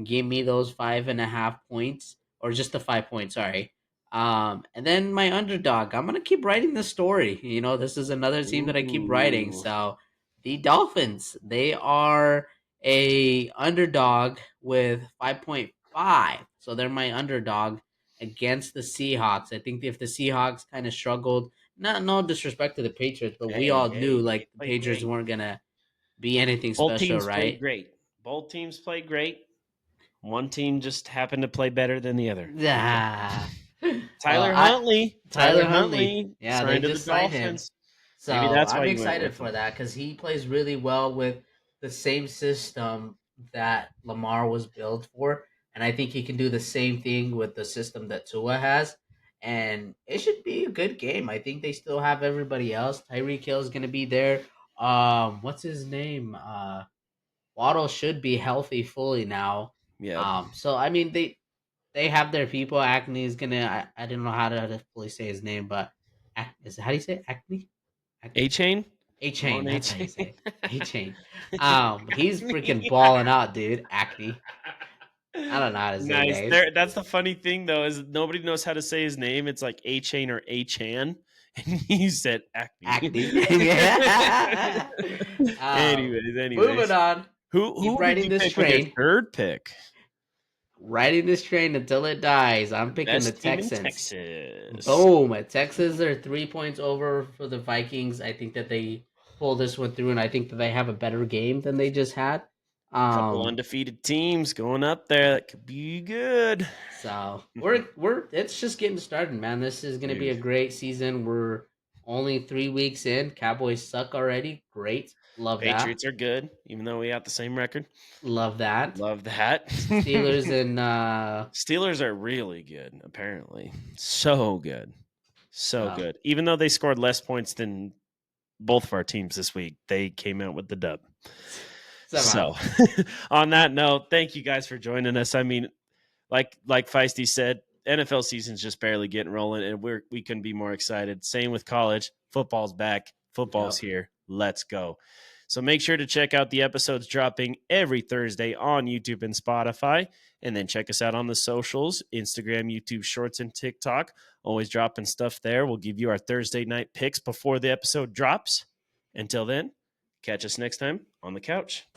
give me those 5.5 points, or just the 5 points. Sorry. And then my underdog. I'm gonna keep writing the story. You know, this is another team that I keep writing. Ooh. So the Dolphins. They are a underdog with 5.5. So they're my underdog against the Seahawks. I think if the Seahawks kind of struggled, not no disrespect to the Patriots, but we all knew They like the played Patriots great. weren't gonna be anything Both special, teams played right? great. Both teams played great. One team just happened to play better than the other. That's all. Yeah. Well, Tyler Huntley. Tyler Tyler Huntley. Huntley Yeah, they signed to the just signed him. Dolphins. So Maybe that's why I'm you went excited with for him. that because he plays really well with the same system that Lamar was built for. And I think he can do the same thing with the system that Tua has. And it should be a good game. I think they still have everybody else. Tyreek Hill is gonna be there. What's his name? Waddle should be healthy fully now. Yep. So I mean they have their people. Acne is gonna. I don't know how to fully say his name, but how do you say it? Acne? A Chain? A Come Chain. on, A That's how you Chain. say it. A Chain. He's freaking balling out, dude. Acne. I don't know how to say Nice. names. There. That's the funny thing, though, is nobody knows how to say his name. It's like A-Chain or A-Chan. And you said Acne. Acne. Yeah. Moving Anyways. on. Keep Who did riding you this pick with your train. third pick? Riding this train until it dies. I'm The picking the best team in Texans. Texas. Boom. Texas are 3 points over for the Vikings. I think that they pull this one through, and I think that they have a better game than they just had. Couple Um, undefeated teams going up there. That could be good. so we're it's just getting started, man. This is gonna be a Dude. great season. We're only 3 weeks in. Cowboys suck already. Great. Love that. Patriots are good, even though we got the same record. Love that. Love that. Steelers and Steelers are really good, apparently. So good. So so good. Even though they scored less points than both of our teams this week, they came out with the dub. somehow. So, on that note, thank you guys for joining us. I mean, like Feisty said, NFL season's just barely getting rolling, and we couldn't be more excited. Same with college. Football's back. Football's Yep. here. Let's go. So make sure to check out the episodes dropping every Thursday on YouTube and Spotify. And then check us out on the socials, Instagram, YouTube Shorts, and TikTok. Always dropping stuff there. We'll give you our Thursday night picks before the episode drops. Until then, catch us next time on the couch.